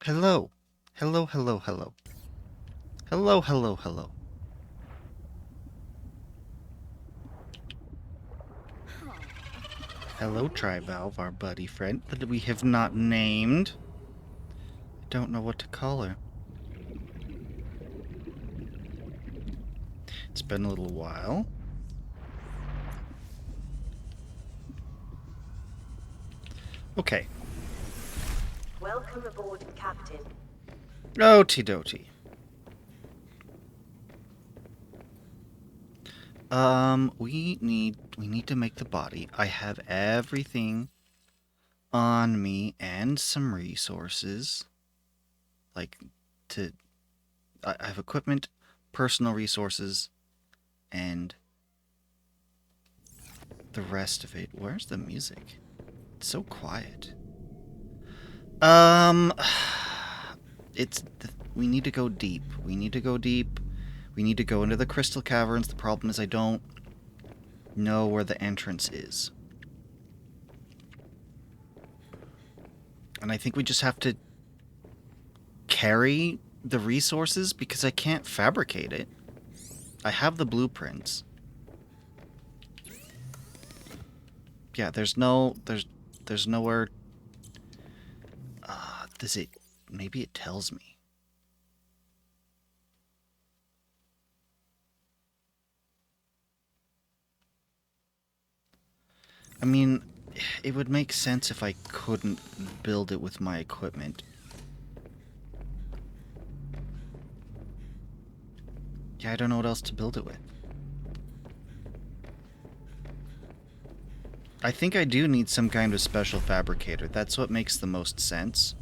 Hello. Hello, hello, hello. Hello, hello, hello. Hello, Trivalve, our buddy friend that we have not named. I don't know what to call her. It's been a little while. Okay. Welcome aboard, Captain. Okie dokie. We need to make the body. I have everything on me and some resources. Like, I have equipment, personal resources, and the rest of it. Where's the music? It's so quiet. We need to go deep. We need to go deep. We need to go into the crystal caverns. The problem is I don't know where the entrance is. And I think we just have to carry the resources because I can't fabricate it. I have the blueprints. Yeah, there's nowhere. Does it? Maybe it tells me. I mean, it would make sense if I couldn't build it with my equipment. Yeah, I don't know what else to build it with. I think I do need some kind of special fabricator. That's what makes the most sense.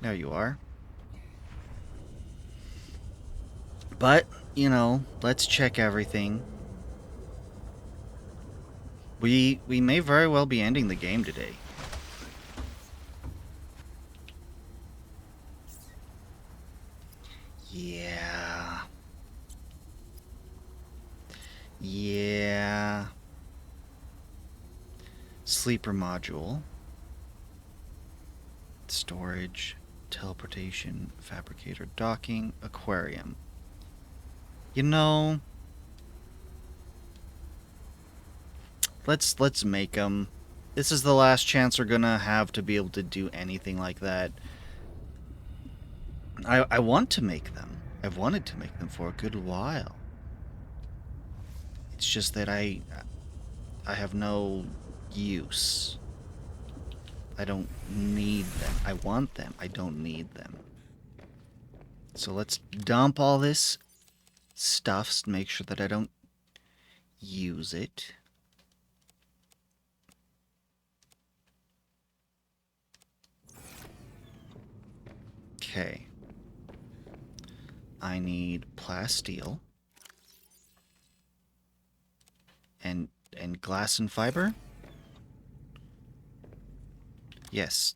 There you are. But, you know, let's check everything. We may very well be ending the game today. Yeah. Yeah. Sleeper module. Storage, teleportation, fabricator, docking, aquarium. You know, let's make them. This is the last chance we're gonna have to be able to do anything like that. I want to make them. I've wanted to make them for a good while. It's just that I have no use. I don't need them. I want them. I don't need them. So let's dump all this stuff to make sure that I don't use it. Okay. I need plasteel. And glass and fiber? Yes.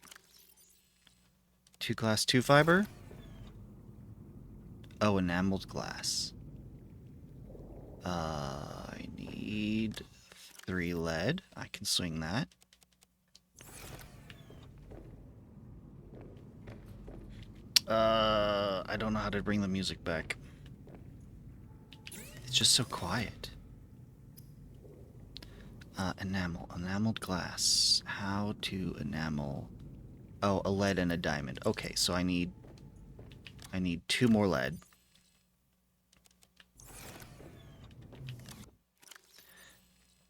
2 glass, 2 fiber? Oh, enameled glass. I need 3 lead. I can swing that. I don't know how to bring the music back. It's just so quiet. Enameled glass. How to enamel... Oh, a lead and a diamond. Okay, so I need 2 more lead.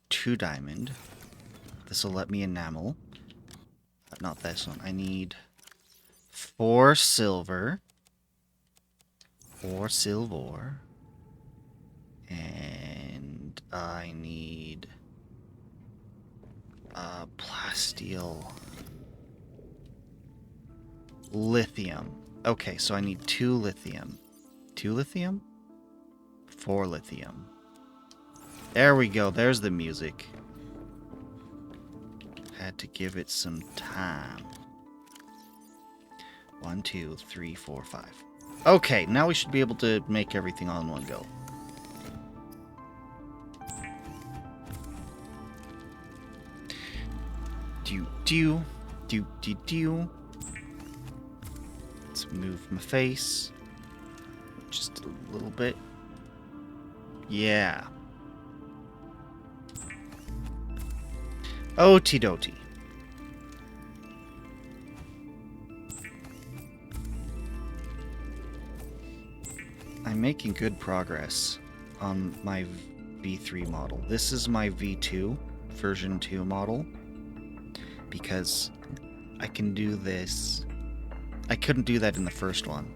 2 diamond. This will let me enamel. Not this one. I need 4 silver. 4 silver. And I need plasteel. Lithium. Okay, so I need 2 lithium. 2 lithium? 4 lithium. There we go. There's the music. Had to give it some time. 1, 2, 3, 4, 5. Okay, now we should be able to make everything all in one go. Do. Let's move my face. Just a little bit. Yeah. Okie dokie. I'm making good progress on my V3 model. This is my V2, version 2 model, because I can do this. I couldn't do that in the first one.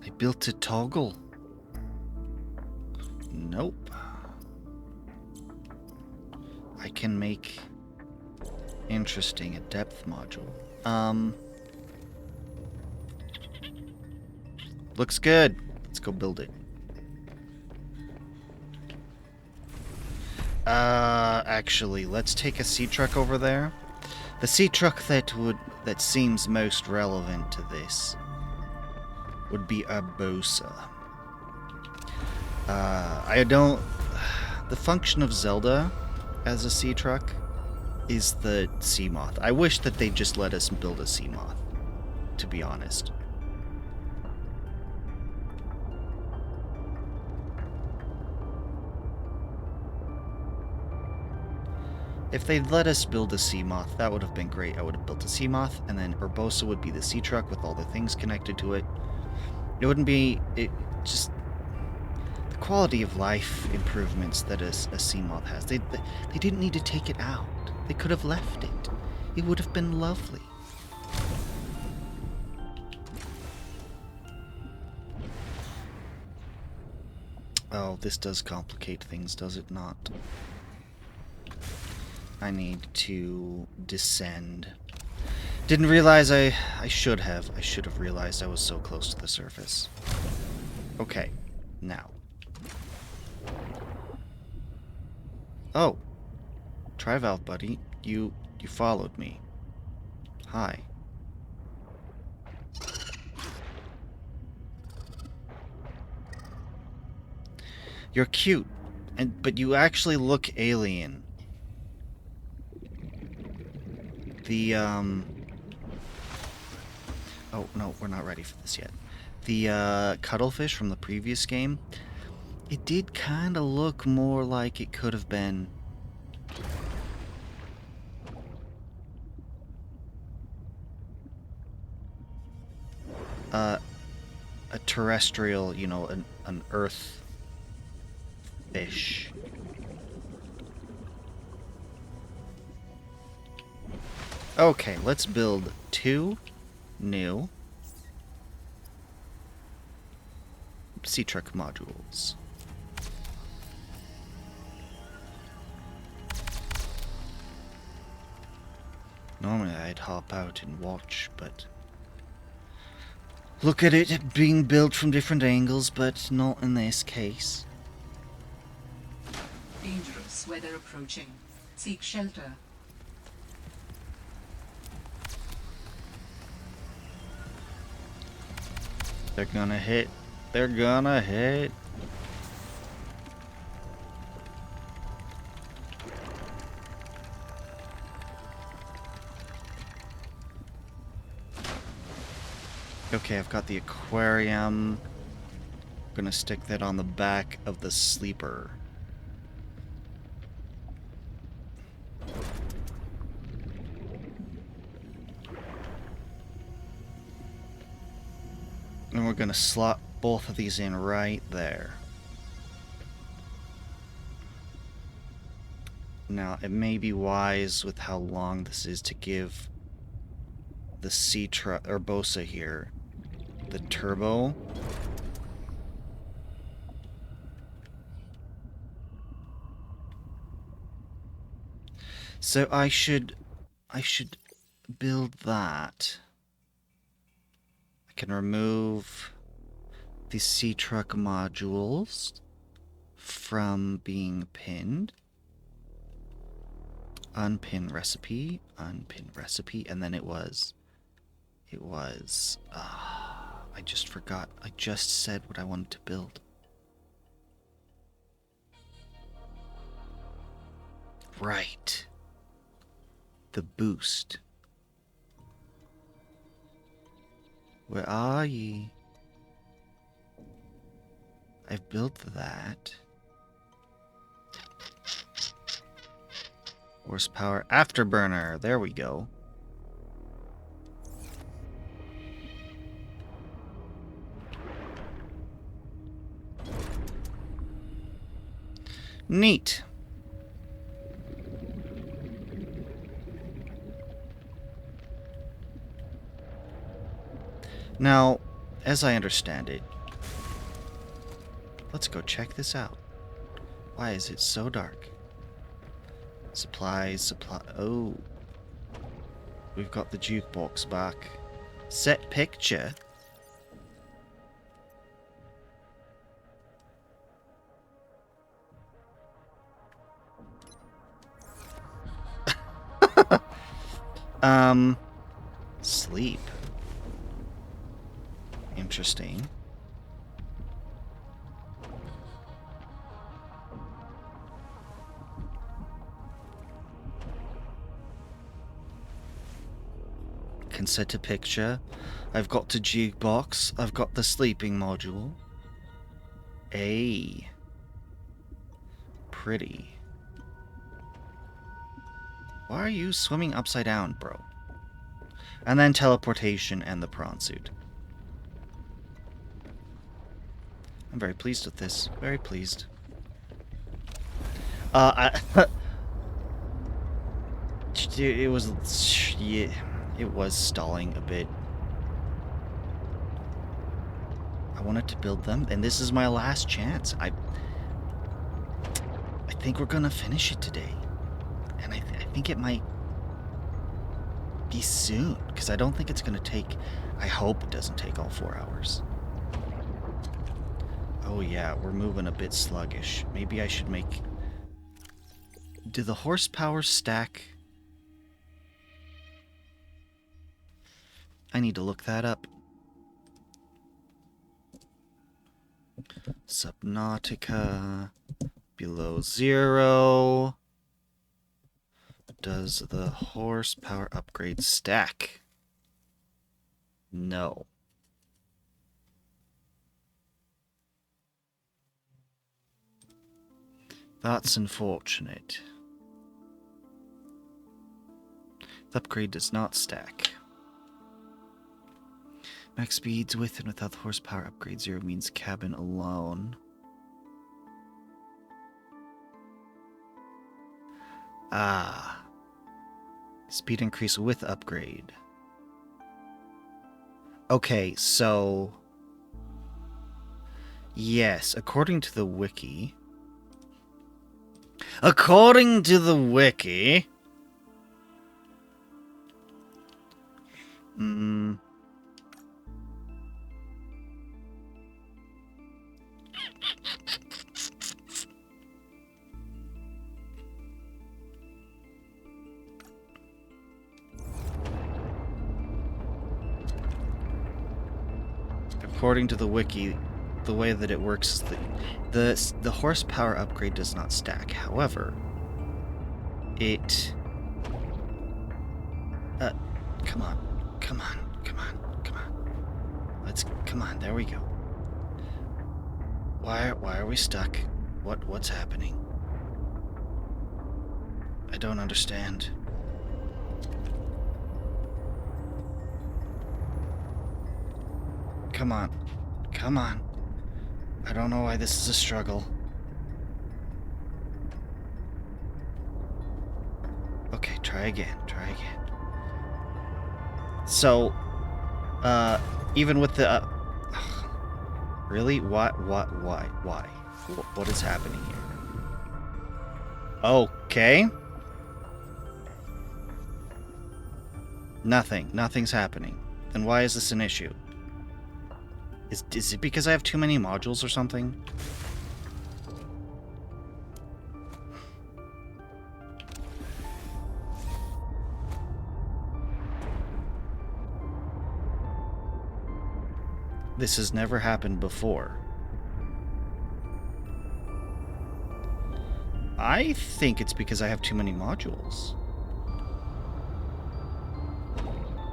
I built a toggle. Nope. I can make interesting a depth module. Looks good. Let's go build it. Actually, let's take a sea truck over there. The sea truck that seems most relevant to this would be a Bosa. The function of Zelda as a sea truck is the sea moth. I wish that they'd just let us build a sea moth, to be honest. If they'd let us build a sea moth, that would have been great. I would have built a sea moth, and then Urbosa would be the sea truck with all the things connected to it. It wouldn't be... just... the quality of life improvements that a sea moth has. They didn't need to take it out. They could have left it. It would have been lovely. Oh, this does complicate things, does it not? I need to descend. Didn't realize I should have. I should have realized I was so close to the surface. Okay, now. Oh. Trivalve, buddy. You followed me. Hi. You're cute, but you actually look alien. Oh, no, we're not ready for this yet. The cuttlefish from the previous game, it did kind of look more like it could have been... a terrestrial, you know, an earth fish. Okay, let's build 2 new sea truck modules. Normally I'd hop out and watch, but look at it being built from different angles, but not in this case. Dangerous weather approaching. Seek shelter. They're gonna hit. They're gonna hit. Okay, I've got the aquarium. I'm gonna stick that on the back of the sleeper. And we're gonna slot both of these in right there. Now, it may be wise with how long this is to give the C-Truck, or Bosa here, the turbo. So I should build that. I can remove the C-Truck modules from being pinned. Unpin recipe, and then it was, I just forgot. I just said what I wanted to build. Right. The boost. Where are ye? I've built that. Horsepower afterburner. There we go. Neat. Now, as I understand it, let's go check this out. Why is it so dark? Supplies. Oh. We've got the jukebox back. Set picture. Sleep. Interesting. Can set a picture. I've got the jukebox. I've got the sleeping module. Pretty. Why are you swimming upside down, bro? And then teleportation and the prawn suit. I'm very pleased with this. Very pleased. It was... Yeah, it was stalling a bit. I wanted to build them, and this is my last chance. I think we're gonna finish it today. And I think it might be soon, because I don't think it's gonna take... I hope it doesn't take all 4 hours. Oh yeah, we're moving a bit sluggish. Maybe I should make... Do the horsepower stack? I need to look that up. Subnautica. Below 0. Does the horsepower upgrade stack? No. That's unfortunate. The upgrade does not stack. Max speeds with and without the horsepower upgrade 0 means cabin alone. Ah. Speed increase with upgrade. Okay, so... Yes, according to the wiki... According to the wiki... Mm. According to the wiki, the way that it works is that the horsepower upgrade does not stack. However, it... come on. Come on. Come on. Come on. Come on. There we go. Why are we stuck? What's happening? I don't understand. Come on. Come on. I don't know why this is a struggle. Okay, try again. Try again. So, even with the... really? Why? What is happening here? Okay. Nothing's happening. Then why is this an issue? Is it because I have too many modules or something? This has never happened before. I think it's because I have too many modules.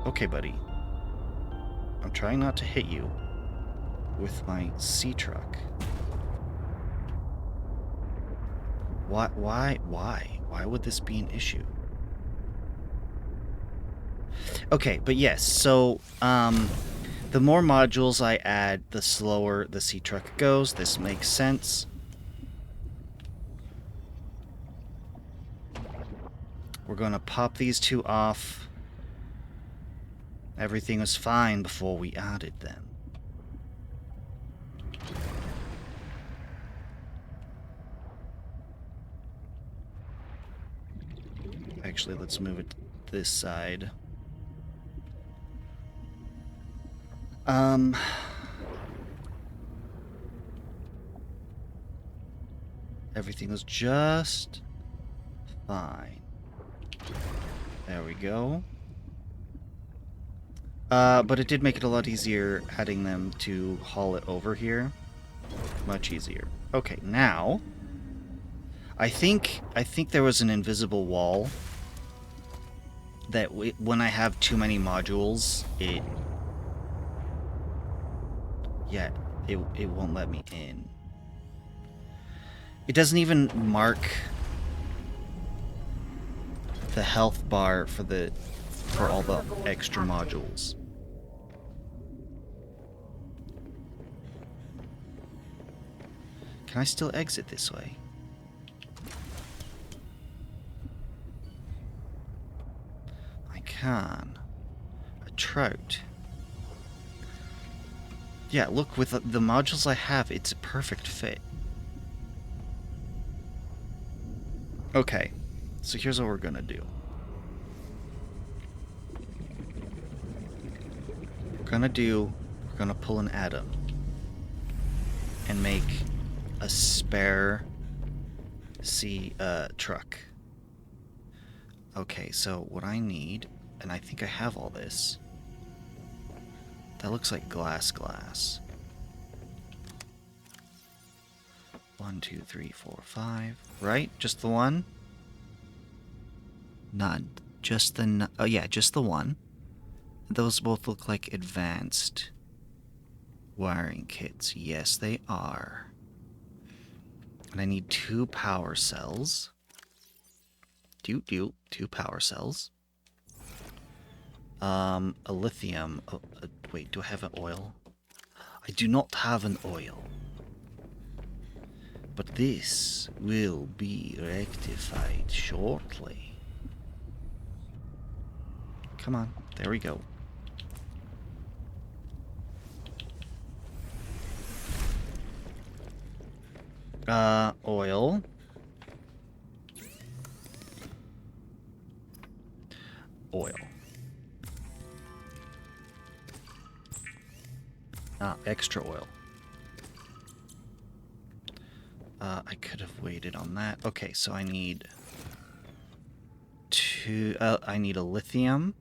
Okay, buddy. I'm trying not to hit you with my sea truck. Why would this be an issue? Okay, but yes, so, the more modules I add, the slower the sea truck goes. This makes sense. We're gonna pop these two off. Everything was fine before we added them. Actually, let's move it this side. Everything was just fine. There we go. But it did make it a lot easier adding them to haul it over here. Much easier. Okay, now I think there was an invisible wall that when I have too many modules, it won't let me in. It doesn't even mark the health bar for all the extra modules. Can I still exit this way? I can. A trout. Yeah, look, with the modules I have, it's a perfect fit. Okay, so here's what we're gonna do. We're gonna pull an atom and make a spare truck. Okay, so what I need, and I think I have all this. That looks like glass. 1, 2, 3, 4, 5. Right? Just the one? None. Just the... Oh, yeah, just the one. Those both look like advanced wiring kits. Yes, they are. And I need 2 power cells. 2 power cells. A lithium. Oh, wait, do I have an oil? I do not have an oil. But this will be rectified shortly. Come on, there we go. Oil. Oil. Ah, extra oil. I could have waited on that. Okay, so I need I need a lithium,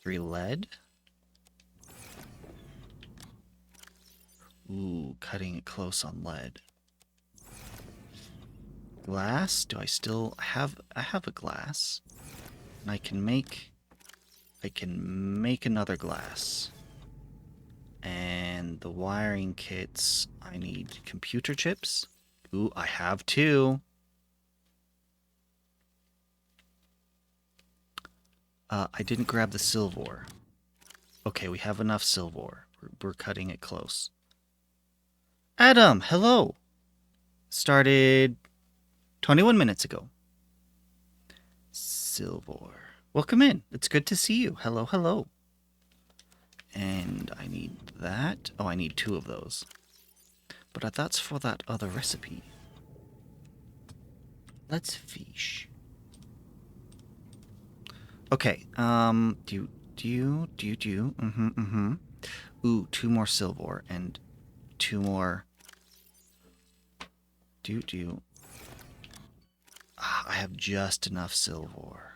3 lead. Ooh, cutting it close on lead. Glass? Do I still have? I have a glass, and I can make another glass. And the wiring kits, I need computer chips. Ooh, I have 2. I didn't grab the silver. Okay, we have enough silver. We're cutting it close. Adam, hello. Started 21 minutes ago. Silver. Welcome in. It's good to see you. Hello, hello. And I need that. Oh, I need 2 of those. But that's for that other recipe. Let's fish. Okay, do. Ooh, 2 more silver and 2 more. I have just enough silver.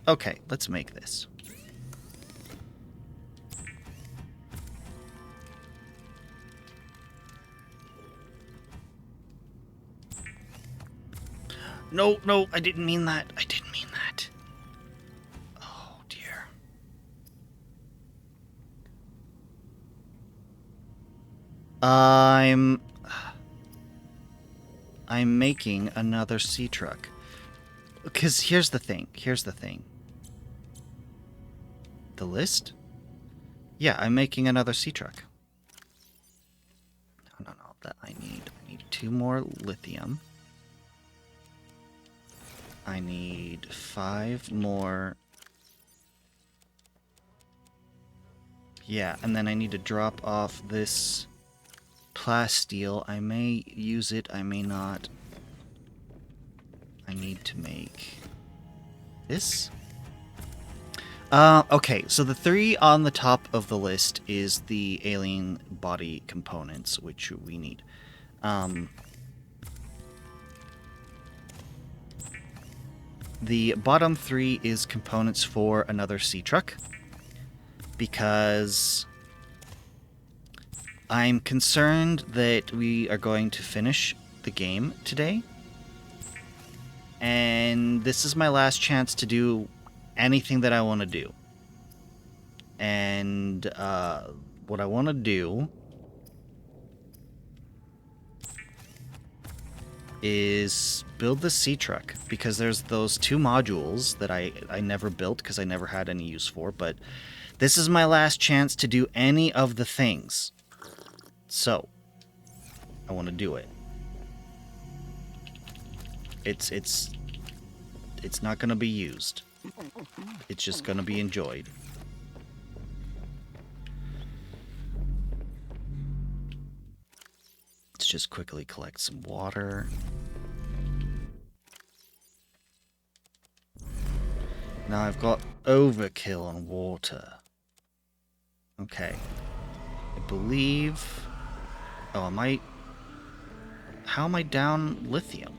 Okay, let's make this. No, no, I didn't mean that. I didn't mean that. Oh, dear. I'm making another sea truck. Because here's the thing. The list? Yeah, I'm making another sea truck. No. That I need 2 more lithium. I need 5 more. Yeah, and then I need to drop off this plasteel. I may use it, I may not. I need to make this. Okay, so the 3 on the top of the list is the alien body components, which we need. The bottom 3 is components for another sea truck, because I'm concerned that we are going to finish the game today, and this is my last chance to do anything that I want to do. And what I want to do is build the sea truck, because there's those 2 modules that I never built because I never had any use for, but this is my last chance to do any of the things. So, I want to do it. It's not going to be used. It's just going to be enjoyed. Let's just quickly collect some water. Now I've got overkill on water. Okay. I believe... Oh, am I... How am I down lithium?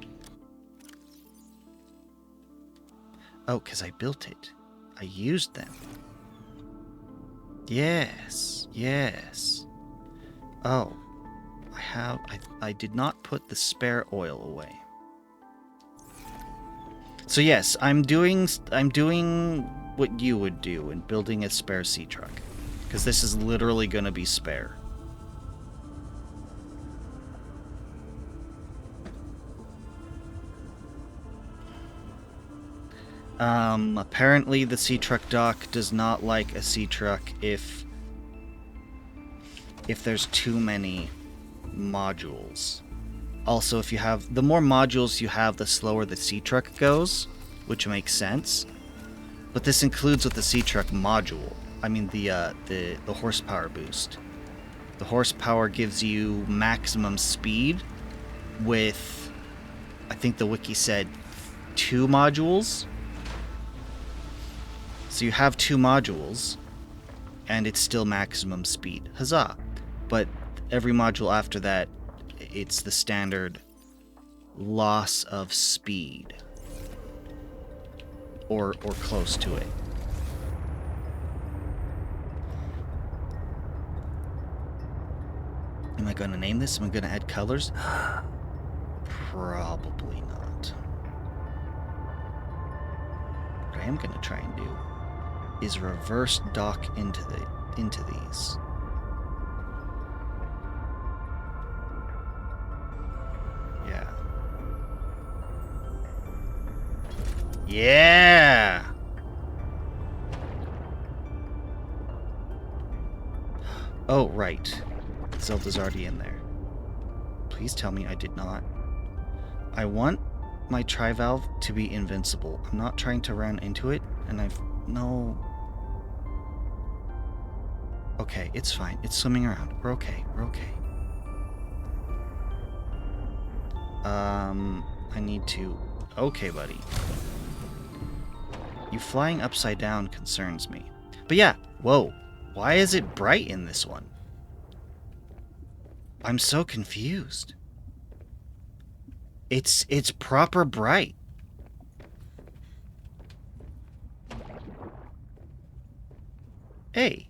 Oh, because I built it. I used them. Yes. Oh. I did not put the spare oil away. So yes, I'm doing what you would do in building a spare sea truck, because this is literally going to be spare. Apparently the sea truck dock does not like a sea truck if there's too many modules. Also, if you have... The more modules you have, the slower the sea truck goes, which makes sense. But this includes with the sea truck module. I mean the horsepower boost. The horsepower gives you maximum speed with, I think the wiki said, 2 modules. So you have 2 modules, and it's still maximum speed. Huzzah! But every module after that, it's the standard loss of speed. Or close to it. Am I going to name this? Am I going to add colors? Probably not. What I am going to try and do is reverse dock into these. Yeah. Yeah! Oh, right. Zelda's already in there. Please tell me I did not. I want my tri-valve to be invincible. I'm not trying to run into it, and no. Okay, it's fine. It's swimming around. We're okay. We're okay. I need to... Okay, buddy. You flying upside down concerns me. But yeah, whoa. Why is it bright in this one? I'm so confused. It's proper bright. Hey.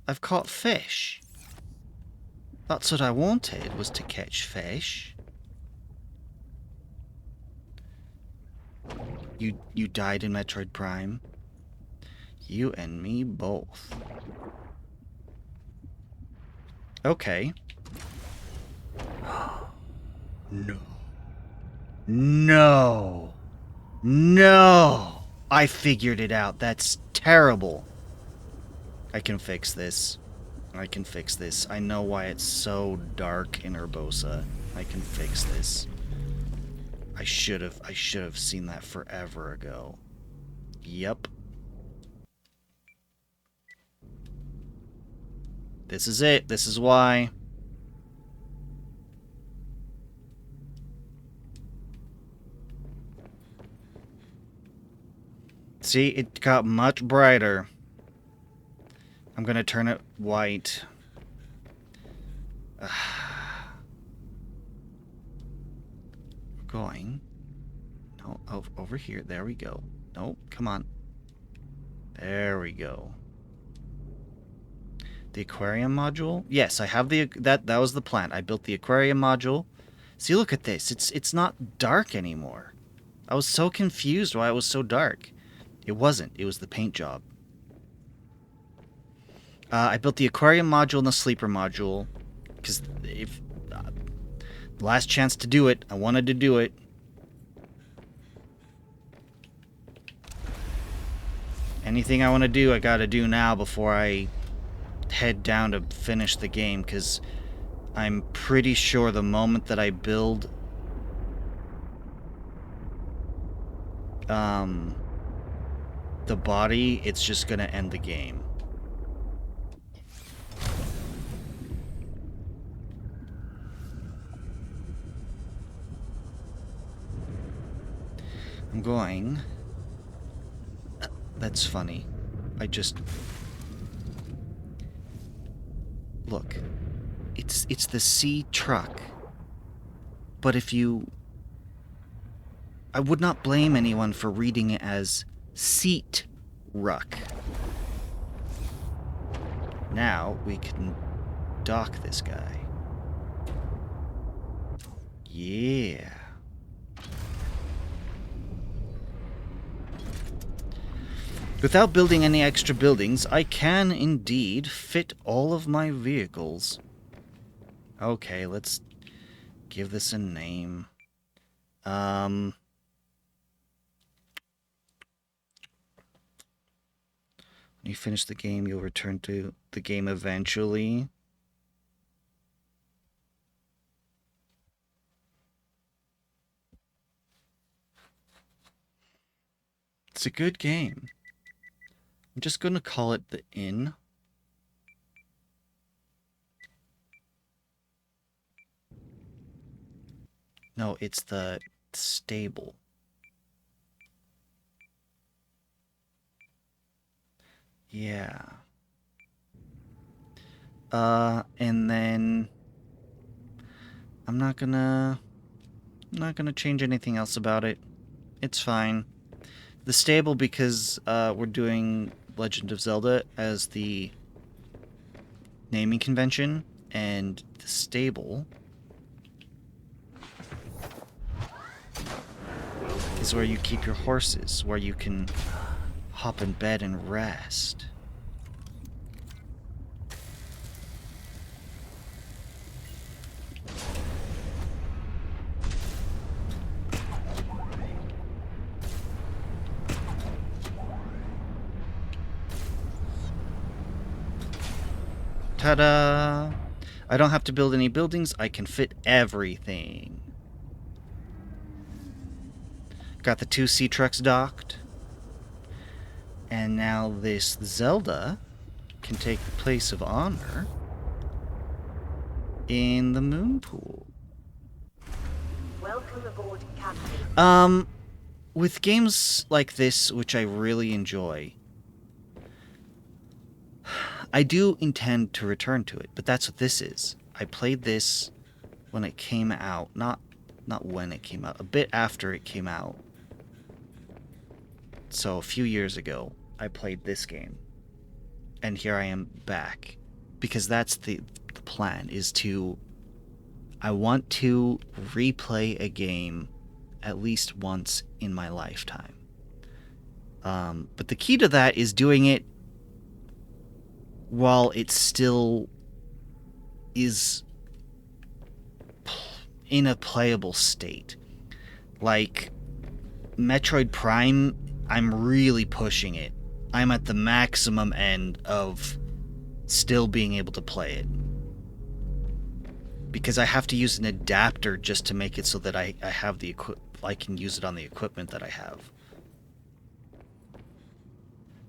I've caught fish. That's what I wanted, was to catch fish. You died in Metroid Prime. You and me both. Okay. No. No. No! I figured it out. That's terrible. I can fix this. I can fix this. I know why it's so dark in Urbosa. I can fix this. I should have seen that forever ago. Yep. This is it. This is why. See, it got much brighter. I'm gonna turn it white. Going. No, over here. There we go. No, come on. There we go. The aquarium module? Yes, I have that was the plan. I built the aquarium module. See, look at this. It's not dark anymore. I was so confused why it was so dark. It wasn't. It was the paint job. I built the aquarium module and the sleeper module because if last chance to do it, I wanted to do it. Anything I want to do, I gotta do now before I head down to finish the game, because I'm pretty sure the moment that I build the body, it's just gonna end the game. I'm going... That's funny. I just... Look. It's the C truck. But if you... I would not blame anyone for reading it as seat ruck. Now we can dock this guy. Yeah. Without building any extra buildings, I can indeed fit all of my vehicles. Okay, let's give this a name. When you finish the game, you'll return to the game eventually. It's a good game. I'm just going to call it the Inn. No, it's the stable. Yeah. And then I'm not gonna change anything else about it. It's fine. The stable, because we're doing Legend of Zelda as the naming convention, and the stable is where you keep your horses, where you can hop in bed and rest. Ta-da! I don't have to build any buildings, I can fit everything. Got the 2 sea trucks docked. And now this Zelda can take the place of Honor in the moon pool. Welcome aboard, Captain. With games like this, which I really enjoy, I do intend to return to it, but that's what this is. I played this when it came out, not when it came out, a bit after it came out. So a few years ago, I played this game. And here I am back. Because that's the plan, is to... I want to replay a game at least once in my lifetime. But the key to that is doing it while it still is in a playable state. Like, Metroid Prime, I'm really pushing it. I'm at the maximum end of still being able to play it. Because I have to use an adapter just to make it so that I have the I can use it on the equipment that I have.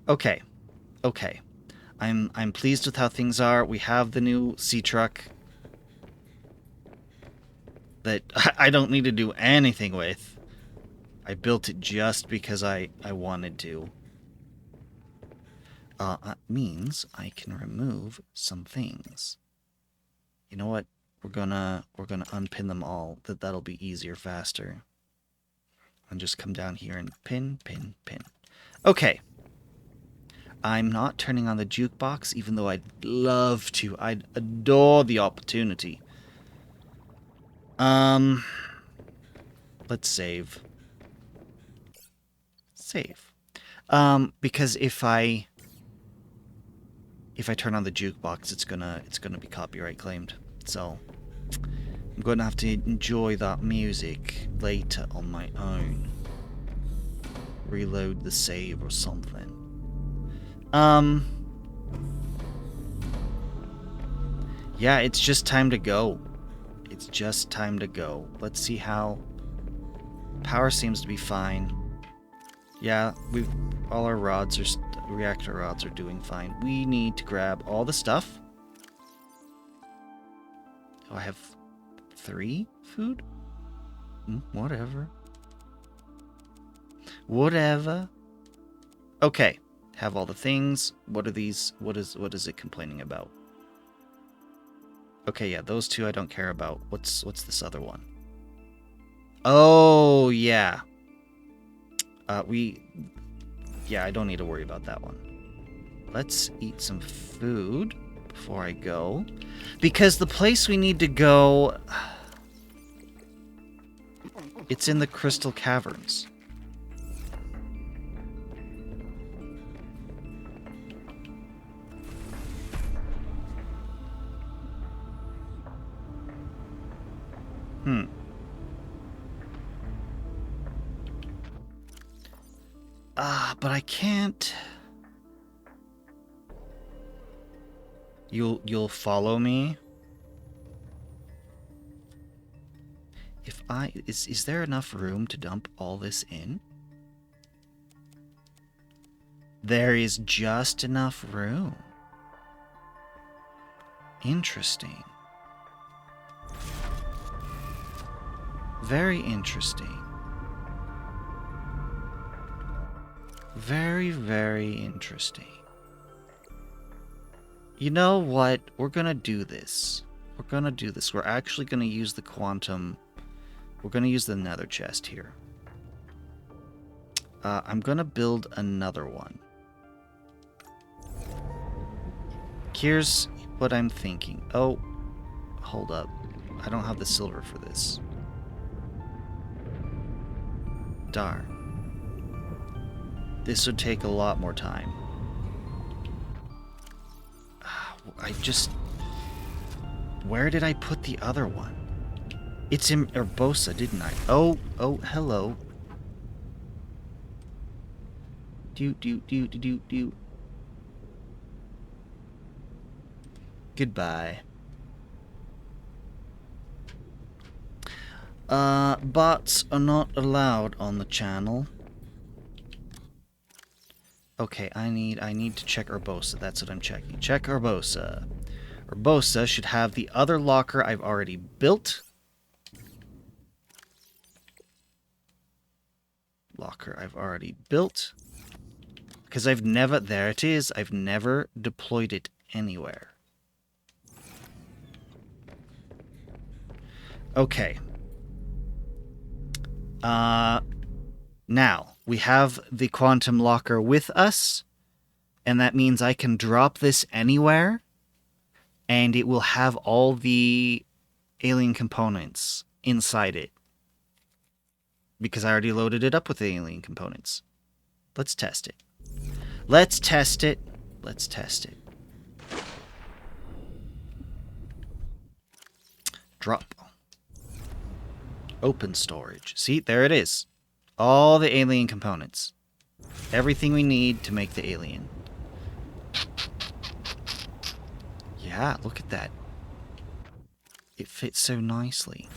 Okay. Okay. I'm pleased with how things are. We have the new sea truck that I don't need to do anything with. I built it just because I wanted to. That means I can remove some things. You know what? We're gonna unpin them all. That'll be easier, faster. And just come down here and pin, pin, pin. Okay. I'm not turning on the jukebox, even though I'd love to. I'd adore the opportunity. Let's save. Save. Because if I turn on the jukebox, it's gonna be copyright claimed. So I'm gonna have to enjoy that music later on my own. Reload the save or something. Yeah, it's just time to go. It's just time to go. Let's see how... Power seems to be fine. Yeah, all our rods are... reactor rods are doing fine. We need to grab all the stuff. Oh, I have 3 food? Whatever. Whatever. Okay. Have all the things. What are these? What is it complaining about? Okay, yeah, those 2 I don't care about. What's this other one? Oh, yeah. Yeah, I don't need to worry about that one. Let's eat some food before I go. Because the place we need to go... It's in the Crystal Caverns. But I can't... You'll follow me? If is there enough room to dump all this in? There is just enough room. Interesting. Very interesting. Very, very interesting. You know what? We're gonna do this. We're gonna do this. We're actually gonna use the quantum... We're gonna use the nether chest here. I'm gonna build another one. Here's what I'm thinking. Oh, hold up. I don't have the silver for this. Darn. This would take a lot more time. I just... Where did I put the other one? It's in Urbosa, didn't I? Oh, hello. Do. Goodbye. Bots are not allowed on the channel. Okay, I need to check Urbosa. That's what I'm checking. Check Urbosa. Urbosa should have the other locker I've already built. Locker I've already built. Because I've never... There it is. I've never deployed it anywhere. Okay. Now, we have the quantum locker with us, and that means I can drop this anywhere, and it will have all the alien components inside it. Because I already loaded it up with the alien components. Let's test it. Let's test it. Let's test it. Drop. Open storage. See, there it is. All the alien components. Everything we need to make the alien. Yeah, look at that. It fits so nicely.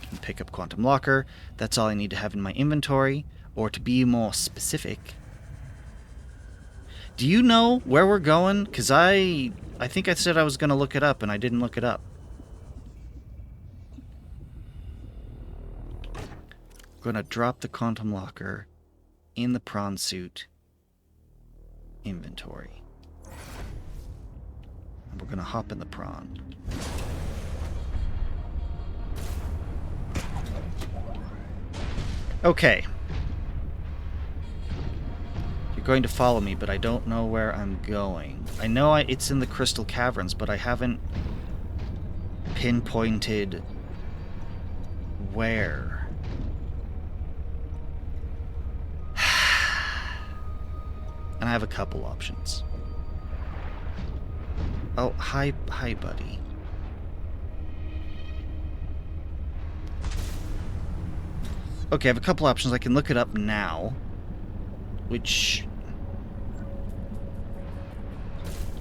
Can pick up quantum locker. That's all I need to have in my inventory. Or to be more specific. Do you know where we're going? Because I think I said I was going to look it up and I didn't look it up. Going to drop the quantum locker in the prawn suit inventory. And we're going to hop in the prawn. Okay. You're going to follow me, but I don't know where I'm going. I know it's in the Crystal Caverns, but I haven't pinpointed where. And I have a couple options. Oh, hi, buddy. Okay, I have a couple options. I can look it up now, which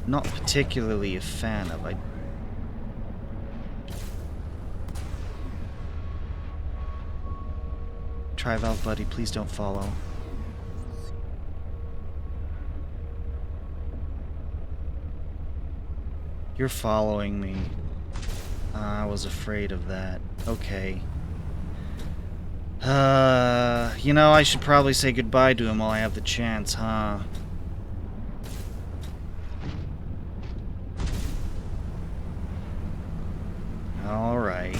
not particularly a fan of. Tri-Valve buddy, please don't follow. You're following me. I was afraid of that. Okay. You know, I should probably say goodbye to him while I have the chance, huh? Alright.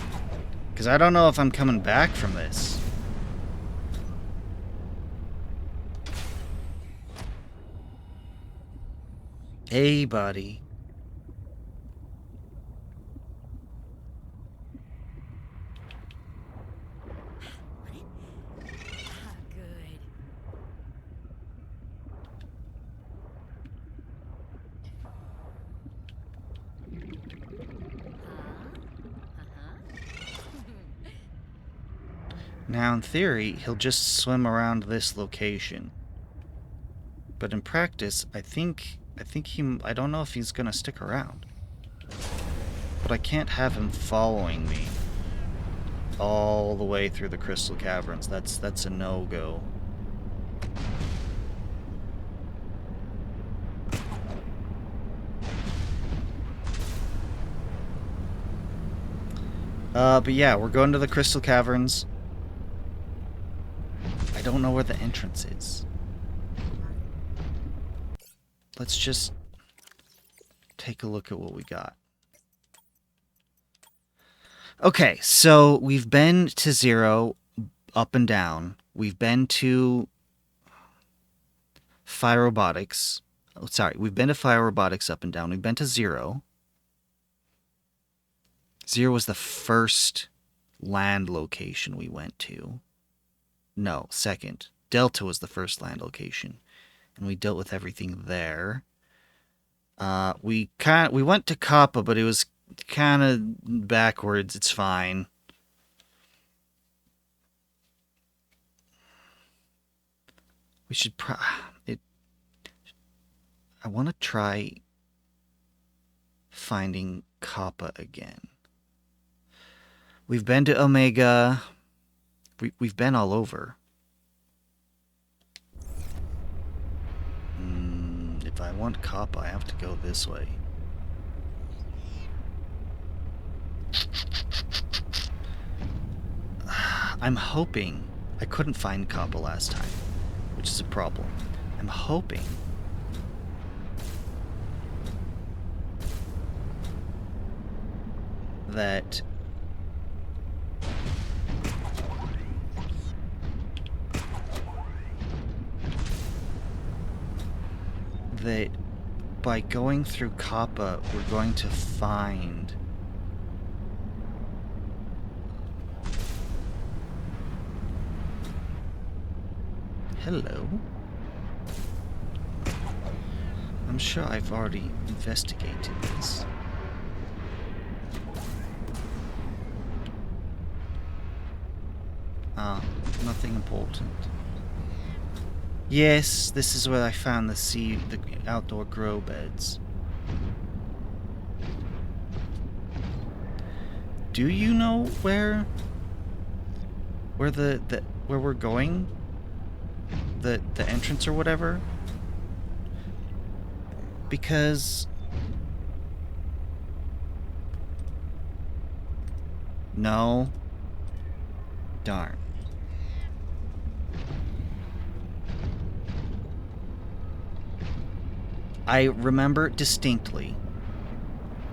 Because I don't know if I'm coming back from this. Hey, buddy. Now, in theory, he'll just swim around this location. But in practice, I don't know if he's gonna stick around. But I can't have him following me all the way through the Crystal Caverns. That's a no-go. But yeah, we're going to the Crystal Caverns. I don't know where the entrance is. Let's just... take a look at what we got. Okay, so we've been to 0, up and down. We've been to Fire Robotics. Oh, sorry, we've been to Fire Robotics up and down. We've been to 0. 0 was the first land location we went to. No, second. Delta was the first land location, and we dealt with everything there. We went to Kappa, but it was kind of backwards. It's fine. We should I want to try finding Kappa again. We've been to Omega. We've been all over. If I want Kappa, I have to go this way. I'm hoping... I couldn't find Kappa last time, which is a problem. I'm hoping... that... that by going through Kappa, we're going to find... Hello? I'm sure I've already investigated this. Nothing important. Yes, this is where I found the outdoor grow beds. Do you know where where we're going? The entrance or whatever? Because no. Darn. I remember distinctly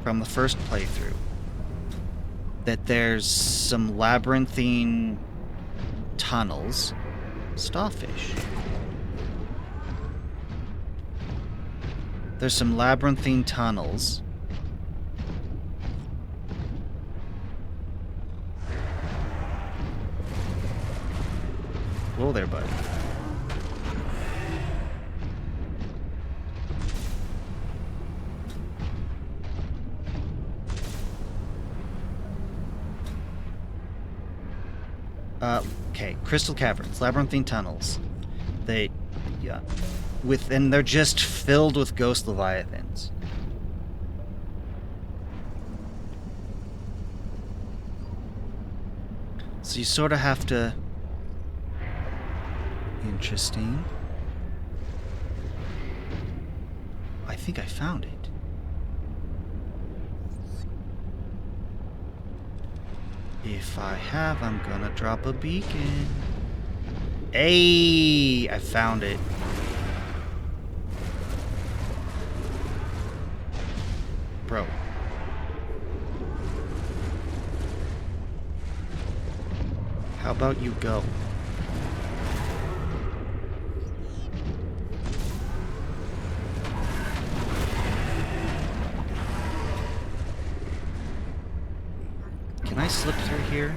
from the first playthrough that there's some labyrinthine tunnels. Starfish. There's some labyrinthine tunnels. Whoa there, buddy. Okay, crystal caverns, labyrinthine tunnels. And they're just filled with ghost leviathans. So you sort of have to... Interesting. I think I found it. If I have, I'm gonna drop a beacon. Hey! I found it. Bro. How about you go? Can I slip through here?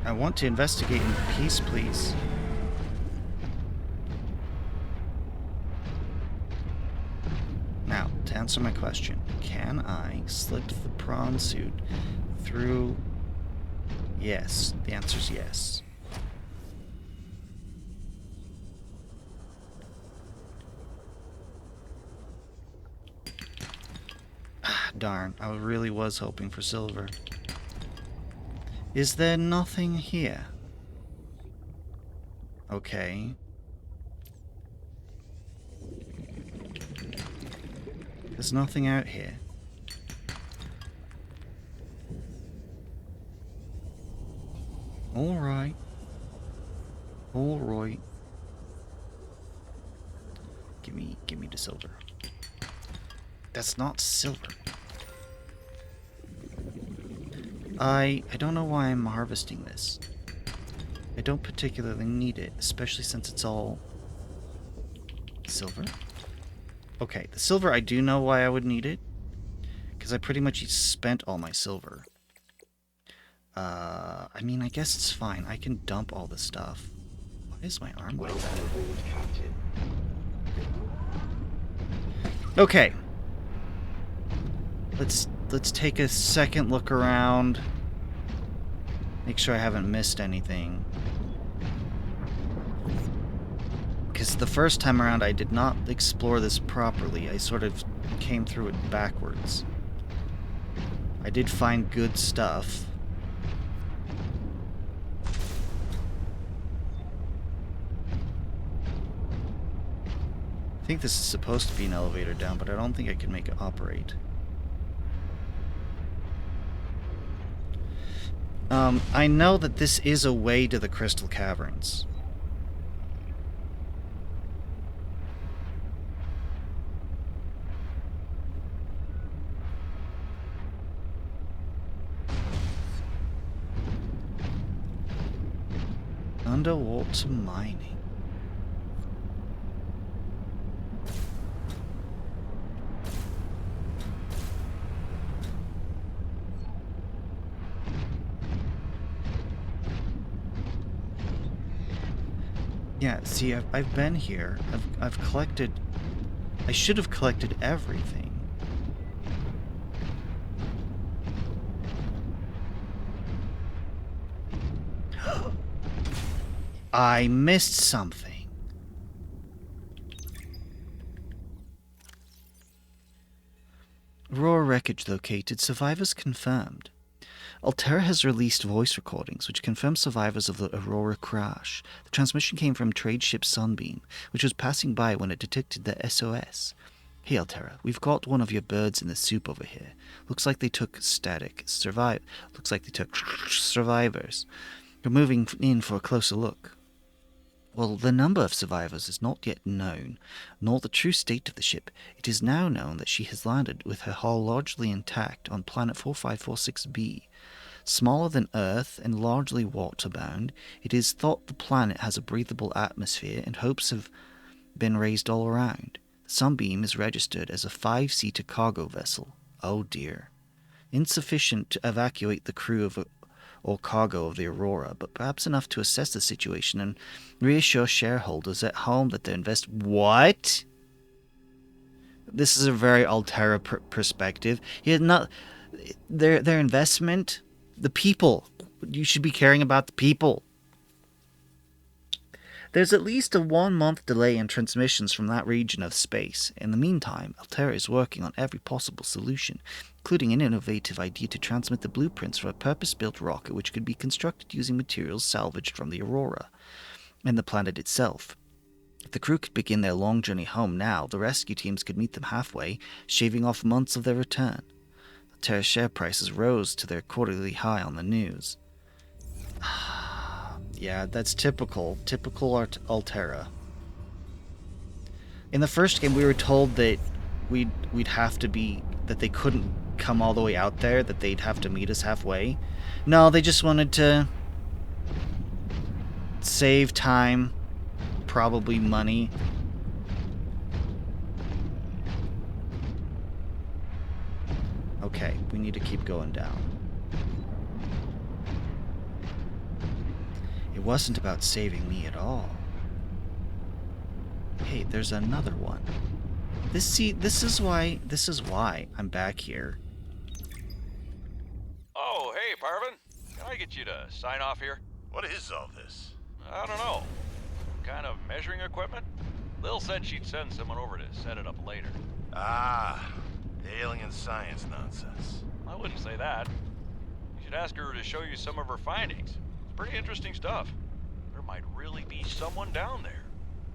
I want to investigate in peace, please. Now, to answer my question, can I slip the prawn suit through? Yes, the answer's yes. Ah, darn, I really was hoping for silver. Is there nothing here? Okay. There's nothing out here. Alright. Alright. Give me the silver. That's not silver. I don't know why I'm harvesting this. I don't particularly need it, especially since it's all silver. Okay, the silver, I do know why I would need it. Because I pretty much spent all my silver. I mean, I guess it's fine. I can dump all the stuff. Why is my arm like that? Okay. Let's take a second look around. Make sure I haven't missed anything. Because the first time around I did not explore this properly. I sort of came through it backwards. I did find good stuff. I think this is supposed to be an elevator down, but I don't think I can make it operate. I know that this is a way to the Crystal Caverns. Underwater mining. Yeah, see, I've been here. I've collected... I should have collected everything. I missed something. Aurora wreckage located. Survivors confirmed. Altera has released voice recordings which confirm survivors of the Aurora crash. The transmission came from trade ship Sunbeam, which was passing by when it detected the SOS. Hey Altera, we've got one of your birds in the soup over here. Looks like they took survivors. We're moving in for a closer look. Well, the number of survivors is not yet known, nor the true state of the ship. It is now known that she has landed with her hull largely intact on planet 4546b. Smaller than Earth and largely water-bound, it is thought the planet has a breathable atmosphere, and hopes have been raised all around. The Sunbeam is registered as a 5-seater cargo vessel. Oh dear. Insufficient to evacuate the crew or cargo of the Aurora, but perhaps enough to assess the situation and reassure shareholders at home that their What? This is a very Altera perspective. Their investment, the people. You should be caring about the people. There's at least a 1-month delay in transmissions from that region of space. In the meantime, Altera is working on every possible solution, including an innovative idea to transmit the blueprints for a purpose-built rocket which could be constructed using materials salvaged from the Aurora and the planet itself. If the crew could begin their long journey home now, the rescue teams could meet them halfway, shaving off months of their return. Altera's share prices rose to their quarterly high on the news. Yeah, that's typical Altera. In the first game, we were told that we'd have to be, that they couldn't come all the way out there, that they'd have to meet us halfway. No, they just wanted to save time, probably money. Okay, we need to keep going down. It wasn't about saving me at all. Hey, there's another one. This is why I'm back here. Oh, hey, Parvin. Can I get you to sign off here? What is all this? I don't know. Kind of measuring equipment? Lil said she'd send someone over to set it up later. Ah, the alien science nonsense. I wouldn't say that. You should ask her to show you some of her findings. It's pretty interesting stuff. There might really be someone down there.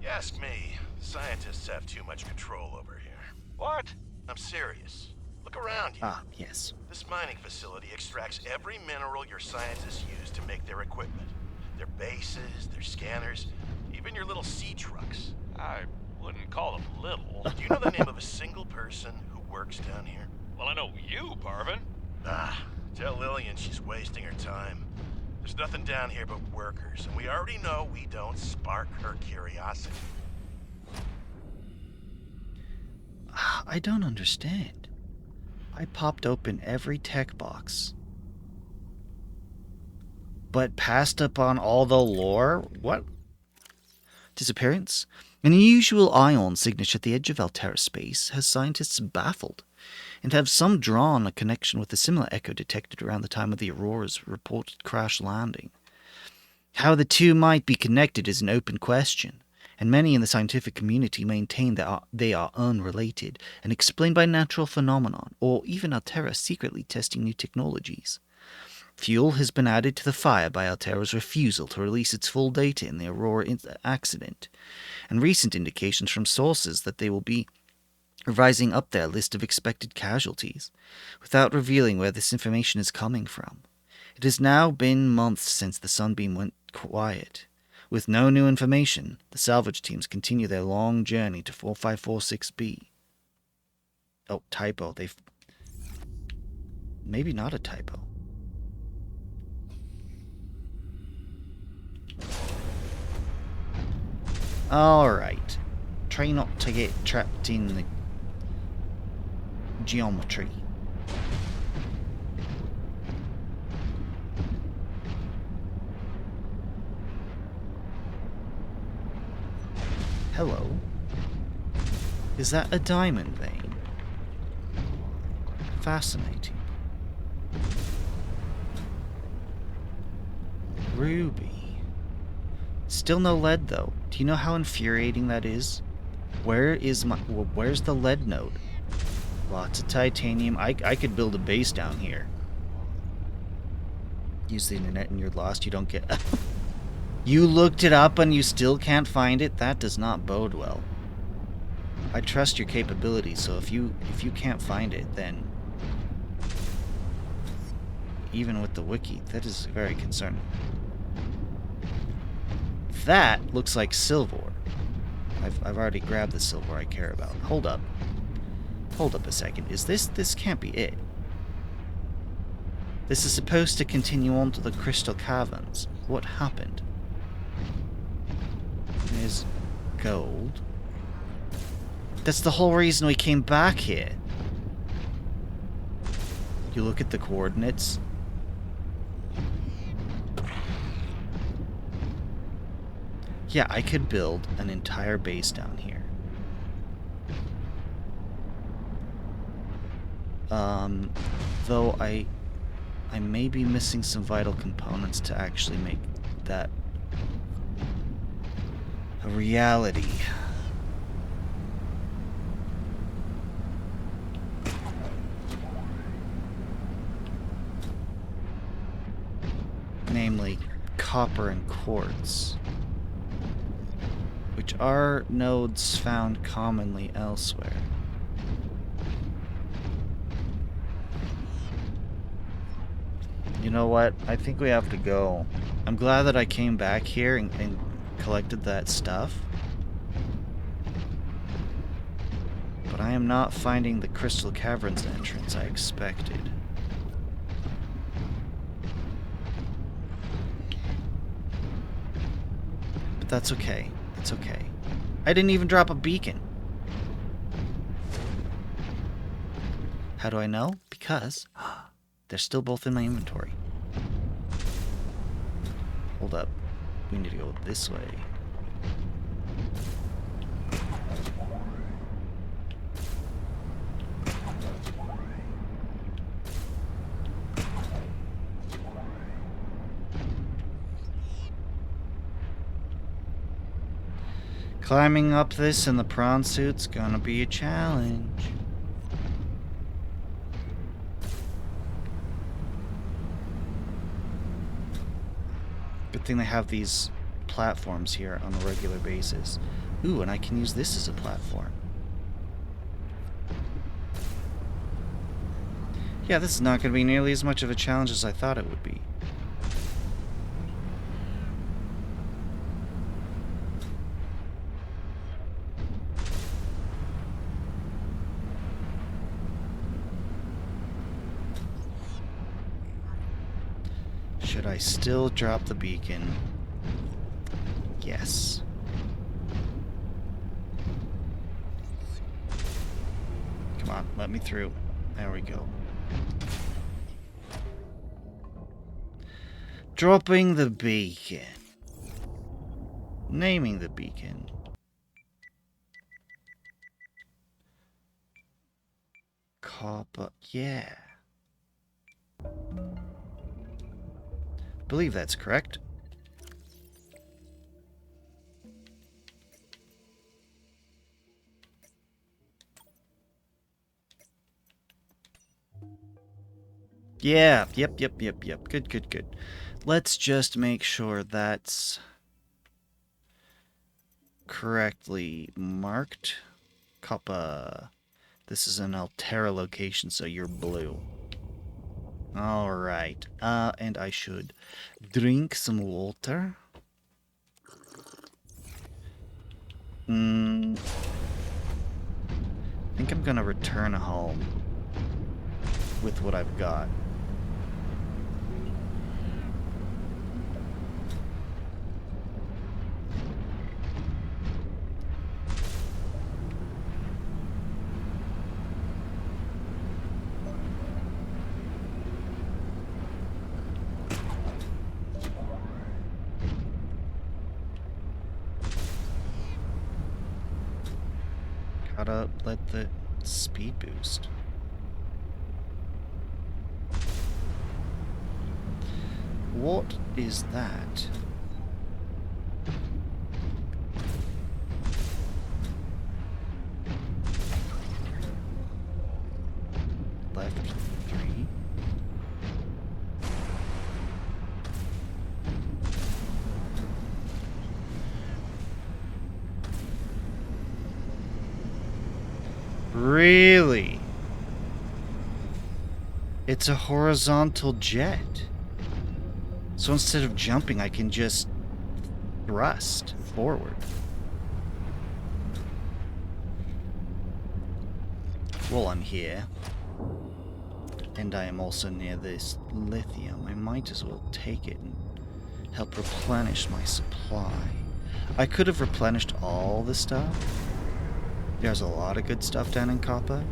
You ask me, scientists have too much control over here. What? I'm serious. Look around you. Ah, yes. This mining facility extracts every mineral your scientists use to make their equipment. Their bases, their scanners, even your little sea trucks. I wouldn't call them little. Do you know the name of a single person who works down here? Well, I know you, Parvin. Ah, tell Lillian she's wasting her time. There's nothing down here but workers, and we already know we don't spark her curiosity. I don't understand. I popped open every tech box, but passed up on all the lore? What? Disappearance? An unusual ion signature at the edge of Altera space has scientists baffled, and have some drawn a connection with a similar echo detected around the time of the Aurora's reported crash landing. How the two might be connected is an open question, and many in the scientific community maintain that they are unrelated and explained by natural phenomenon, or even Altera secretly testing new technologies. Fuel has been added to the fire by Altera's refusal to release its full data in the Aurora accident, and recent indications from sources that they will be revising up their list of expected casualties, without revealing where this information is coming from. It has now been months since the Sunbeam went quiet. With no new information, the salvage teams continue their long journey to 4546B. Oh, typo. They've... Maybe not a typo. Alright. Try not to get trapped in the geometry. Hello. Is that a diamond vein? Fascinating. Ruby. Still no lead though. Do you know how infuriating that is? Where's the lead node? Lots of titanium. I could build a base down here. Use the internet and you're lost. You don't get... You looked it up and you still can't find it? That does not bode well. I trust your capabilities, so if you can't find it, then... Even with the wiki, that is very concerning. That looks like silver. I've already grabbed the silver I care about. Hold up. Hold up a second. Is this can't be it. This is supposed to continue on to the crystal caverns. What happened? There's gold. That's the whole reason we came back here. You look at the coordinates. Yeah, I could build an entire base down here. Though I may be missing some vital components to actually make that a reality. Namely, copper and quartz, which are nodes found commonly elsewhere. You know what? I think we have to go. I'm glad that I came back here and collected that stuff. But I am not finding the Crystal Caverns entrance I expected. But that's okay. It's okay. I didn't even drop a beacon. How do I know? Because they're still both in my inventory. Hold up. We need to go this way. Climbing up this in the prawn suit's gonna be a challenge. Good thing they have these platforms here on a regular basis. Ooh, and I can use this as a platform. Yeah, this is not going to be nearly as much of a challenge as I thought it would be. Should I still drop the beacon? Yes. Come on, let me through. There we go. Dropping the beacon. Naming the beacon. Copper. Yeah. Believe that's correct. Yeah, yep. Good, good, good. Let's just make sure that's correctly marked. Copper. This is an Altera location, so you're blue. Alright. And I should drink some water. I think I'm gonna return home with what I've got. Gotta let the speed boost. What is that? Left 3. Really? It's a horizontal jet. So instead of jumping, I can just thrust forward. Well, I'm here. And I am also near this lithium. I might as well take it and help replenish my supply. I could have replenished all the stuff. There's a lot of good stuff down in Kappa.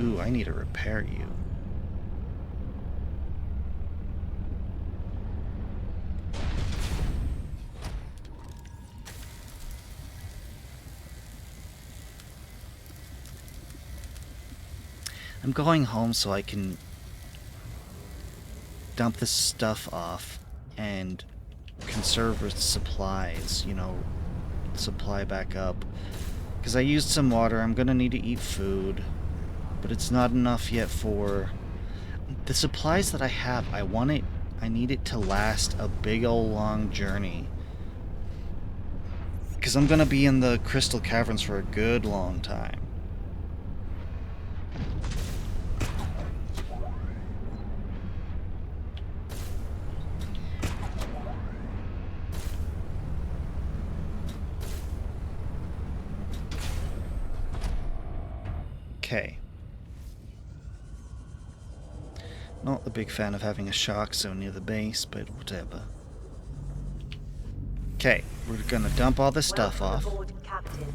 Ooh, I need to repair you. I'm going home so I can dump this stuff off and conserve supplies, you know, supply back up. Because I used some water, I'm gonna need to eat food, but it's not enough yet for the supplies that I have. I need it to last a big ol' long journey. Because I'm gonna be in the crystal caverns for a good long time. Okay. Not a big fan of having a shark so near the base, but whatever. Okay, we're gonna dump all this stuff off. Welcome aboard, Captain.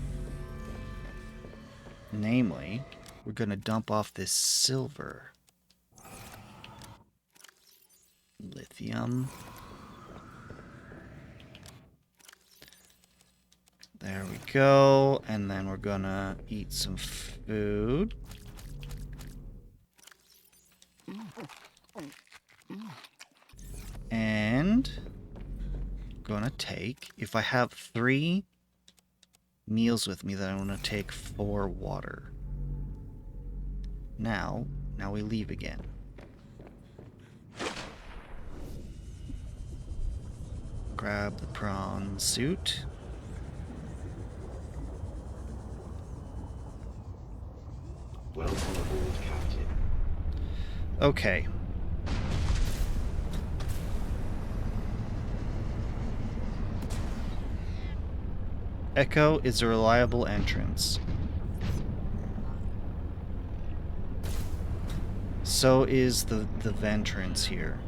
Namely, we're gonna dump off this silver. Lithium. There we go. And then we're gonna eat some food. And gonna take, if I have 3 meals with me, then I'm gonna take 4 water. Now we leave again. grab the prawn suit. Welcome aboard, Captain. Okay. Echo is a reliable entrance. So is the ventrance here.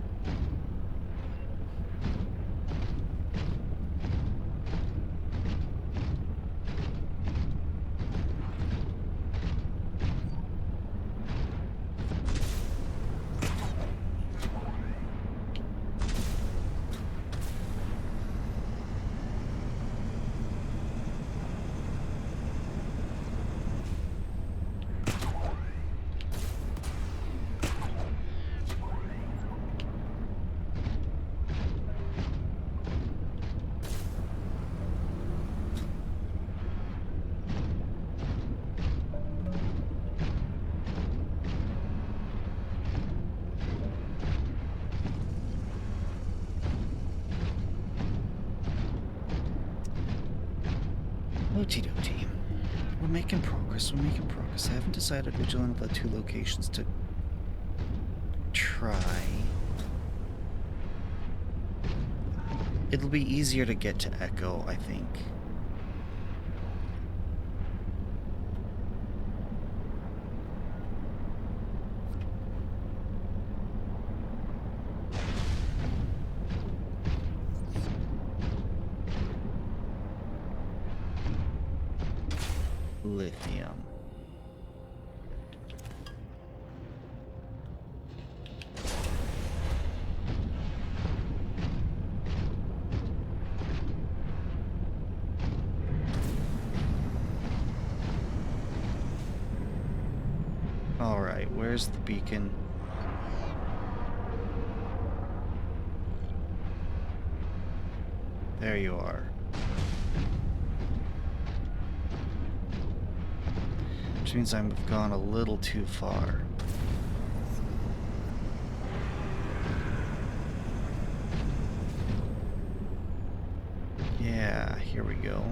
Okie-dokie. We're making progress, we're making progress. I haven't decided which one of the two locations to try. It'll be easier to get to Echo, I think. Lithium. Alright, where's the beacon? There you are. Which means I've gone a little too far. Yeah, here we go.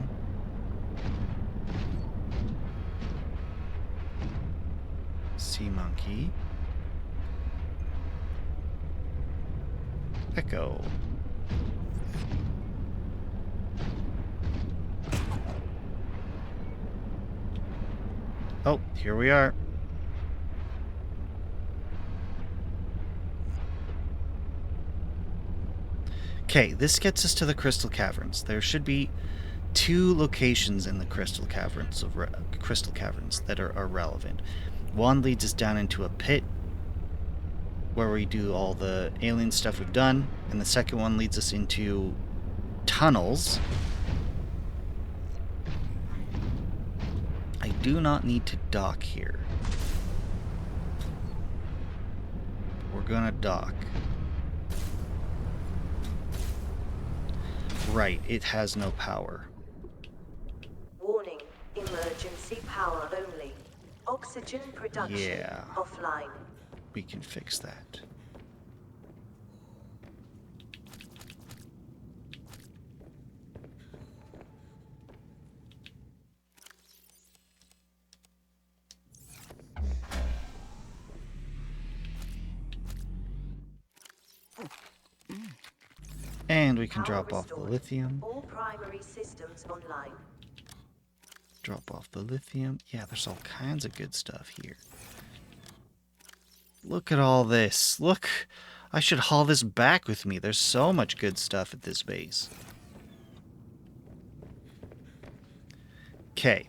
Sea monkey. Echo. Oh, here we are. Okay, this gets us to the Crystal Caverns. There should be 2 locations in the Crystal Caverns that are relevant. One leads us down into a pit where we do all the alien stuff we've done, and the second one leads us into tunnels. I do not need to dock here. We're gonna dock. Right, it has no power. Warning, emergency power only. Oxygen production Yeah. offline. We can fix that. And we can Power drop off the restored. lithium. All primary systems online. Drop off the lithium. Yeah, there's all kinds of good stuff here. Look at all this. Look, I should haul this back with me. There's so much good stuff at this base. Okay.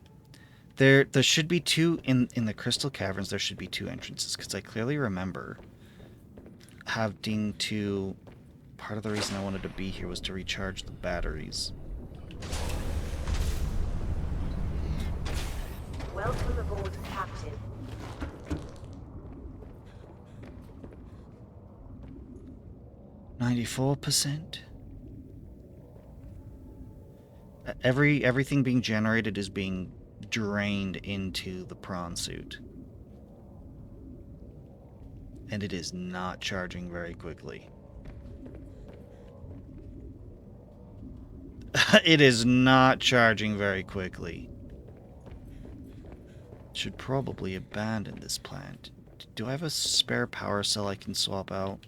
There should be 2 in the Crystal Caverns. There should be 2 entrances because I clearly remember having to. Part of the reason I wanted to be here was to recharge the batteries. Welcome aboard, Captain. %. Everything being generated is being drained into the prawn suit. And it is not charging very quickly. It is not charging very quickly. Should probably abandon this plant. Do I have a spare power cell I can swap out?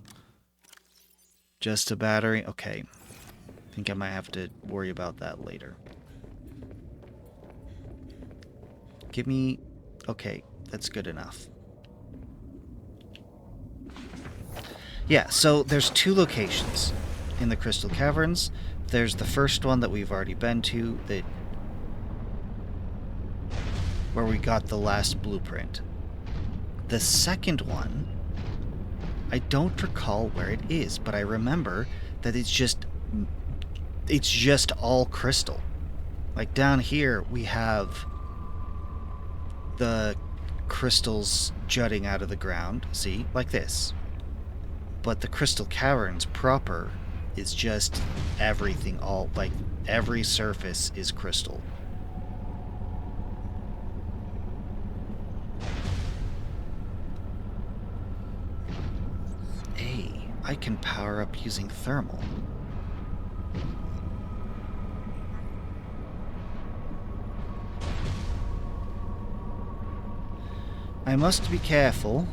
Just a battery? Okay. I think I might have to worry about that later. Give me... Okay, that's good enough. Yeah, so there's 2 locations in the Crystal Caverns. There's the first one that we've already been to, that where we got the last blueprint. The second one, I don't recall where it is, but I remember that it's just all crystal. Like down here, we have the crystals jutting out of the ground, see, like this. But the Crystal Caverns proper is just everything, all, like, every surface is crystal. Hey, I can power up using thermal. I must be careful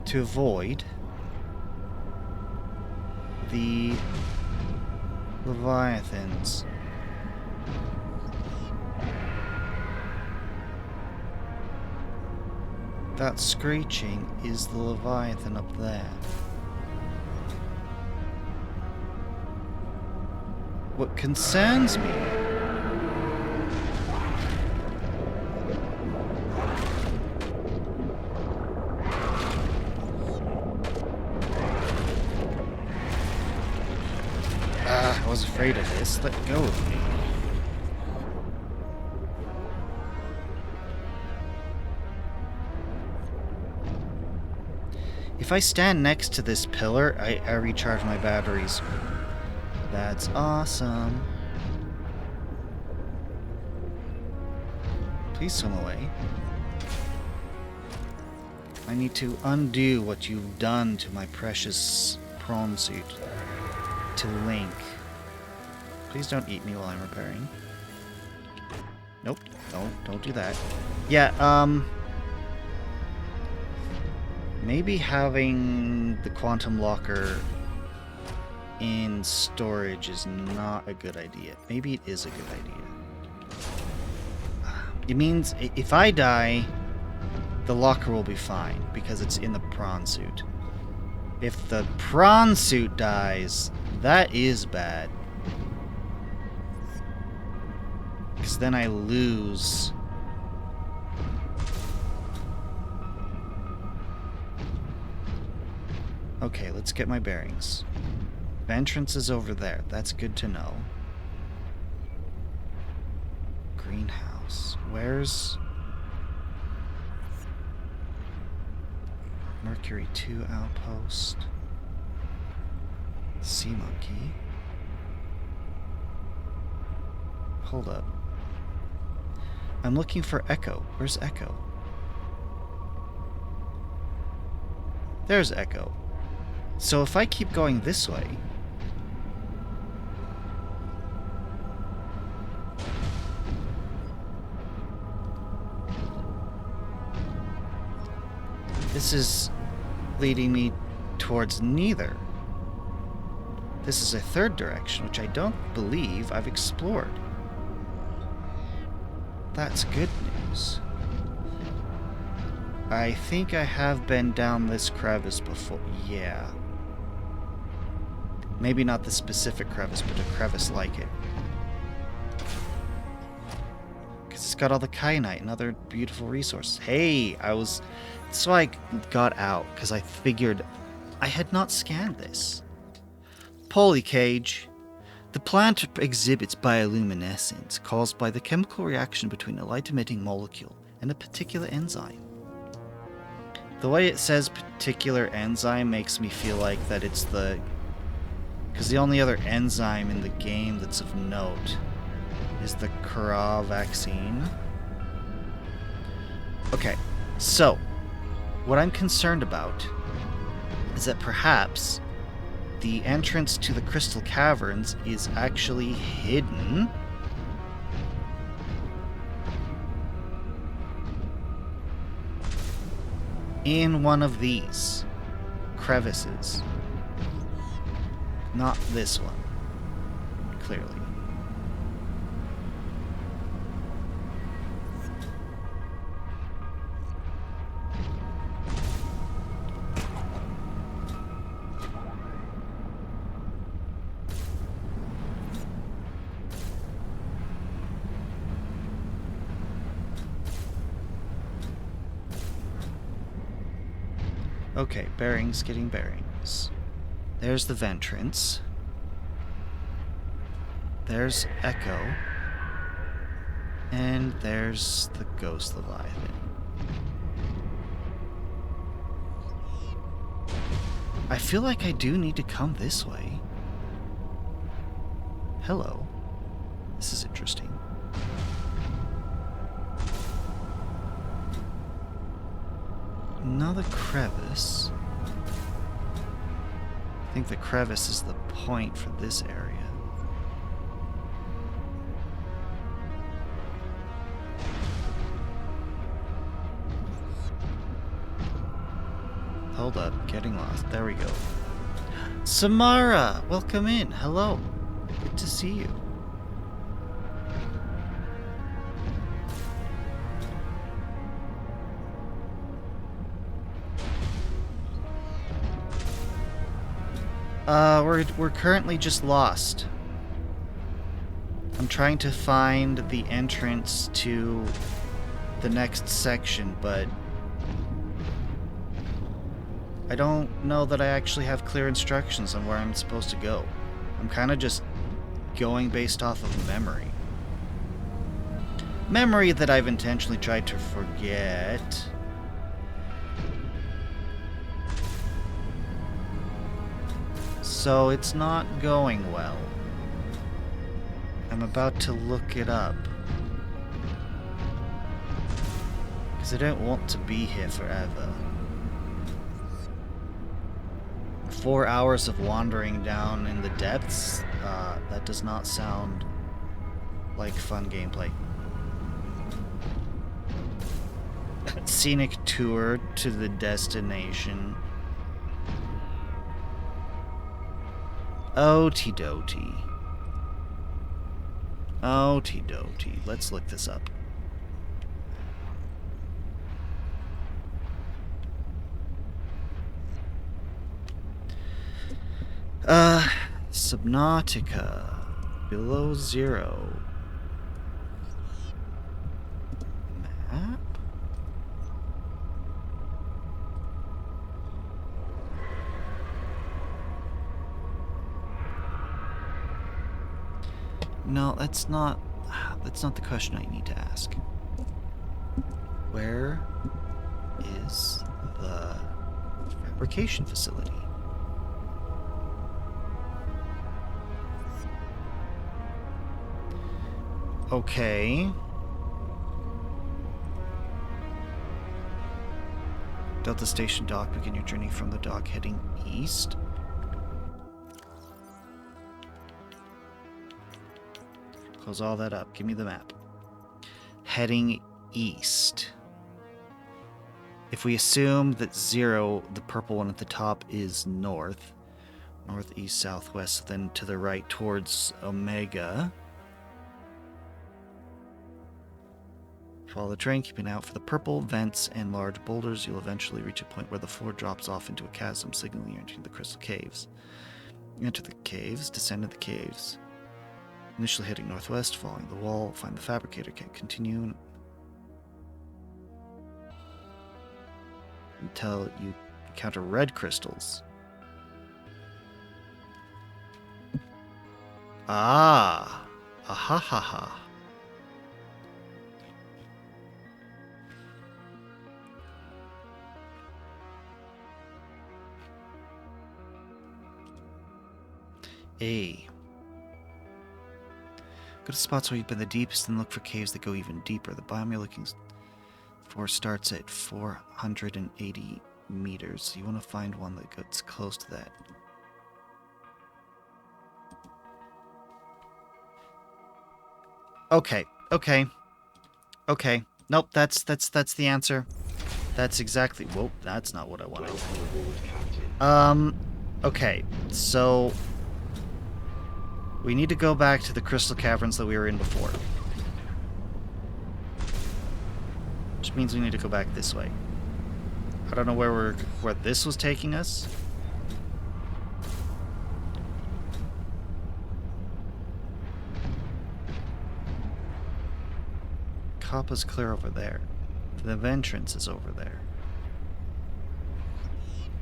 to avoid the Leviathans. That screeching is the Leviathan up there. What concerns me I was afraid of this. Let go of me. If I stand next to this pillar, I recharge my batteries. That's awesome. Please swim away. I need to undo what you've done to my precious prawn suit. To Link. Please don't eat me while I'm repairing. Nope. No, don't do that. Yeah, maybe having the quantum locker in storage is not a good idea. Maybe it is a good idea. It means if I die, the locker will be fine because it's in the prawn suit. If the prawn suit dies, that is bad. Because then I lose. Okay, let's get my bearings. The entrance is over there. That's good to know. Greenhouse. Where's... Mercury 2 outpost. Sea monkey. Hold up. I'm looking for Echo. Where's Echo? There's Echo. So if I keep going this way... This is leading me towards neither. This is a third direction, which I don't believe I've explored. That's good news. I think I have been down this crevice before. Yeah. Maybe not the specific crevice, but a crevice like it. Because it's got all the kyanite and other beautiful resources. Hey, that's why I got out, because I figured I had not scanned this. Polycage. The plant exhibits bioluminescence caused by the chemical reaction between a light-emitting molecule and a particular enzyme. The way it says particular enzyme makes me feel like that it's the... Because the only other enzyme in the game that's of note is the Kara vaccine. Okay, so... What I'm concerned about is that perhaps the entrance to the Crystal Caverns is actually hidden in one of these crevices. Not this one, clearly. Okay, bearings, getting bearings. There's the ventrance. There's Echo. And there's the Ghost Leviathan. I feel like I do need to come this way. Hello. This is interesting. Another crevice. I think the crevice is the point for this area. Hold up, getting lost. There we go. Samara, welcome in. Hello. Good to see you. We're currently just lost. I'm trying to find the entrance to the next section, but I don't know that I actually have clear instructions on where I'm supposed to go. I'm kind of just going based off of memory. Memory that I've intentionally tried to forget. So it's not going well. I'm about to look it up. Because I don't want to be here forever. 4 hours of wandering down in the depths? That does not sound like fun gameplay. Scenic tour to the destination. Okie-dokie. Okie-dokie. Let's look this up. Subnautica. Below zero. Map? No, that's not the question I need to ask. Where is the fabrication facility? Okay. Delta Station dock, begin your journey from the dock heading east. Close all that up. Give me the map. Heading east. If we assume that 0, the purple one at the top, is north. Northeast, southwest, then to the right towards Omega. Follow the train, keeping out for the purple vents and large boulders. You'll eventually reach a point where the floor drops off into a chasm, signaling you're entering the crystal caves. Enter the caves, descend to the caves. Initially heading northwest, following the wall, find the fabricator kit. Continue until you encounter red crystals. Ah! Ahahaha. A. Go to spots where you've been the deepest and look for caves that go even deeper. The biome you're looking for starts at 480 meters. You want to find one that gets close to that. Okay, okay, okay. Nope, that's the answer. That's exactly... Whoa, that's not what I wanted. Welcome aboard, Captain. Okay, so... we need to go back to the crystal caverns that we were in before. Which means we need to go back this way. I don't know where this was taking us. Kappa's clear over there. The entrance is over there.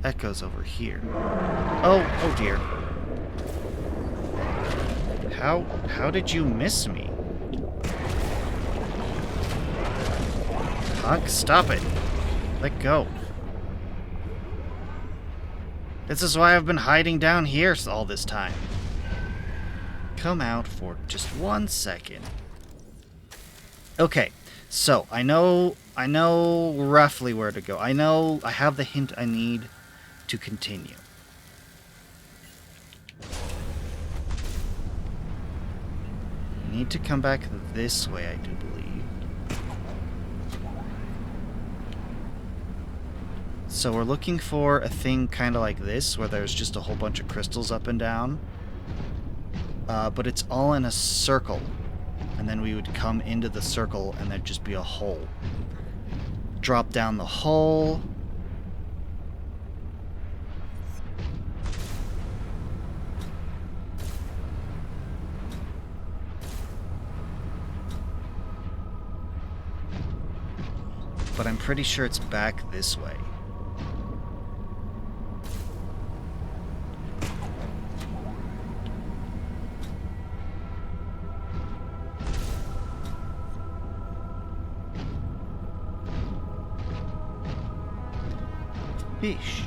Echo's over here. Oh dear. How did you miss me? Hunk, stop it. Let go. This is why I've been hiding down here all this time. Come out for just 1 second. Okay, so I know roughly where to go. I have the hint I need to continue. I need to come back this way, I do believe. So we're looking for a thing kind of like this, where there's just a whole bunch of crystals up and down. But it's all in a circle. And then we would come into the circle and there'd just be a hole. Drop down the hole. But I'm pretty sure it's back this way. Fish.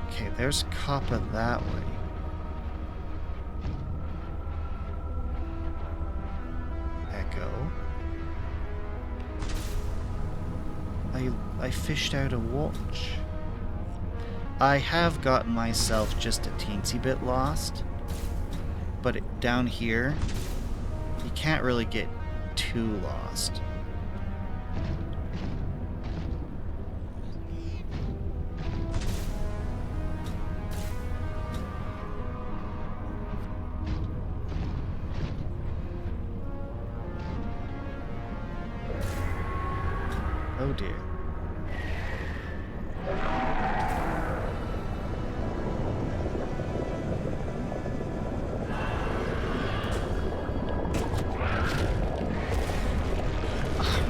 Okay, there's Kappa that way. Echo. I fished out a watch. I have gotten myself just a teensy bit lost, but down here, you can't really get too lost. Oh dear.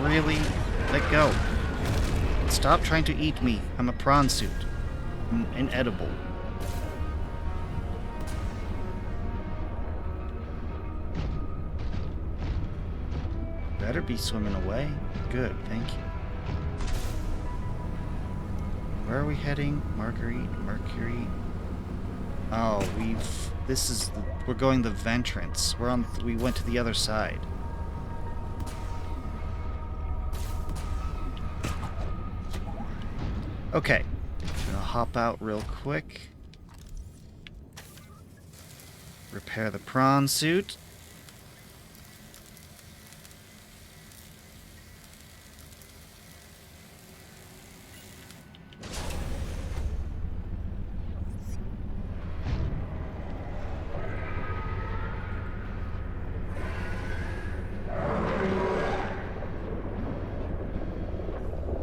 Really? Let go. Stop trying to eat me. I'm a prawn suit. I'm inedible. Better be swimming away. Good, thank you. Where are we heading? Mercury. Oh, we're going the Ventrance. We went to the other side. Okay, gonna hop out real quick. Repair the prawn suit.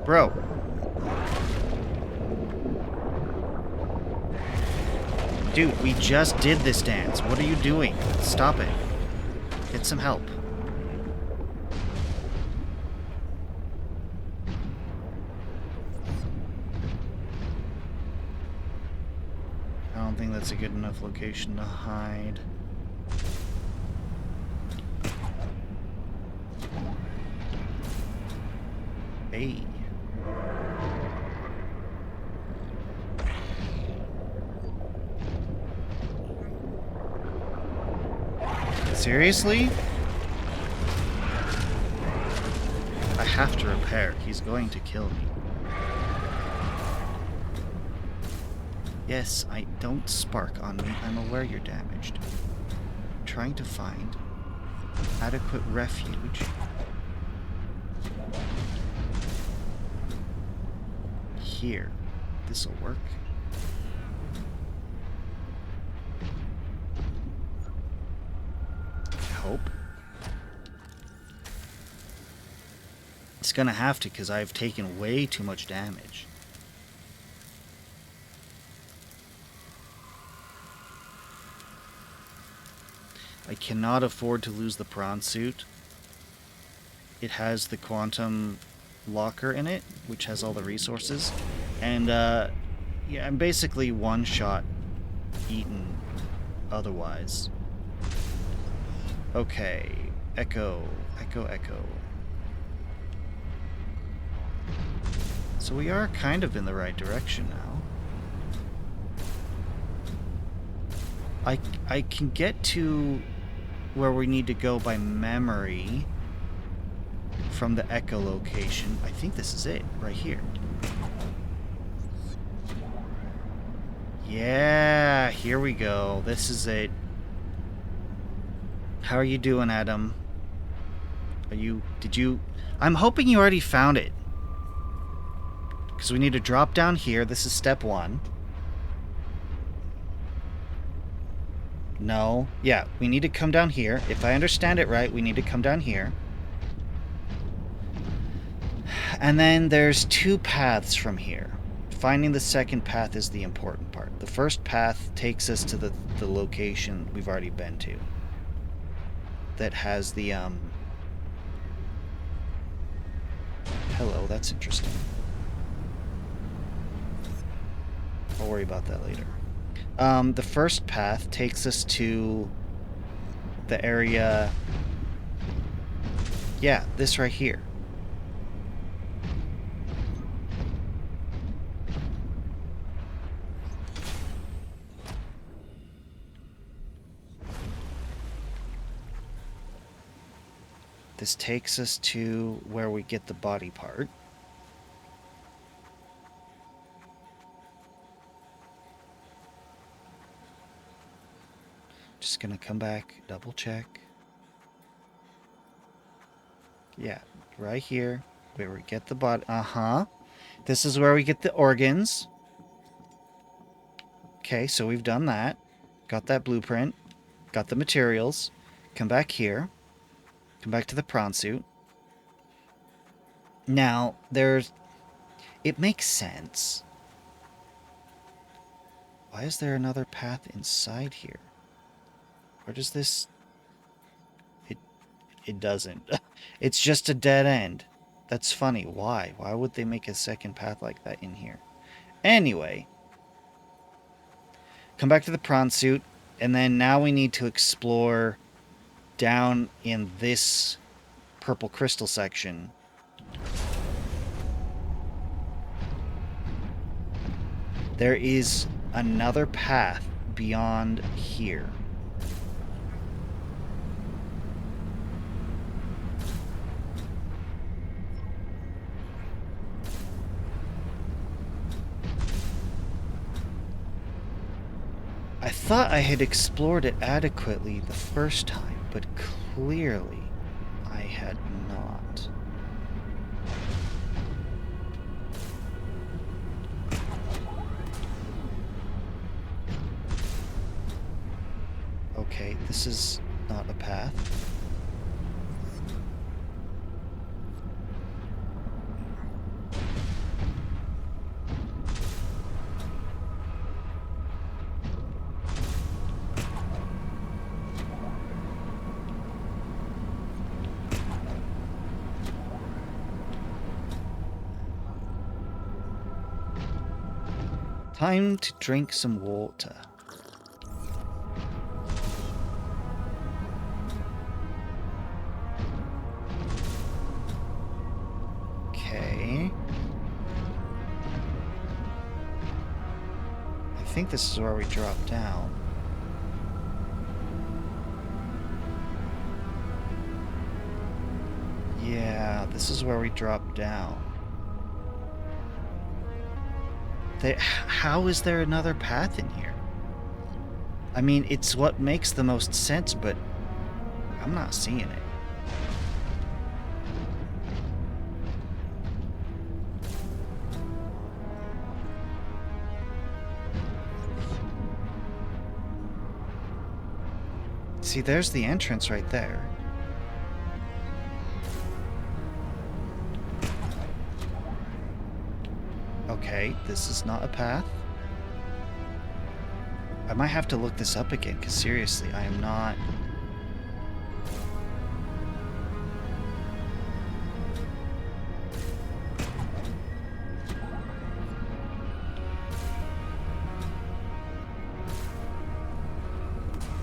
Bro. Dude, we just did this dance. What are you doing? Stop it. Get some help. I don't think that's a good enough location to hide. Hey. Seriously? I have to repair. He's going to kill me. Yes, I don't spark on me. I'm aware you're damaged. I'm trying to find adequate refuge. Here. This'll work. I hope. It's gonna have to, because I've taken way too much damage. I cannot afford to lose the prawn suit. It has the quantum locker in it, which has all the resources. And, yeah, I'm basically one-shot eaten otherwise. Okay. Echo. Echo, echo. So we are kind of in the right direction now. I can get to where we need to go by memory from the echo location. I think this is it, right here. Yeah, here we go. This is it. How are you doing, Adam? I'm hoping you already found it. Because we need to drop down here. This is step 1. No. Yeah, we need to come down here. If I understand it right, we need to come down here. And then there's 2 paths from here. Finding the second path is the important part. The first path takes us to the location we've already been to. That has the, Hello, that's interesting. I'll worry about that later. The first path takes us to the area... Yeah, this right here. This takes us to where we get the body part. Just gonna come back, double check. Yeah, right here, where we get the body. Uh-huh. This is where we get the organs. Okay, so we've done that. Got that blueprint. Got the materials. Come back here. Come back to the prawn suit. Now, there's... It makes sense. Why is there another path inside here? Where does this... It doesn't. It's just a dead end. That's funny. Why? Why would they make a second path like that in here? Anyway. Come back to the prawn suit. And then now we need to explore down in this purple crystal section. There is another path beyond here. I thought I had explored it adequately the first time, but clearly I had not. Okay, this is not a path. Time to drink some water. Okay. I think this is where we drop down. Yeah, this is where we drop down. How is there another path in here? I mean, it's what makes the most sense, but I'm not seeing it. See, there's the entrance right there. Okay, this is not a path. I might have to look this up again, because seriously, I am not...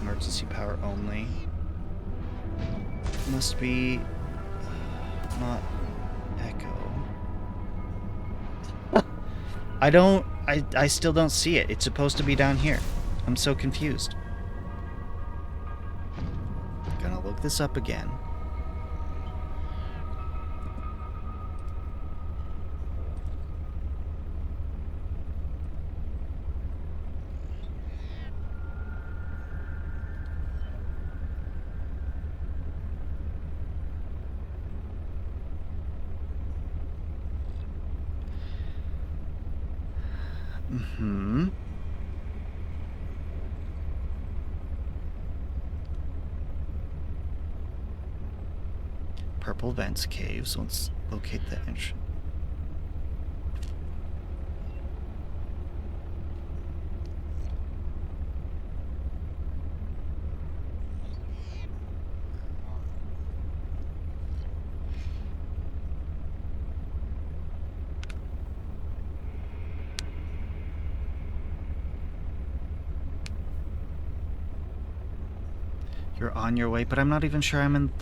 Emergency power only. Must be... not echo. I still don't see it. It's supposed to be down here. I'm so confused. Gonna look this up again. Mm-hmm. Purple vents caves. Let's locate the entrance. You're on your way, but I'm not even sure I'm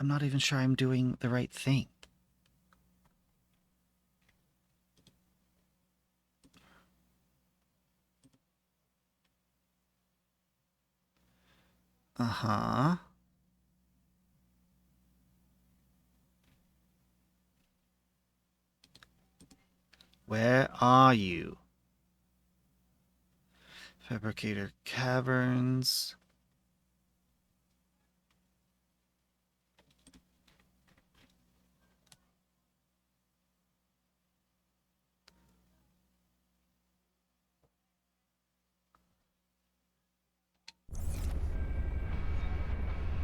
not even sure I'm doing the right thing. Uh-huh. Where are you? Fabricator Caverns.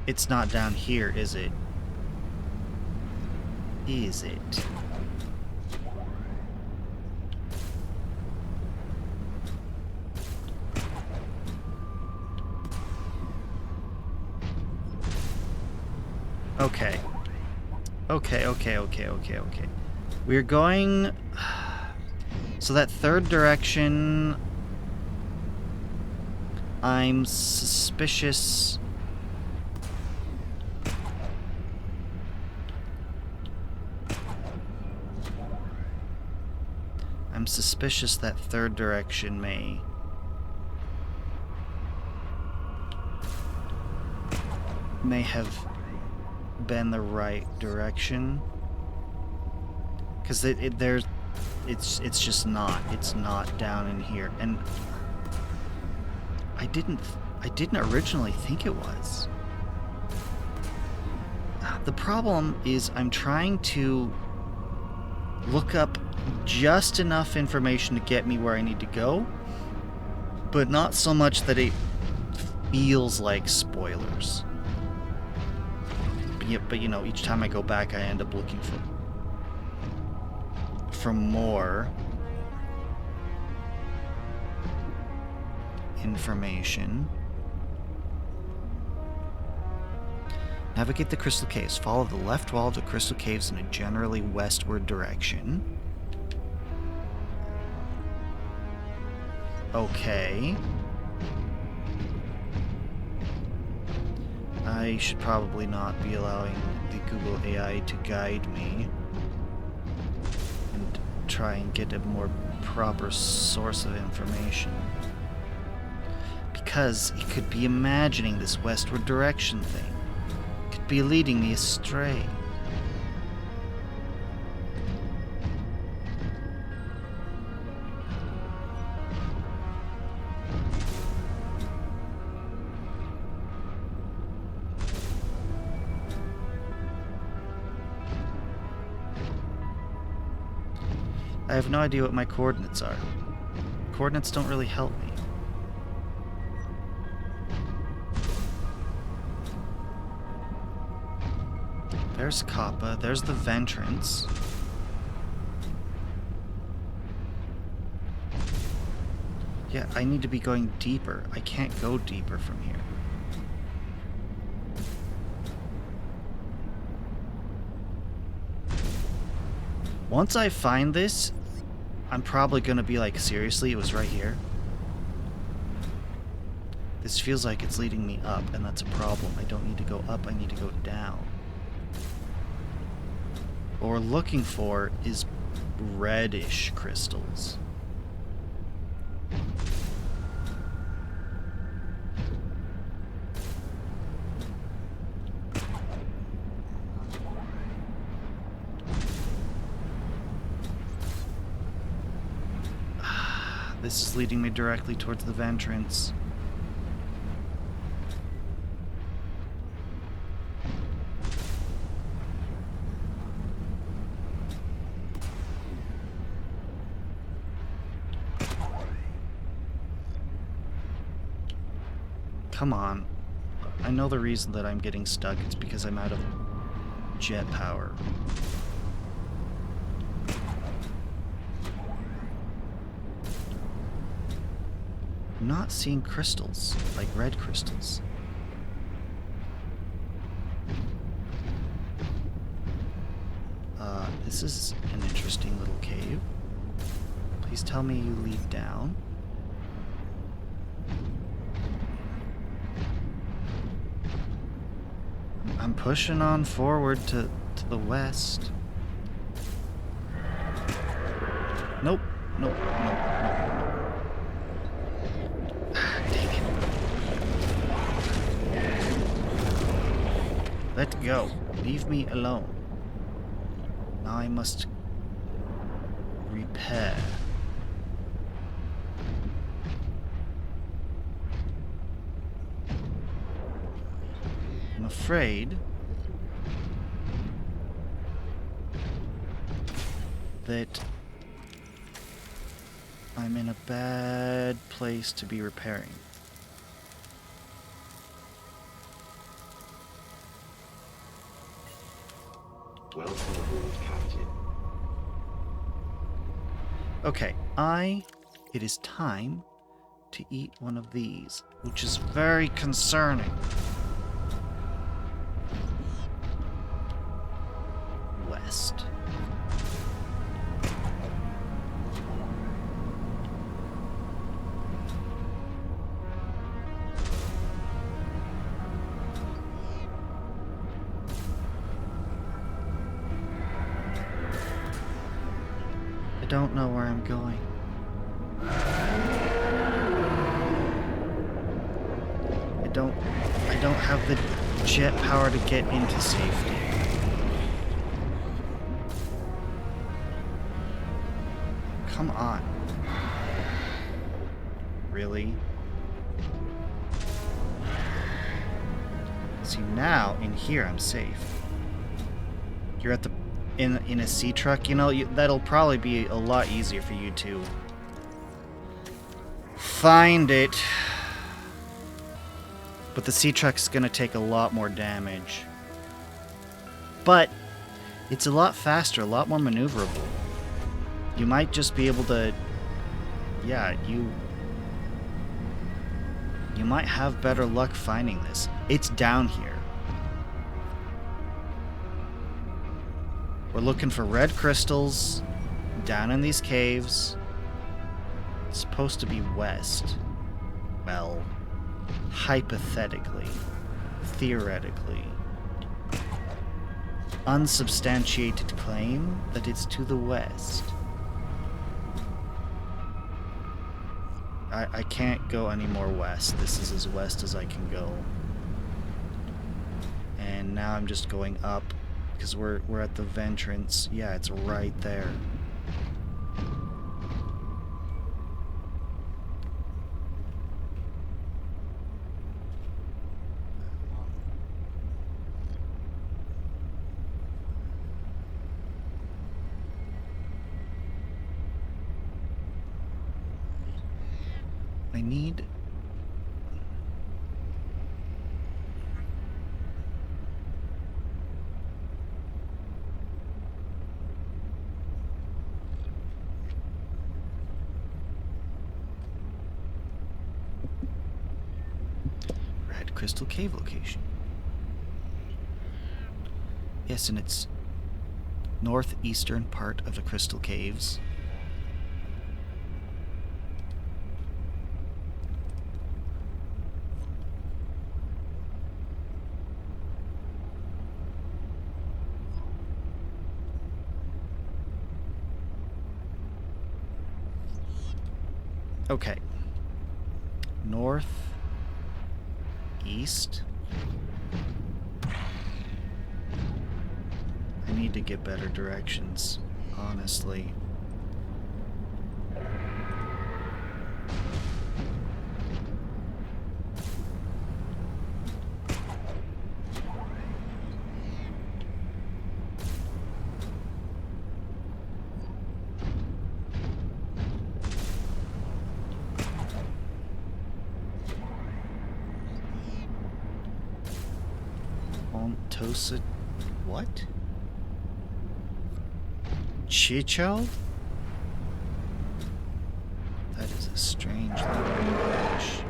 It's not down here, is it? Is it? Okay. Okay. We're going... So that third direction... I'm suspicious... I'm suspicious that third direction may have been the right direction, because it's just not. It's not down in here, and I didn't originally think it was. The problem is I'm trying to look up just enough information to get me where I need to go, but not so much that it feels like spoilers. But you know, each time I go back, I end up looking for more information. Navigate the crystal caves. Follow the left wall of the crystal caves in a generally westward direction. Okay. I should probably not be allowing the Google AI to guide me and try and get a more proper source of information. Because it could be imagining this westward direction thing. It could be leading me astray. I have no idea what my coordinates are. Coordinates don't really help me. There's Kappa, there's the Ventrance. Yeah, I need to be going deeper. I can't go deeper from here. Once I find this, I'm probably gonna be like, seriously, it was right here? This feels like it's leading me up, and that's a problem. I don't need to go up, I need to go down. What we're looking for is reddish crystals. This is leading me directly towards the Ventrance. Come on. I know the reason that I'm getting stuck. It's because I'm out of jet power. I'm not seeing crystals, like red crystals. This is an interesting little cave. Please tell me you lead down. I'm pushing on forward to the west. Nope, nope, nope, nope. Dang it. Let go. Leave me alone. Now I must repair. I'm afraid that I'm in a bad place to be repairing. Welcome aboard, Captain. Okay, it is time to eat one of these, which is very concerning. West. I don't know where I'm going. I don't have the jet power to get into safety. Come on. Really? See, now in here I'm safe. You're at the in a sea truck, you know, that'll probably be a lot easier for you to find it. But the sea truck's gonna take a lot more damage. But it's a lot faster, a lot more maneuverable. You might just be able to... Yeah, you might have better luck finding this. It's down here. We're looking for red crystals down in these caves. It's supposed to be west. Well, hypothetically, theoretically. Unsubstantiated claim that it's to the west. I can't go any more west. This is as west as I can go. And now I'm just going up because we're at the Ventrance. Yeah, it's right there. I need... Red Crystal Cave location. Yes, and it's northeastern part of the Crystal Caves. Okay. North, east. I need to get better directions, honestly. Tosa... What? Chichild? That is a strange language.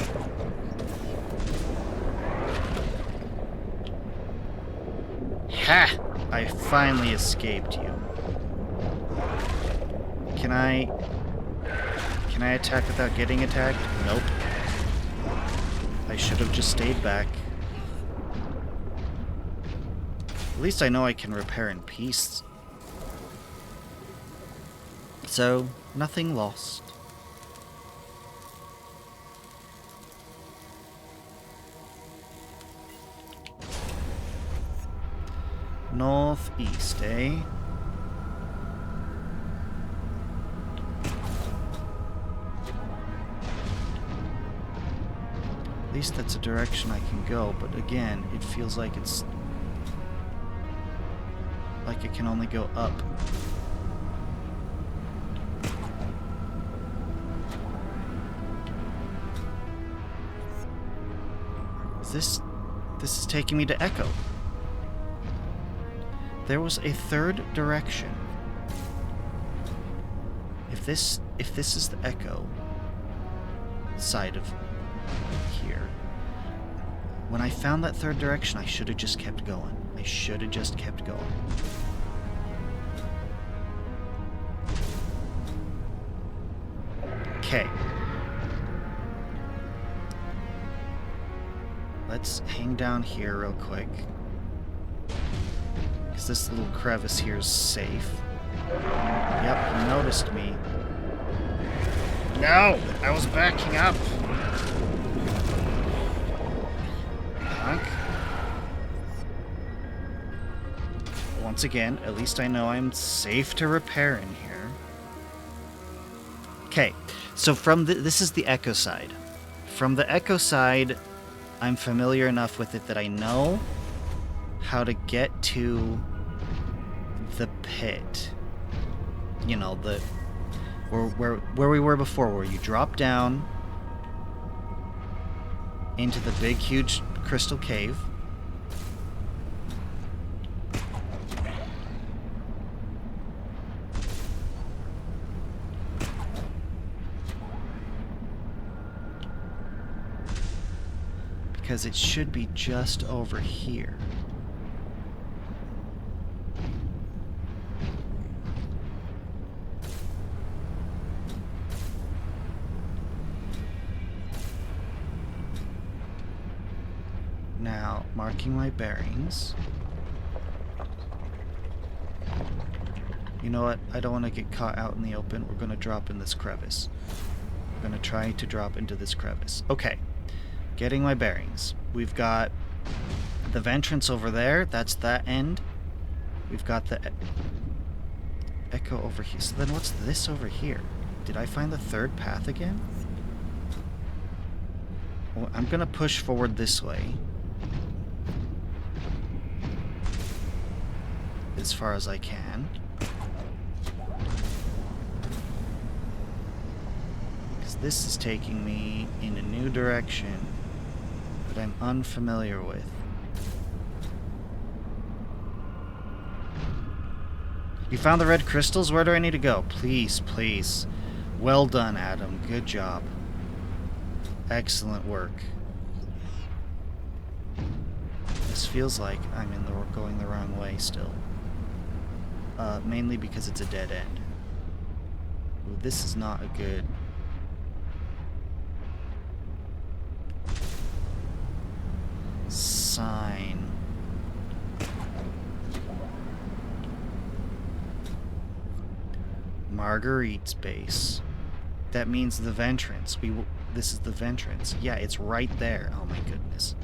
Ha! I finally escaped you. Can I attack without getting attacked? Nope. I should have just stayed back. At least I know I can repair in peace. So, nothing lost. Northeast, eh? At least that's a direction I can go, but again, it feels like it's... like it can only go up. This is taking me to Echo. There was a third direction. If this is the Echo side of here, when I found that third direction, I should have just kept going. I should have just kept going. Okay. Let's hang down here real quick. Because this little crevice here is safe. Yep, he noticed me. No! I was backing up! Punk. Once again, at least I know I'm safe to repair in here. Okay, so from this is the Echo side. From the Echo side, I'm familiar enough with it that I know how to get to the pit. You know, the where we were before, where you drop down into the big, huge crystal cave. Because it should be just over here. Now, marking my bearings. You know what? I don't want to get caught out in the open. We're going to drop in this crevice. We're going to try to drop into this crevice. Okay. Getting my bearings. We've got the ventrance over there. That's that end. We've got the Echo over here. So then what's this over here? Did I find the third path again? Well, I'm going to push forward this way. As far as I can. Because this is taking me in a new direction that I'm unfamiliar with. You found the red crystals? Where do I need to go? Please, please. Well done, Adam. Good job. Excellent work. This feels like I'm going the wrong way still. Mainly because it's a dead end. Ooh, this is not a good... sign. Marguerite's base. That means the Ventrance. This is the Ventrance. Yeah, it's right there. Oh my goodness.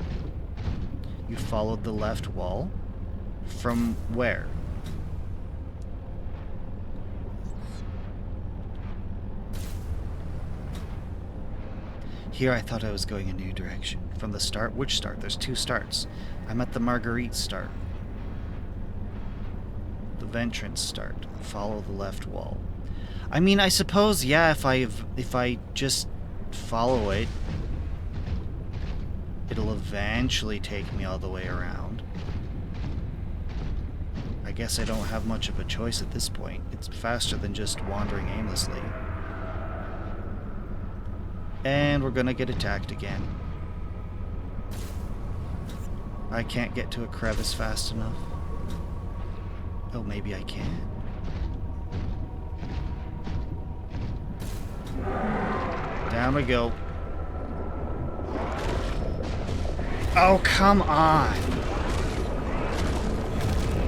You followed the left wall? From where? Here I thought I was going a new direction. From the start? Which start? There's two starts. I'm at the Marguerite start. The Ventrance start. Follow the left wall. I mean, I suppose, yeah, if I just follow it, it'll eventually take me all the way around. I guess I don't have much of a choice at this point. It's faster than just wandering aimlessly. And we're gonna get attacked again. I can't get to a crevice fast enough. Oh, maybe I can. Down we go. Oh, come on!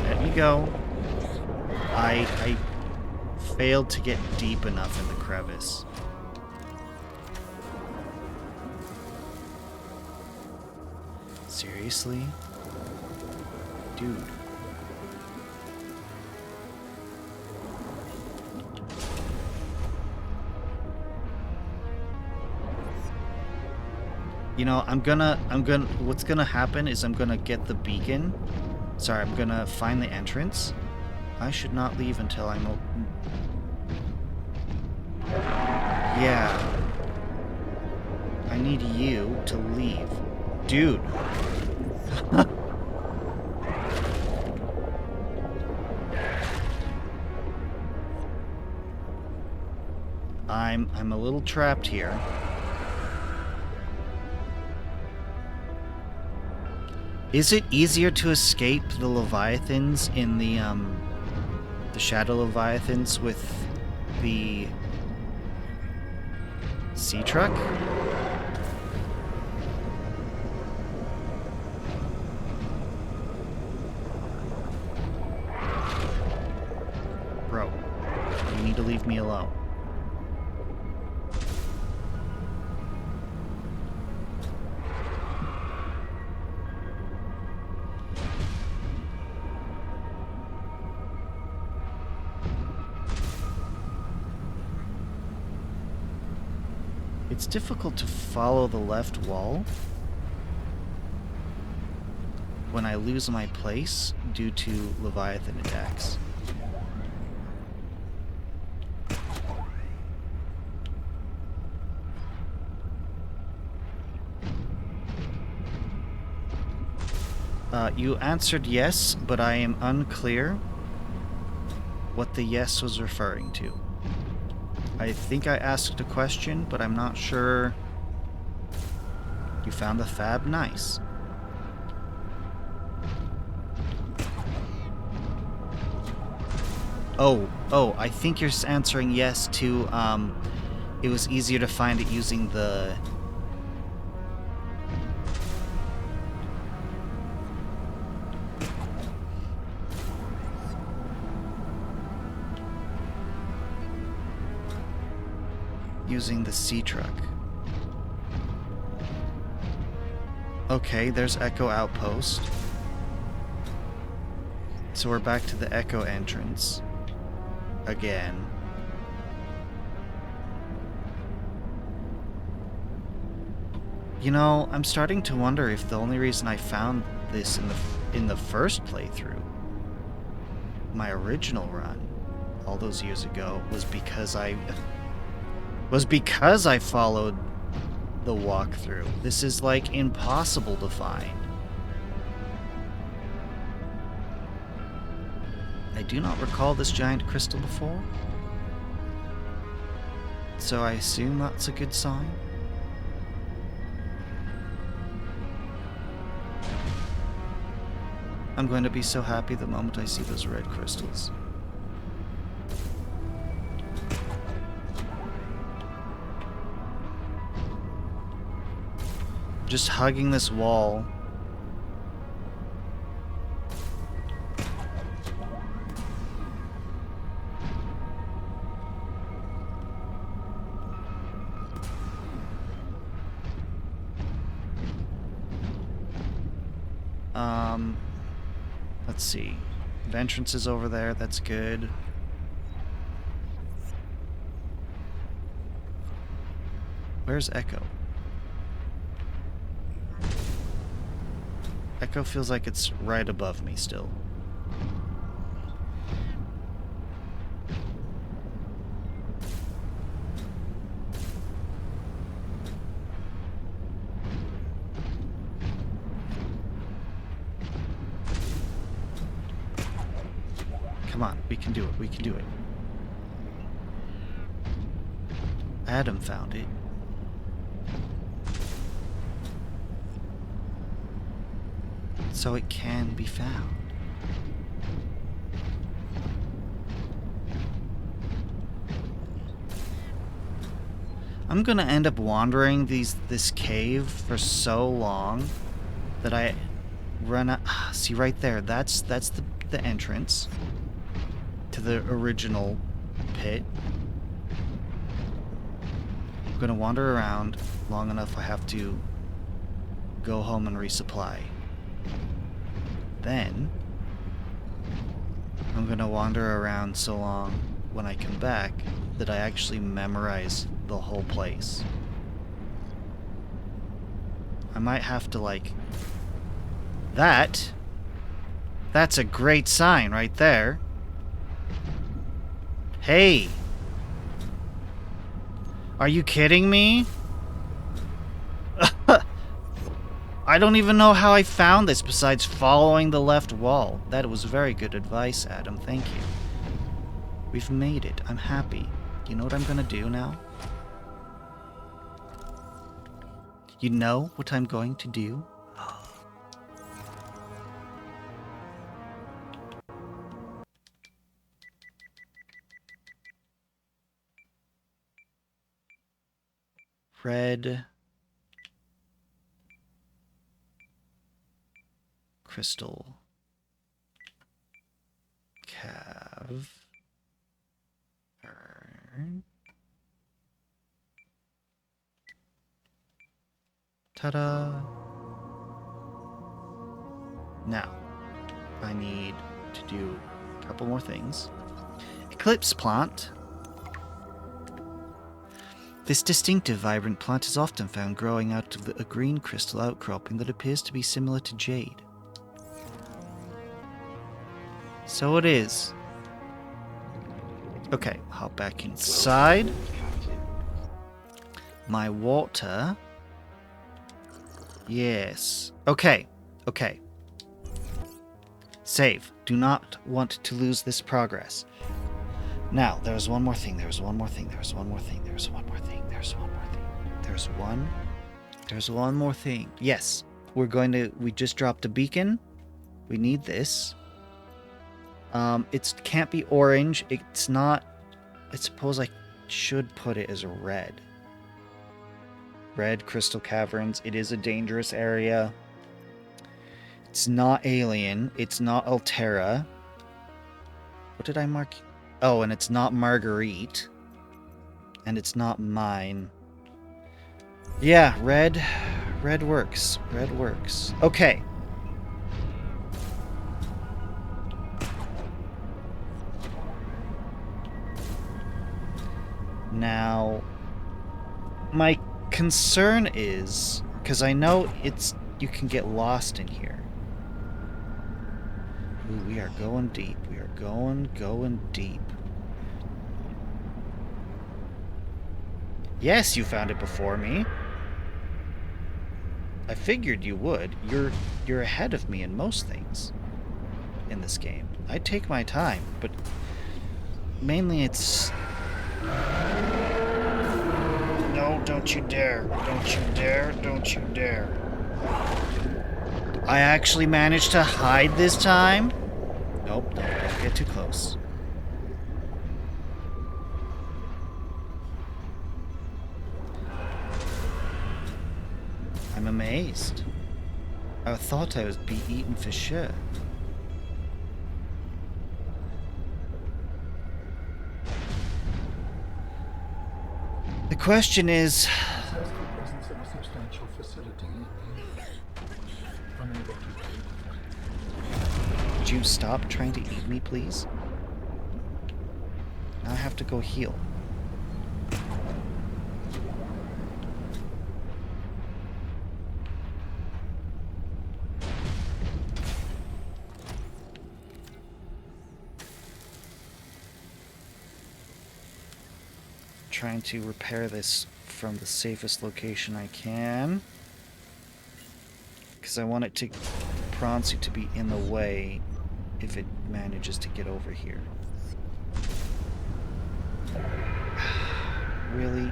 Let me go. I failed to get deep enough in the crevice. Seriously? Dude. You know, what's gonna happen is I'm gonna get the beacon. Sorry, I'm gonna find the entrance. I should not leave until I'm yeah. I need you to leave. Dude. I'm a little trapped here. Is it easier to escape the Leviathans in the Shadow Leviathans with the sea truck? Bro, you need to leave me alone. It's difficult to follow the left wall when I lose my place due to Leviathan attacks. You answered yes, but I am unclear what the yes was referring to. I think I asked a question, but I'm not sure. You found the fab? Nice. Oh, I think you're answering yes to, it was easier to find it using the... using the sea truck. Okay, there's Echo Outpost. So we're back to the Echo entrance. Again. You know, I'm starting to wonder if the only reason I found this in the first playthrough, my original run, all those years ago, was because was because I followed the walkthrough. This is like impossible to find. I do not recall this giant crystal before, so I assume that's a good sign. I'm going to be so happy the moment I see those red crystals. Just hugging this wall. Let's see. The entrance is over there, that's good. Where's Echo? Echo feels like it's right above me still. Come on, we can do it, we can do it. Adam found it. So it can be found. I'm gonna end up wandering this cave for so long that I run out. See right there, that's the entrance to the original pit. I'm gonna wander around long enough I have to go home and resupply. Then I'm gonna wander around so long when I come back that I actually memorize the whole place. I might have to like... That's a great sign right there. Hey! Are you kidding me? I don't even know how I found this besides following the left wall. That was very good advice, Adam. Thank you. We've made it. I'm happy. You know what I'm gonna do now? You know what I'm going to do? Red crystal cavern. Ta-da! Now, I need to do a couple more things. Eclipse plant. This distinctive, vibrant plant is often found growing out of a green crystal outcropping that appears to be similar to jade. So it is. Okay, hop back inside. My water. Yes. Okay. Okay. Save. Do not want to lose this progress. Now, there's one more thing. There's one more thing. There's one more thing. There's one more thing. There's one more thing. There's one more thing. Yes. We just dropped a beacon. We need this. It can't be orange. It's not. I suppose I should put it as a red. Red crystal caverns. It is a dangerous area. It's not alien. It's not Altera. What did I mark? Oh, and it's not Marguerite. And it's not mine. Yeah, red. Red works. Red works. Okay. Now, my concern is, because I know you can get lost in here. Ooh, we are going deep. We are going deep. Yes, you found it before me. I figured you would. You're ahead of me in most things in this game. I take my time, but mainly it's... No, don't you dare. Don't you dare. Don't you dare. I actually managed to hide this time? Nope, don't get too close. I'm amazed. I thought I would be eaten for sure. The question is... Says the presence of a substantial facility in the area. Unable to Would you stop trying to eat me, please? Now I have to go heal. Trying to repair this from the safest location I can. Because I want it to... prawn suit to be in the way if it manages to get over here. Really?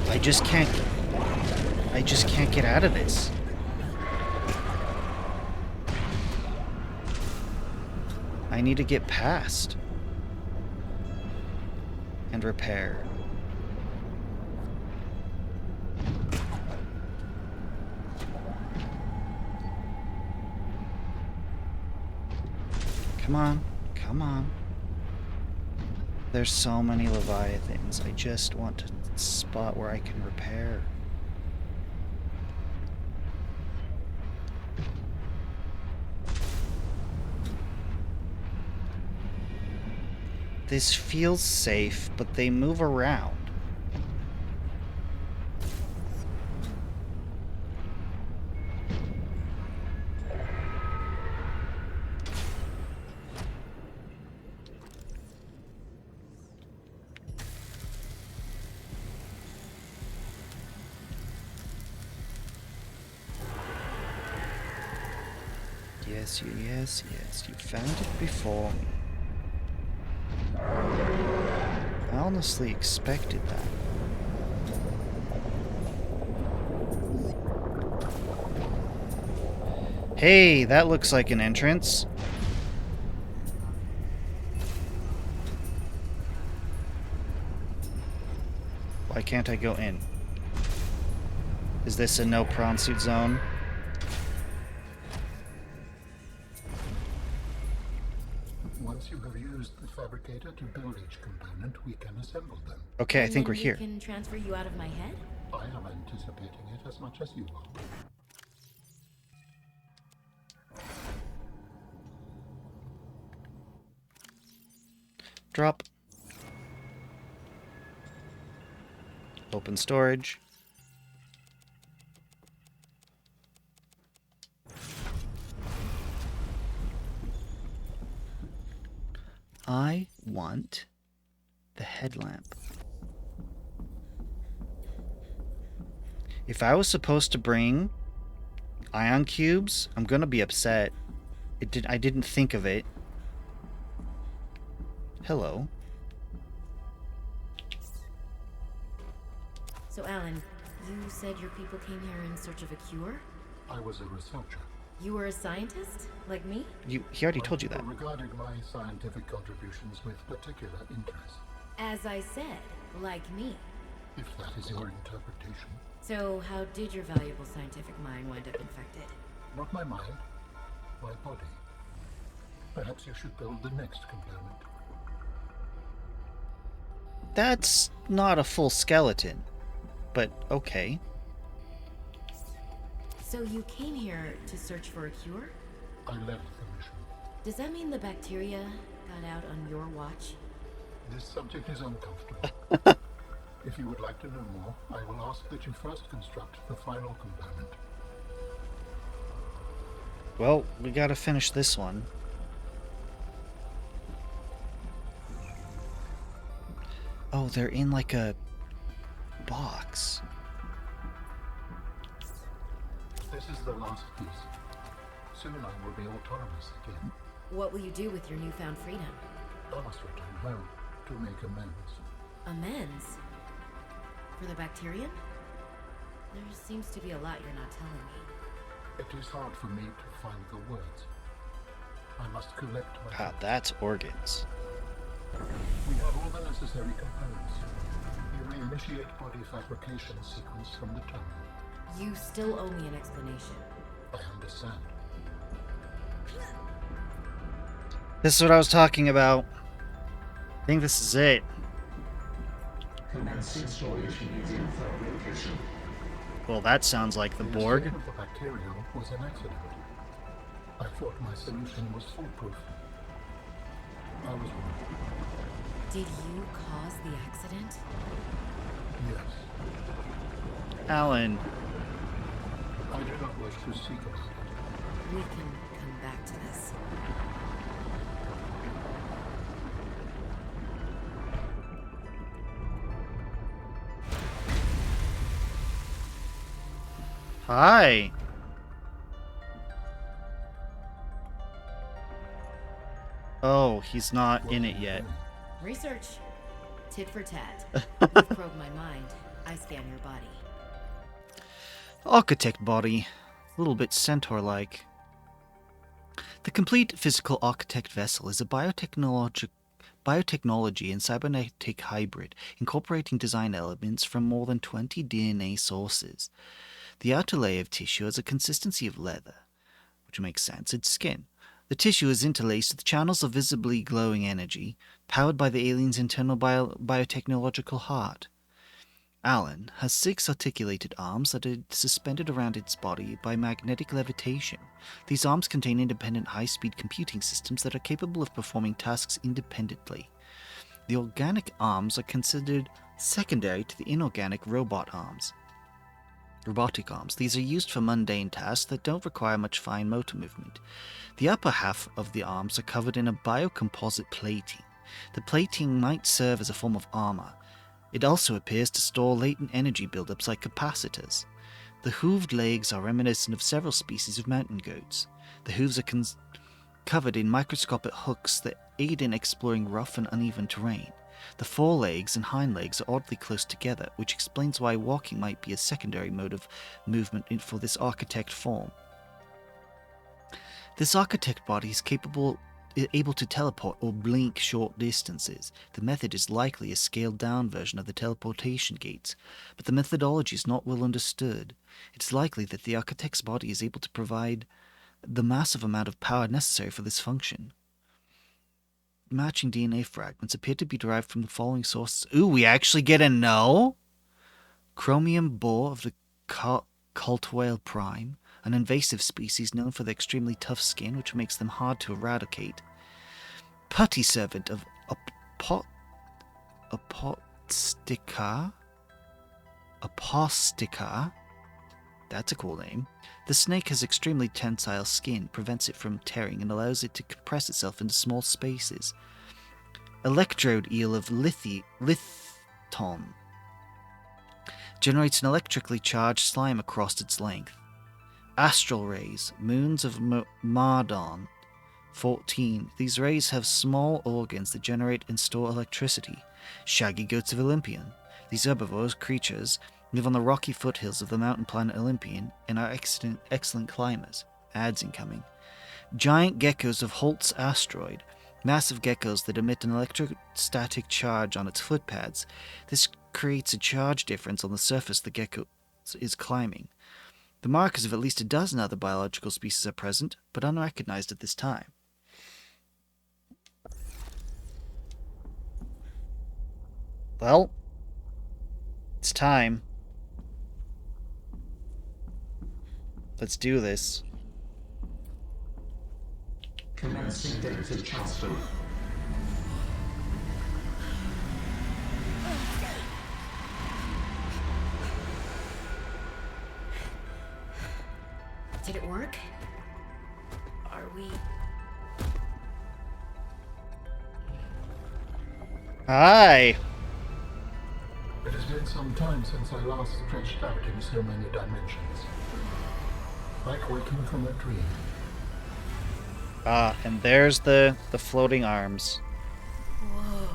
I just can't get out of this. I need to get past and repair. Come on, come on. There's so many Leviathans. I just want a spot where I can repair. This feels safe, but they move around. Yes, you found it before me. I honestly expected that. Hey, that looks like an entrance. Why can't I go in? Is this a no prawn suit zone? Once you have used the fabricator to build each component, we can assemble them. Okay, I think we're And here. we can transfer you out of my head? I am anticipating it as much as you are. Drop. Open storage. I want the headlamp. If I was supposed to bring ion cubes, I'm gonna be upset. I didn't think of it. Hello. So, Alan, you said your people came here in search of a cure? I was a researcher. You were a scientist? Like me? He already told you that. Regarded my scientific contributions with particular interest, As I said, like me. if that is your interpretation. So, how did your valuable scientific mind wind up infected? Not my mind, my body. Perhaps you should build the next component. That's not a full skeleton, but okay. So you came here to search for a cure? I led the mission. Does that mean the bacteria got out on your watch? This subject is uncomfortable. If you would like to know more, I will ask that you first construct the final component. Well, we gotta finish this one. Oh, they're in like a box. This is the last piece. Soon I will be autonomous again. What will you do with your newfound freedom? I must return home to make amends. Amends? For the Bacterium? There seems to be a lot you're not telling me. It is hard for me to find the words. I must collect my Ah, that's organs. We have all the necessary components. You may initiate body fabrication sequence from the terminal. You still owe me an explanation. I understand. This is what I was talking about. I think this is it. Commencing storage medium fabrication. Well, that sounds like the Borg. escape of the bacterium was an accident. I thought my solution was foolproof. I was wrong. Did you cause the accident? Yes. Alan. I do not wish to seek about it. We can come back to this. Hi. Oh, he's not in it yet. Research. Tit for tat. You've probed my mind. I scan your body. Architect body. A little bit centaur-like. The complete physical architect vessel is a biotechnology and cybernetic hybrid, incorporating design elements from more than 20 DNA sources. The outer layer of tissue has a consistency of leather, which makes sense, it's skin. The tissue is interlaced with channels of visibly glowing energy, powered by the alien's internal biotechnological heart. Alan has 6 articulated arms that are suspended around its body by magnetic levitation. These arms contain independent high-speed computing systems that are capable of performing tasks independently. The organic arms are considered secondary to the inorganic robotic arms. These are used for mundane tasks that don't require much fine motor movement. The upper half of the arms are covered in a biocomposite plating. The plating might serve as a form of armor. It also appears to store latent energy buildups like capacitors. The hooved legs are reminiscent of several species of mountain goats. The hooves are covered in microscopic hooks that aid in exploring rough and uneven terrain. The forelegs and hind legs are oddly close together, which explains why walking might be a secondary mode of movement for this architect form. This architect body is able to teleport or blink short distances. The method is likely a scaled-down version of the teleportation gates, but the methodology is not well understood. It's likely that the architect's body is able to provide the massive amount of power necessary for this function. Matching DNA fragments appear to be derived from the following sources. Ooh, we actually get a no? Chromium boar of the cult whale prime, an invasive species known for their extremely tough skin, which makes them hard to eradicate. Putty servant of Apostica. That's a cool name. The snake has extremely tensile skin, prevents it from tearing, and allows it to compress itself into small spaces. Electrode eel of Lithton. Generates an electrically charged slime across its length. Astral rays, moons of Mardon. 14. These rays have small organs that generate and store electricity. Shaggy goats of Olympian. These herbivorous creatures live on the rocky foothills of the mountain planet Olympian and are excellent climbers. Ads incoming. Giant geckos of Holt's asteroid. Massive geckos that emit an electrostatic charge on its footpads. This creates a charge difference on the surface the gecko is climbing. The markers of at least a dozen other biological species are present, but unrecognized at this time. Well, it's time. Let's do this. Commencing data transfer. Did it work? Are we... Hi! been some time since I last stretched out in so many dimensions. Like waking from a dream. Ah, and there's the floating arms. Whoa.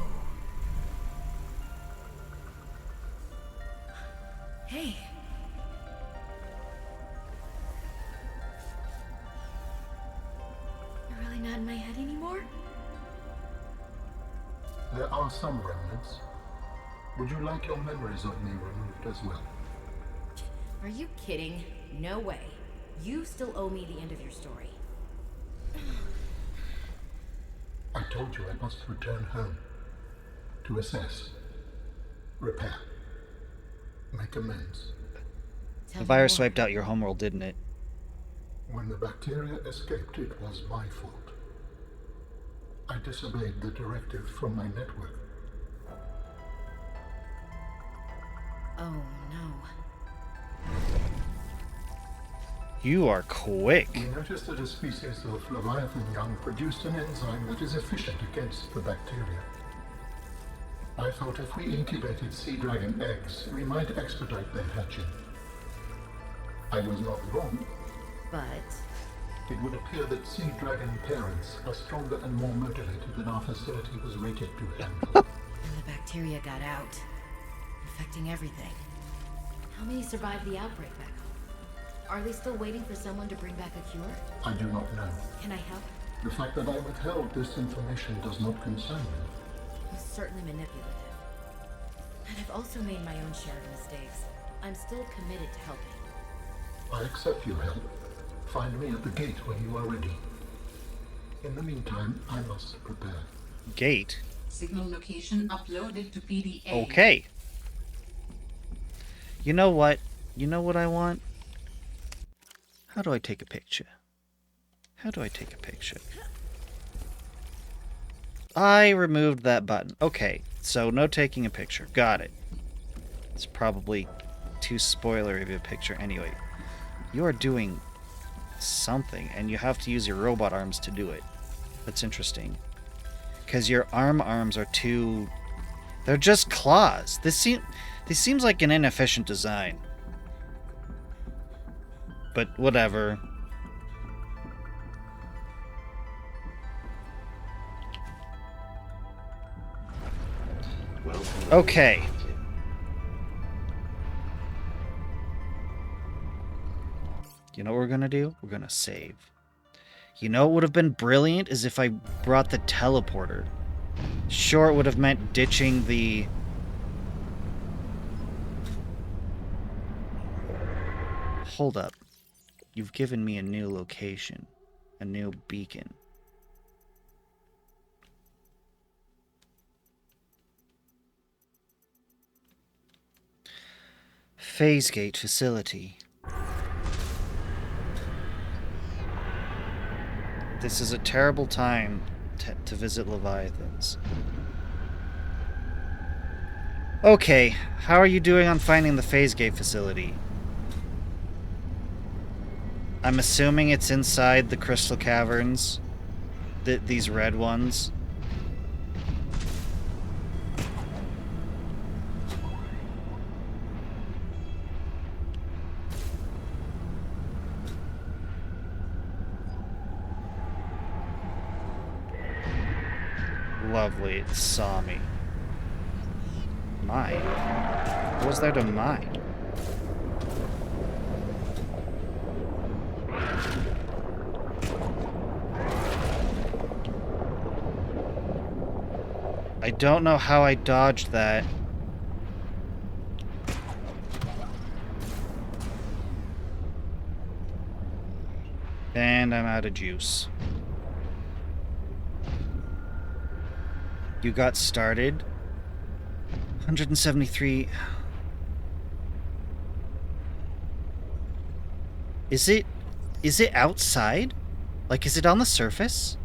Hey. You're really not in my head anymore? There are some remnants. Would you like your memories of me removed as well? Are you kidding? No way. You still owe me the end of your story. I told you I must return home. To assess. Repair. Make amends. Tell The me virus more. wiped out your homeworld, didn't it? When the bacteria escaped, it was my fault. I disobeyed the directive from my network. Oh no. You are quick. We noticed that a species of Leviathan young produced an enzyme that is efficient against the bacteria. I thought if we incubated sea dragon eggs, we might expedite their hatching. I was not wrong. But It would appear that sea dragon parents are stronger and more motivated than our facility was rated to handle. and the bacteria got out, infecting everything. How many survived the outbreak back home? Are they still waiting for someone to bring back a cure? I do not know. Can I help? The fact that I withheld this information does not concern me. It's certainly manipulative. And I've also made my own share of mistakes. I'm still committed to helping. I accept your help. Find me at the gate when you are ready. In the meantime, I must prepare. Gate? Signal location uploaded to PDA. Okay. You know what? You know what I want? How do I take a picture? How do I take a picture? I removed that button. Okay, so no taking a picture. Got it. It's probably too spoilery of a picture. Anyway, you are doing something, and you have to use your robot arms to do it. That's interesting. Because your arms are too... They're just claws. This seems like an inefficient design. But whatever. Okay. You know what we're gonna do? We're gonna save. You know what would have been brilliant is if I brought the teleporter. Sure, it would have meant ditching the... Hold up. You've given me a new location. A new beacon. Phase gate facility. This is a terrible time to visit Leviathans. Okay, how are you doing on finding the phase gate facility? I'm assuming it's inside the crystal caverns. These red ones. Lovely, it saw me. Mine? What was there to mine? I don't know how I dodged that. And I'm out of juice. You got started. 173. Is it outside? Like, is it on the surface?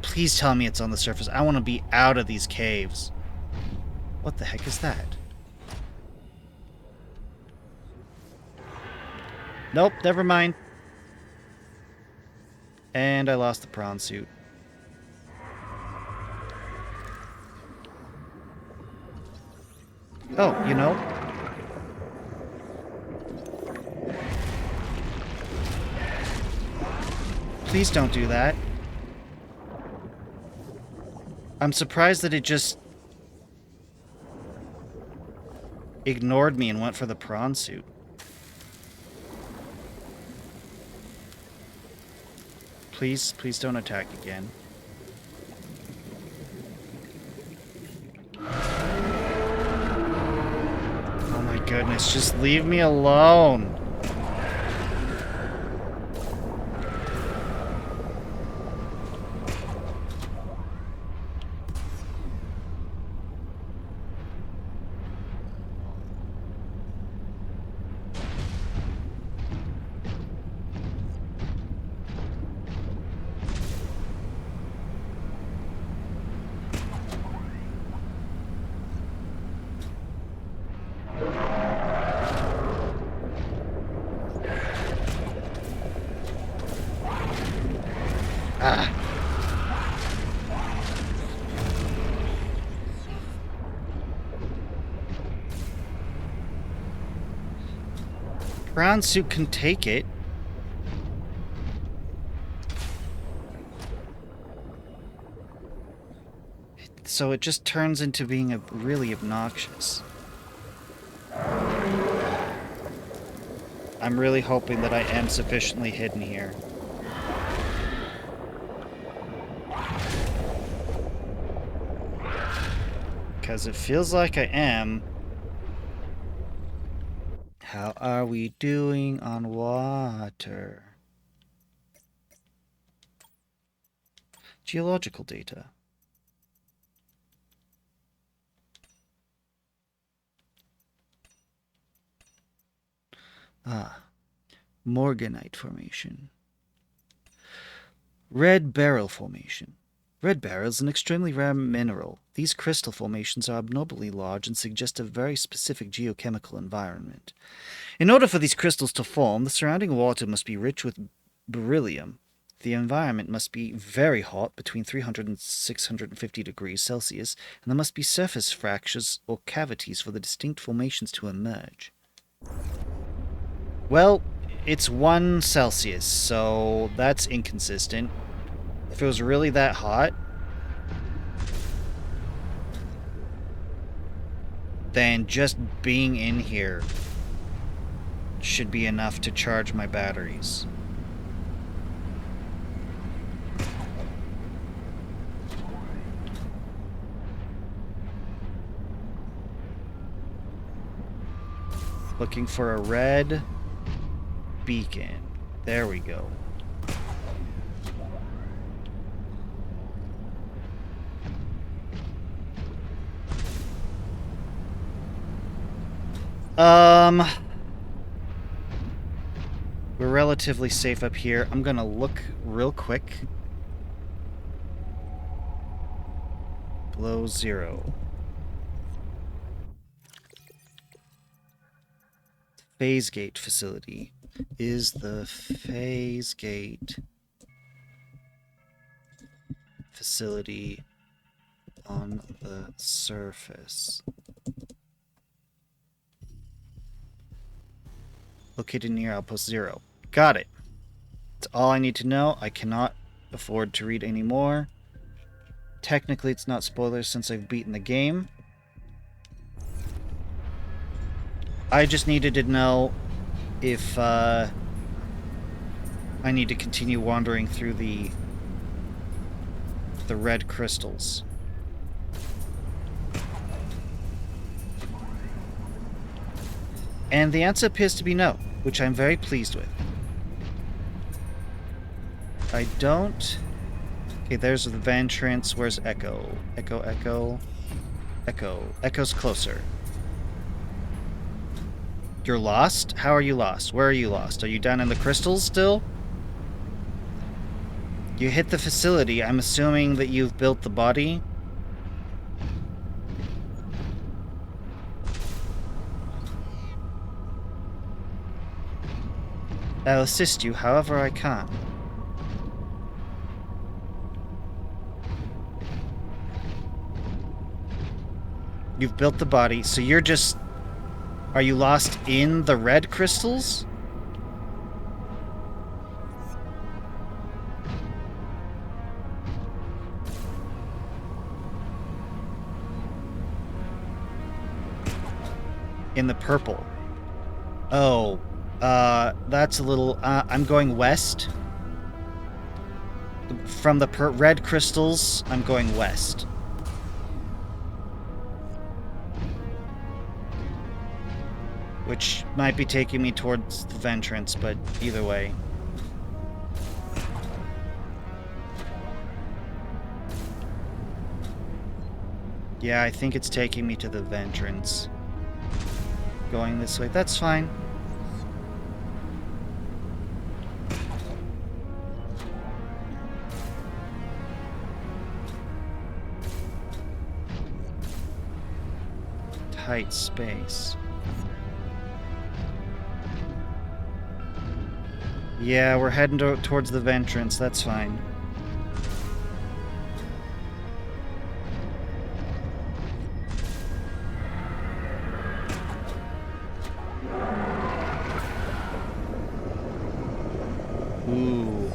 Please tell me it's on the surface. I want to be out of these caves. What the heck is that? Nope, never mind. And I lost the prawn suit. Oh, you know, Please don't do that. I'm surprised that it just ignored me and went for the prawn suit. Please, please don't attack again. Oh my goodness, just leave me alone. Brown suit can take it. So it just turns into being really obnoxious. I'm really hoping that I am sufficiently hidden here. Because it feels like I am. How are we doing on water? Geological data. Ah, Morganite Formation. Red Beryl Formation. Red beryl is an extremely rare mineral. These crystal formations are abnormally large and suggest a very specific geochemical environment. In order for these crystals to form, the surrounding water must be rich with beryllium. The environment must be very hot, between 300 and 650 degrees Celsius, and there must be surface fractures or cavities for the distinct formations to emerge. Well, it's 1 Celsius, so that's inconsistent. If it was really that hot, then just being in here should be enough to charge my batteries. Looking for a red beacon. There we go. We're relatively safe up here. I'm gonna look real quick. Below 0. Phase gate facility. Is the phase gate facility on the surface? Located near Outpost 0. Got it. That's all I need to know. I cannot afford to read any more. Technically, it's not spoilers since I've beaten the game. I just needed to know if I need to continue wandering through the red crystals. And the answer appears to be no, which I'm very pleased with. I don't... Okay, there's the Ventrance. Where's Echo? Echo, Echo. Echo. Echo's closer. You're lost? How are you lost? Where are you lost? Are you down in the crystals still? You hit the facility. I'm assuming that you've built the body. I'll assist you however I can. You've built the body, so you're just... Are you lost in the red crystals? In the purple. Oh, that's a little... I'm going west. From the red crystals, I'm going west. Which might be taking me towards the ventrance, but either way. Yeah, I think it's taking me to the ventrance. Going this way. That's fine. Tight space. Yeah, we're heading towards the ventrance. That's fine. Ooh,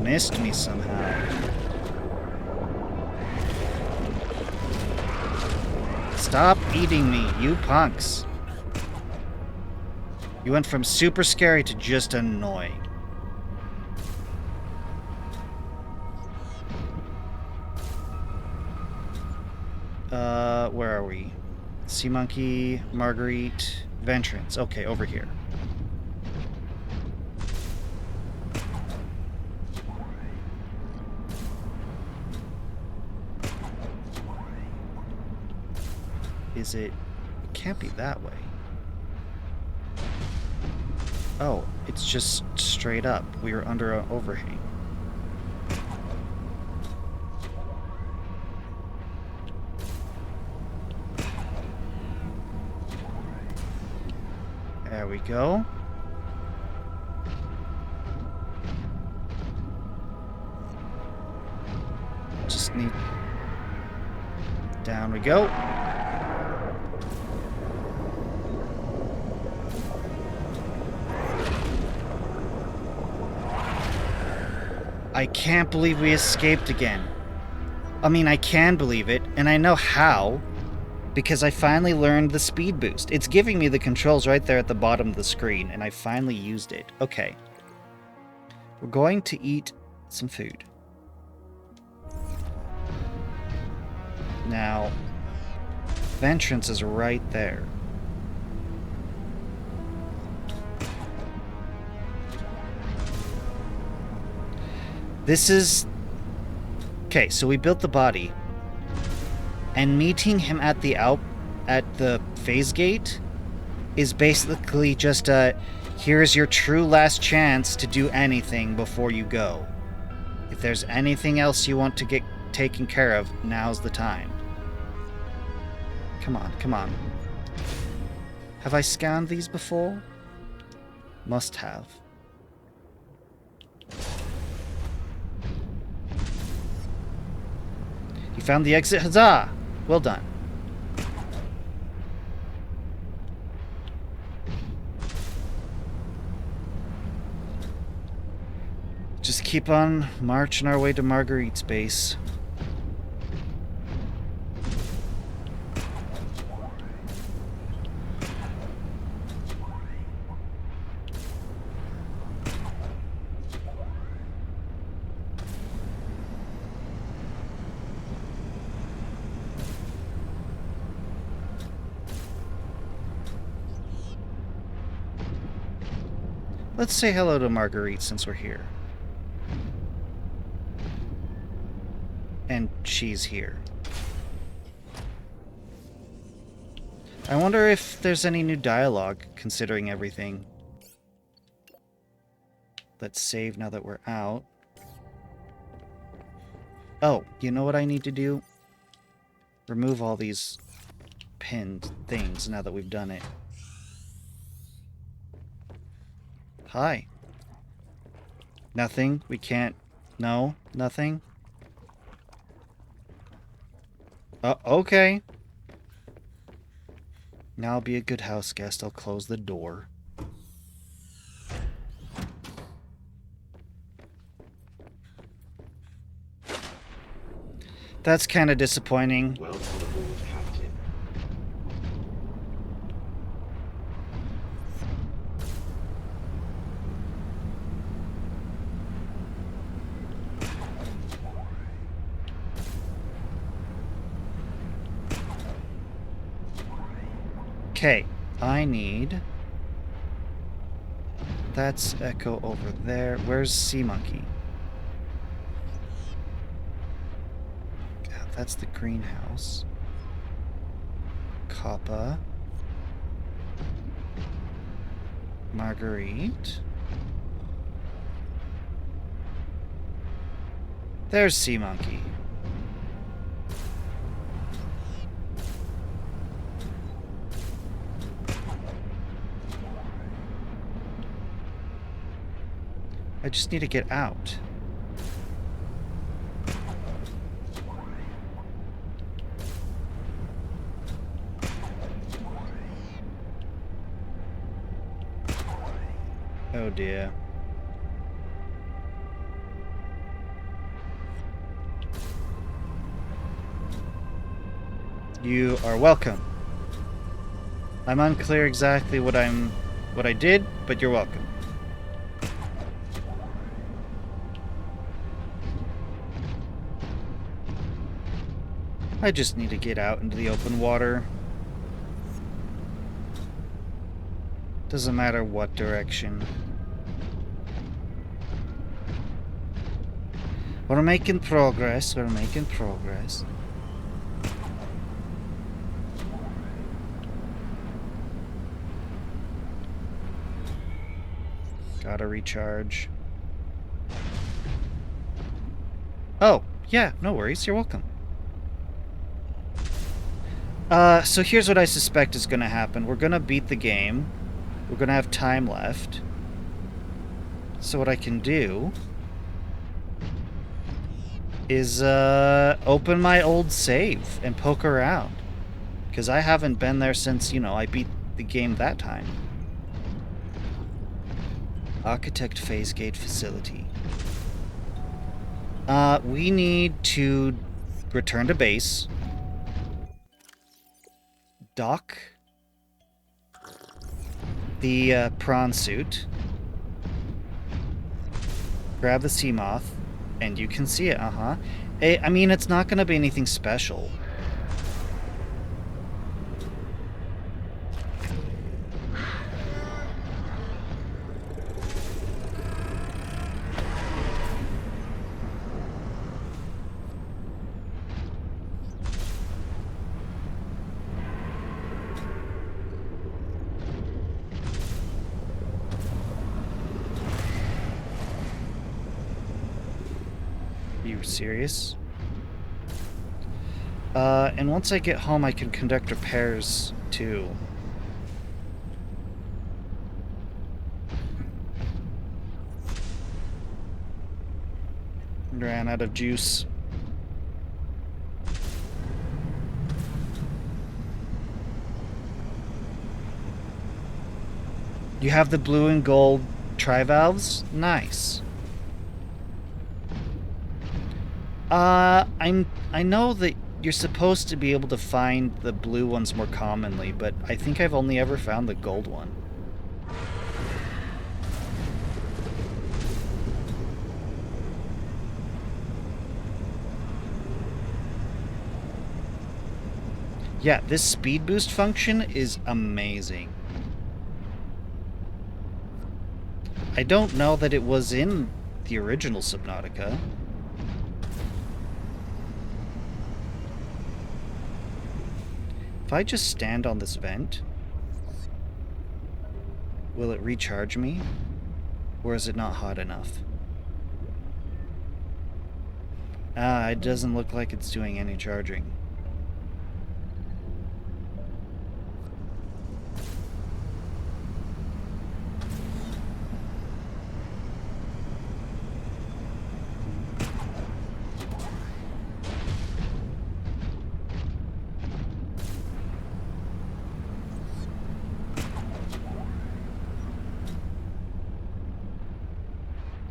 missed me somehow. Stop eating me, you punks. You went from super scary to just annoying. Where are we? Sea Monkey, Marguerite, Ventrance. Okay, over here. Is it... It can't be that way. Oh, it's just straight up. We were under an overhang. There we go. Just need... Down we go. I can't believe we escaped again. I mean, I can believe it, and I know how, because I finally learned the speed boost. It's giving me the controls right there at the bottom of the screen, and I finally used it. Okay. We're going to eat some food. Now, Ventrance is right there. This is... Okay, so we built the body. And meeting him at the phase gate is basically just a... Here's your true last chance to do anything before you go. If there's anything else you want to get taken care of, now's the time. Come on, come on. Have I scanned these before? Must have. You found the exit, huzzah! Well done. Just keep on marching our way to Marguerite's base. Let's say hello to Marguerite since we're here. And she's here. I wonder if there's any new dialogue, considering everything. Let's save now that we're out. Oh, you know what I need to do? Remove all these pinned things now that we've done it. Hi. Nothing? We can't... No? Nothing? Okay. Now I'll be a good house guest. I'll close the door. That's kind of disappointing. Welcome aboard, Captain. Okay, I need... That's Echo over there. Where's Sea Monkey? That's the greenhouse. Kappa. Marguerite. There's Sea Monkey. I just need to get out. Oh dear. You are welcome. I'm unclear exactly what I did, but you're welcome. I just need to get out into the open water. Doesn't matter what direction. We're making progress, we're making progress. Gotta recharge. Oh, yeah, no worries, you're welcome. So here's what I suspect is gonna happen. We're gonna beat the game. We're gonna have time left. So what I can do is open my old save and poke around. Because I haven't been there since, you know, I beat the game that time. Architect Phase Gate Facility. We need to return to base. Dock the prawn suit. Grab the sea moth, and you can see it, I mean, it's not going to be anything special. You serious? And once I get home, I can conduct repairs, too. Ran out of juice. You have the blue and gold trivalves? Nice. I know that you're supposed to be able to find the blue ones more commonly, but I think I've only ever found the gold one. Yeah, this speed boost function is amazing. I don't know that it was in the original Subnautica. If I just stand on this vent, will it recharge me? Or is it not hot enough? It doesn't look like it's doing any charging.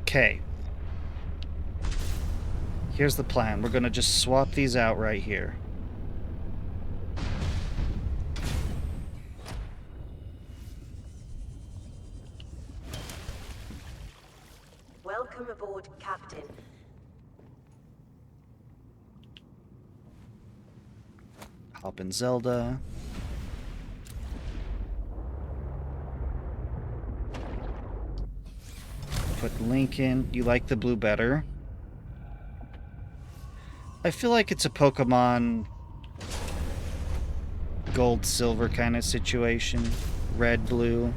Okay. Here's the plan. We're gonna just swap these out right here. Welcome aboard, Captain. Hop in Zelda. put link in. You like the blue better? I feel like it's a Pokemon gold, silver kind of situation. Red, blue.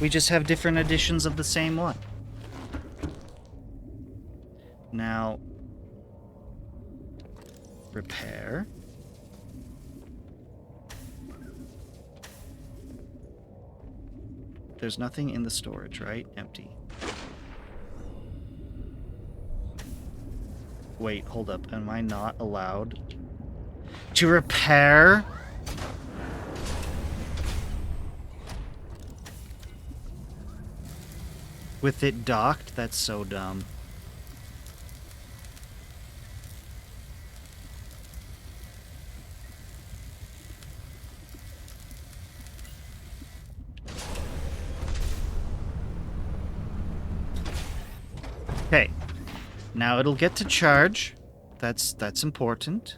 We just have different editions of the same one. Now, repair. There's nothing in the storage, right? Empty. Wait, hold up. Am I not allowed to repair? With it docked? That's so dumb. Okay. Now it'll get to charge. That's important.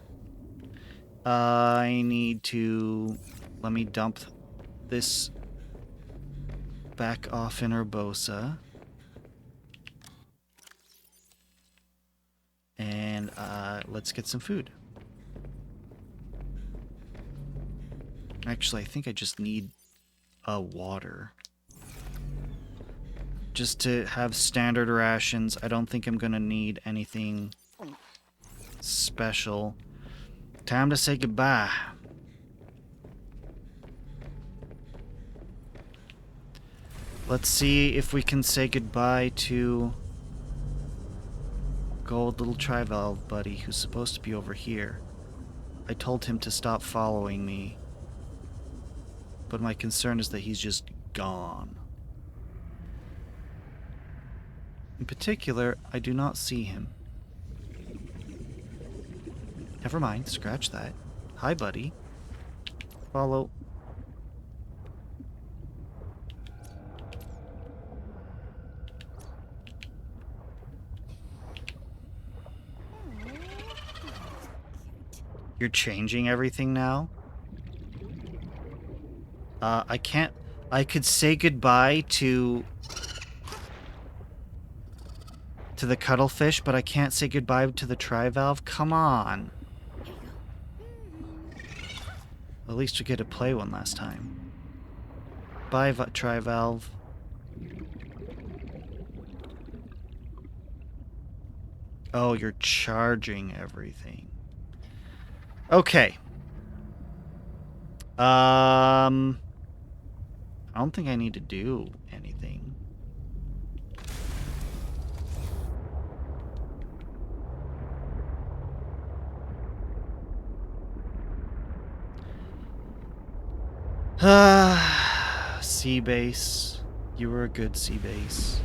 I need to... Let me dump this back off in Urbosa. And let's get some food. Actually, I think I just need water. Just to have standard rations. I don't think I'm gonna need anything special. Time to say goodbye. Let's see if we can say goodbye to Gold Little Trivalve buddy who's supposed to be over here. I told him to stop following me, but my concern is that he's just gone. In particular, I do not see him. Never mind, scratch that. Hi, buddy. Follow. You're changing everything now? I can't... I could say goodbye to the cuttlefish, but I can't say goodbye to the trivalve? Come on. At least we get to play one last time. Bye, trivalve. Oh, you're charging everything. Okay. I don't think I need to do anything. Sea base. You were a good sea base.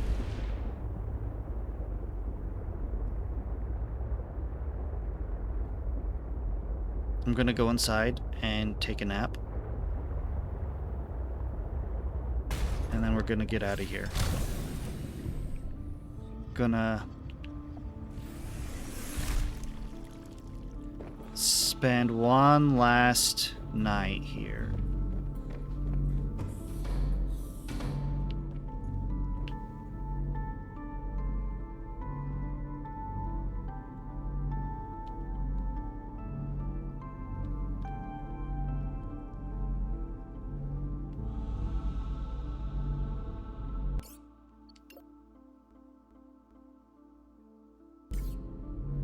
I'm gonna go inside and take a nap. And then we're gonna get out of here. Gonna spend one last night here.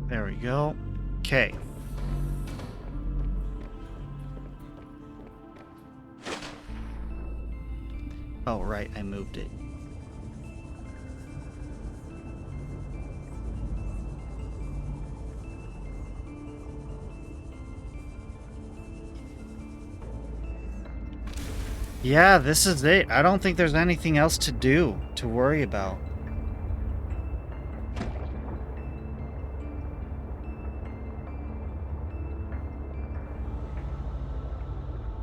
There we go. Okay. Oh, right, I moved it. Yeah, this is it. I don't think there's anything else to do, to worry about.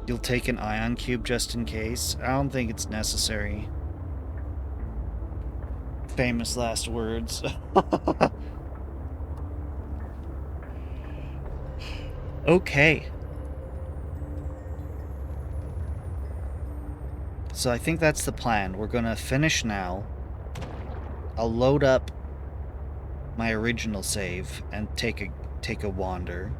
You'll take an ion cube just in case? I don't think it's necessary. Famous last words. Okay. So I think that's the plan. We're gonna finish now. I'll load up my original save and take a wander.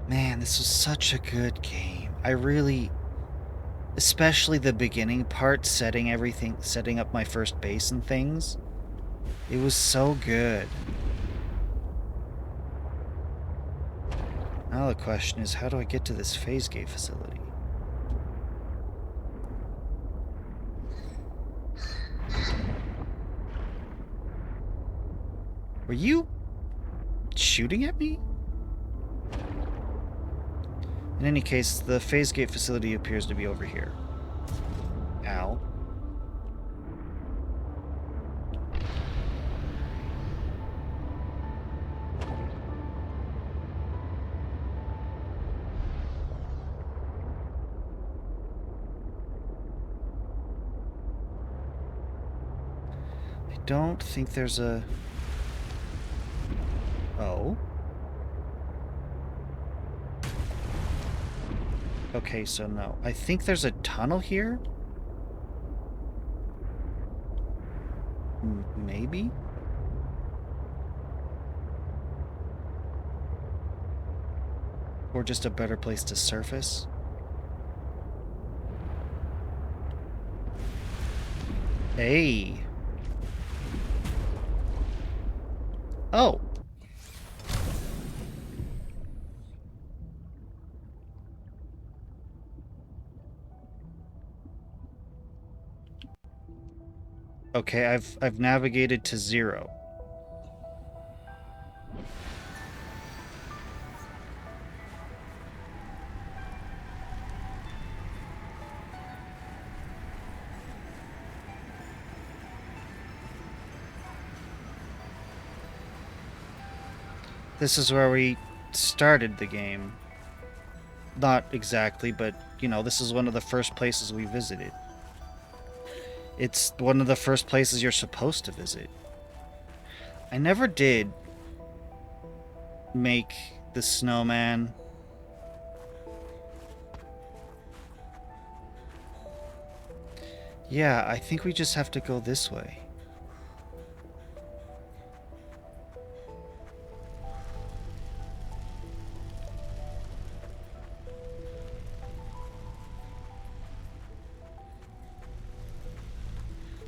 Man, this was such a good game. I really, especially the beginning part, setting up my first base and things. It was so good. Now the question is, how do I get to this phase gate facility? Were you shooting at me? In any case, the phase gate facility appears to be over here. Ow. I don't think there's a... Oh. Okay, so no. I think there's a tunnel here? Maybe? Or just a better place to surface? Hey! Oh! Okay, I've navigated to 0. This is where we started the game. Not exactly, but, you know, this is one of the first places we visited. It's one of the first places you're supposed to visit. I never did make the snowman. Yeah, I think we just have to go this way.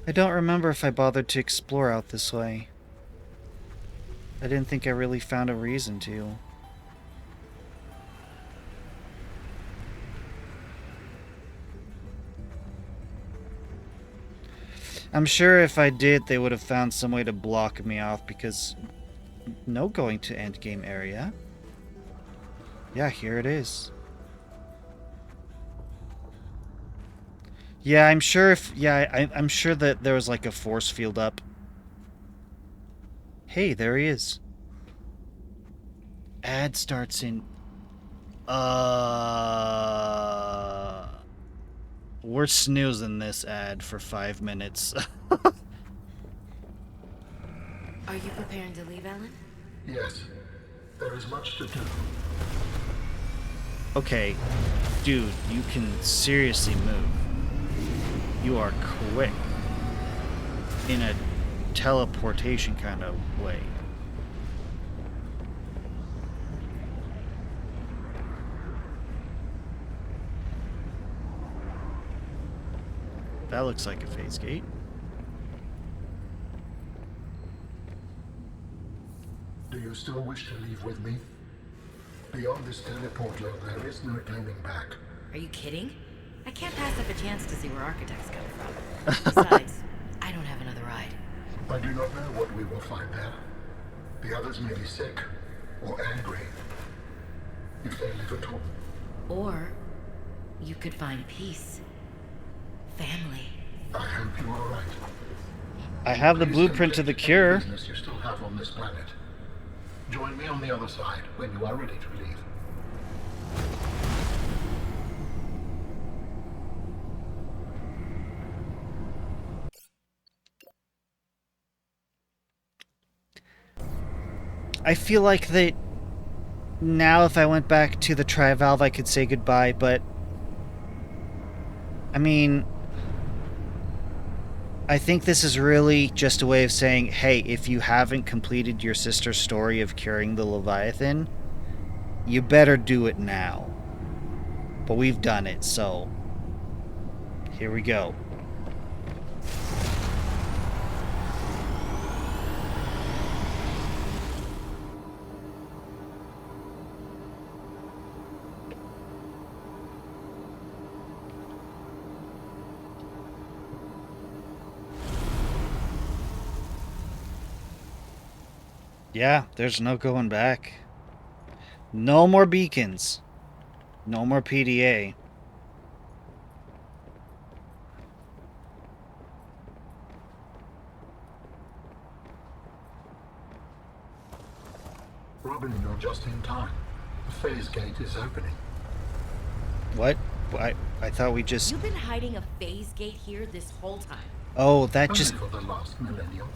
I don't remember if I bothered to explore out this way. I didn't think I really found a reason to. I'm sure if I did, they would have found some way to block me off because... No going to endgame area. Yeah, here it is. Yeah, I'm sure if... Yeah, I'm sure that there was like a force field up. Hey, there he is. Ad starts in... We're snoozing this ad for 5 minutes. Are you preparing to leave, Alan? Yes, there is much to do. Okay, dude, you can seriously move. You are quick. In a teleportation kind of way. That looks like a phase gate. Do you still wish to leave with me? Beyond this teleporter, there is no turning back. Are you kidding? I can't pass up a chance to see where architects come from. Besides, I don't have another ride. I do not know what we will find there. The others may be sick or angry, if they live at all. Or you could find peace. Family. I hope you are right. I have the Please blueprint to the complete cure. any business you still have on this planet. Join me on the other side when you are ready to leave. I feel like that now if I went back to the tri-valve, I could say goodbye, but... I mean... I think this is really just a way of saying, hey, if you haven't completed your sister's story of curing the Leviathan, you better do it now. But we've done it, so... here we go. Yeah, there's no going back. No more beacons. No more PDA. Robin, you're just in time. The phase gate is opening. What? I thought we just... You've been hiding a phase gate here this whole time. Oh, that Only just... for the last millennium.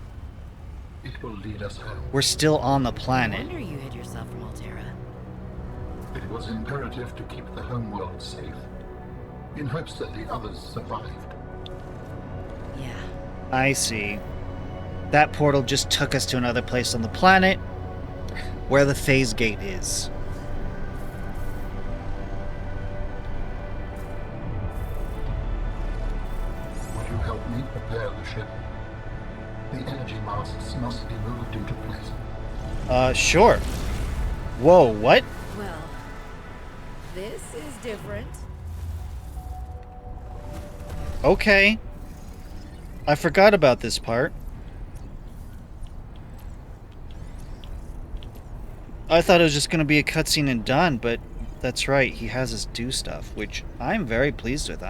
It will lead us home. We're still on the No planet. wonder you hid yourself from Altera. It was imperative to keep the homeworld safe, in hopes that the others survived. Yeah. I see. That portal just took us to another place on the planet where the phase gate is. Would you help me prepare the ship? The energy masts must be moved into place. Sure. Whoa, what? Well, this is different. Okay. I forgot about this part. I thought it was just going to be a cutscene and done, but that's right. He has us do stuff, which I'm very pleased with.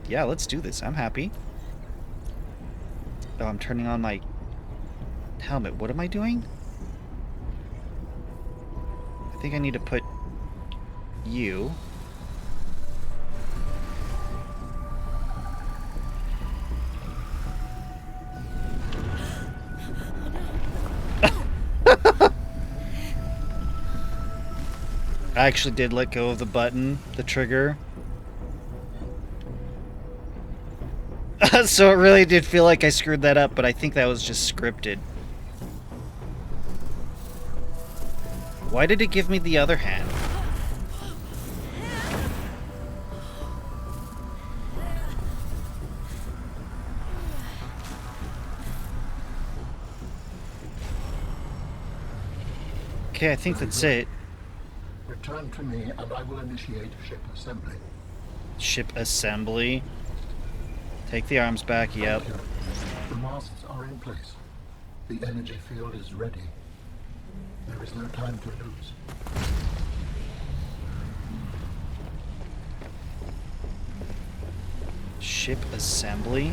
Yeah, let's do this. I'm happy. Oh, I'm turning on my helmet. What am I doing? I think I need to put you. I actually did let go of the button, the trigger. So it really did feel like I screwed that up, but I think that was just scripted. Why did it give me the other hand? Okay, I think that's it. Return to me and I will initiate ship assembly. Ship assembly. Take the arms back, yep. Thank you. The masts are in place. The energy field is ready. There is no time to lose. Ship assembly?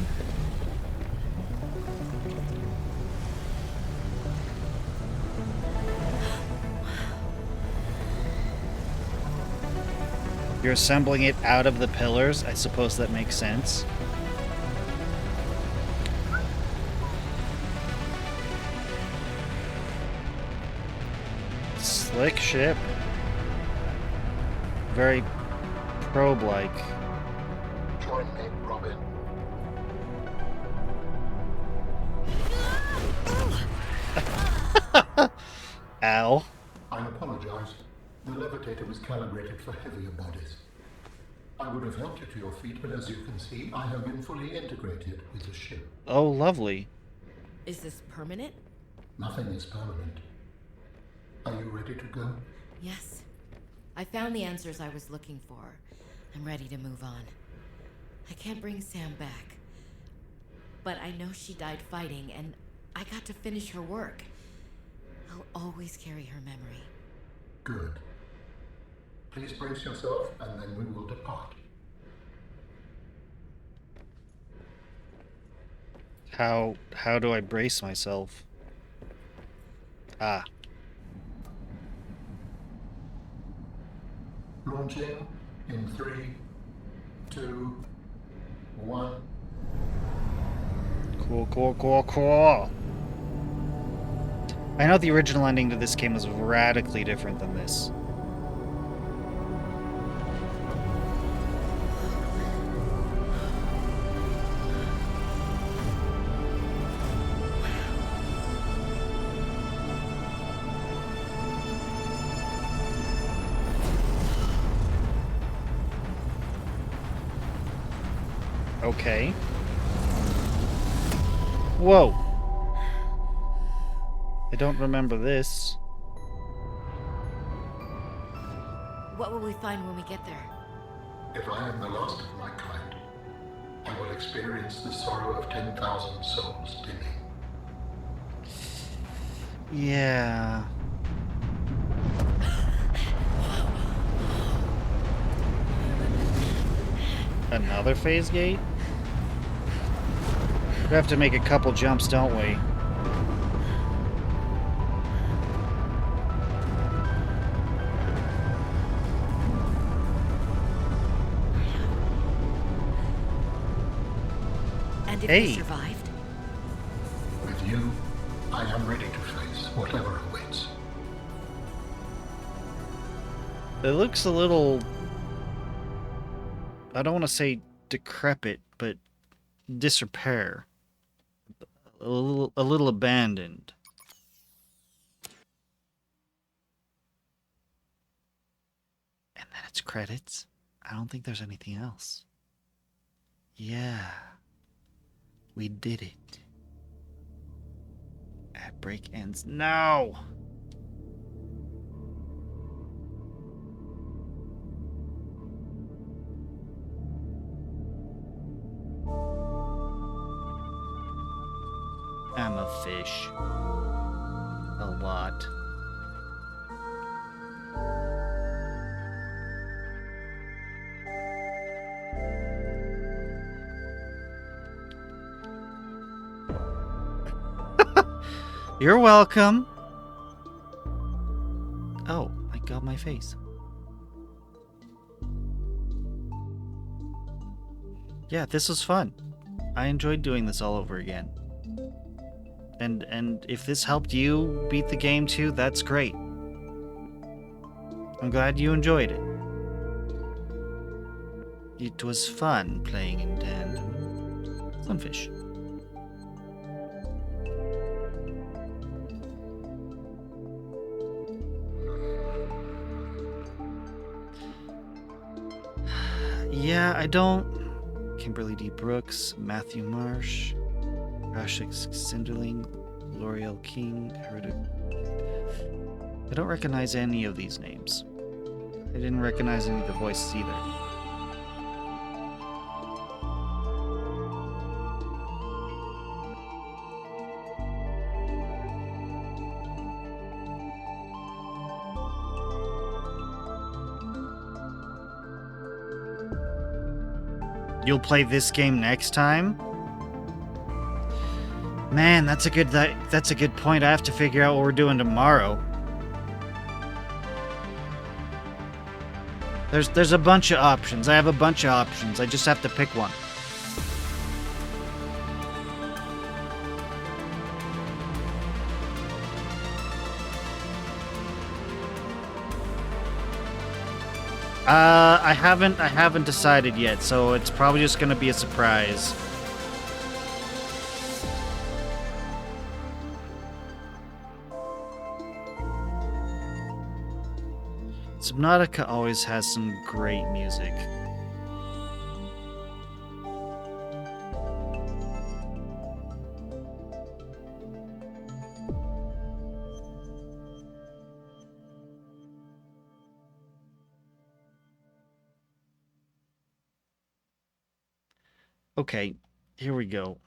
You're assembling it out of the pillars? I suppose that makes sense. Slick ship. Very probe-like. Join me, Robin. Ow. I apologize. The levitator was calibrated for heavier bodies. I would have helped you to your feet, but as you can see, I have been fully integrated with the ship. Oh, lovely. Is this permanent? Nothing is permanent. Are you ready to go? Yes. I found the answers I was looking for. I'm ready to move on. I can't bring Sam back. But I know she died fighting, and I got to finish her work. I'll always carry her memory. Good. Please brace yourself, and then we will depart. How do I brace myself? Ah. Launching in 3, 2, 1. Cool. I know the original ending to this game was radically different than this. Okay. Whoa. I don't remember this. What will we find when we get there? If I am the last of my kind, I will experience the sorrow of 10,000 souls dimming. Yeah. Another phase gate? We have to make a couple jumps, don't we? And if Hey. we survived? With you, I am ready to face whatever awaits. It looks a little... I don't want to say decrepit, but disrepair. A little abandoned. And then it's credits. I don't think there's anything else. Yeah. We did it. At break ends. No! I'm a fish. A lot. You're welcome. Oh, I got my face. Yeah, this was fun. I enjoyed doing this all over again. And if this helped you beat the game too, that's great. I'm glad you enjoyed it. It was fun playing in tandem. Sunfish. Yeah, I don't... Kimberly D. Brooks, Matthew Marsh, Rashik Cinderling, L'Oreal King, I don't recognize any of these names. I didn't recognize any of the voices either. You'll play this game next time? Man, that's a good point. I have to figure out what we're doing tomorrow. There's a bunch of options. I have a bunch of options. I just have to pick one. I haven't decided yet, so it's probably just gonna be a surprise. Subnautica always has some great music. Okay, here we go.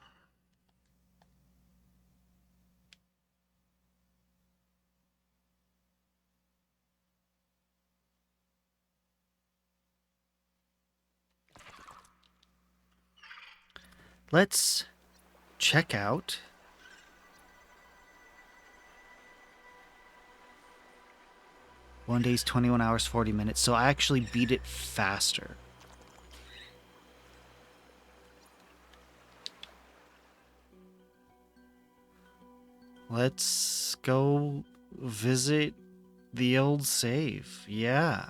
Let's check out one day's 21 hours 40 minutes, so I actually beat it faster. Let's go visit the old save. Yeah.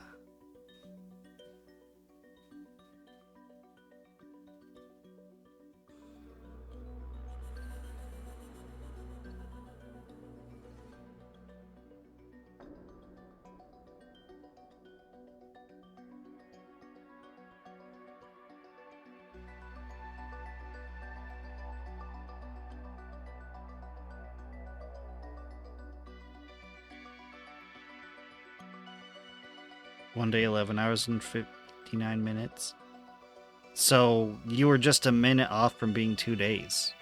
1 day, 11 hours and 59 minutes. So you were just a minute off from being 2 days.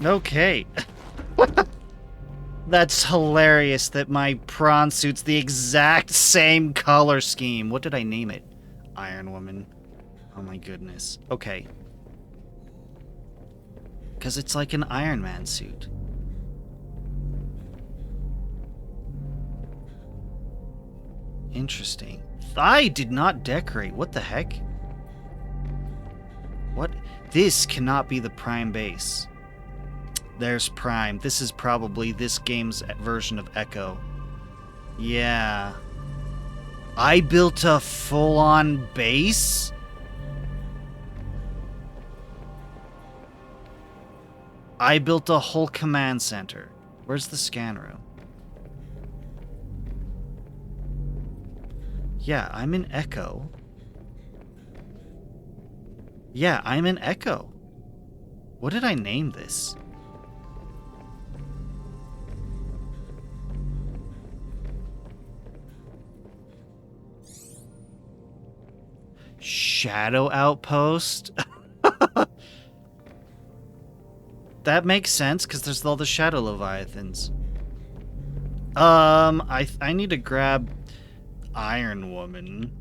Okay. That's hilarious that my prawn suit's the exact same color scheme. What did I name it? Iron Woman. Oh my goodness. Okay. Because it's like an Iron Man suit. Interesting. I did not decorate. What the heck? What? This cannot be the Prime base. There's Prime. This is probably this game's version of Echo. Yeah. I built a full-on base? I built a whole command center. Where's the scan room? Yeah, I'm in Echo. Yeah, I'm in Echo. What did I name this? Shadow Outpost? That makes sense, because there's all the Shadow Leviathans. I need to grab Iron Woman.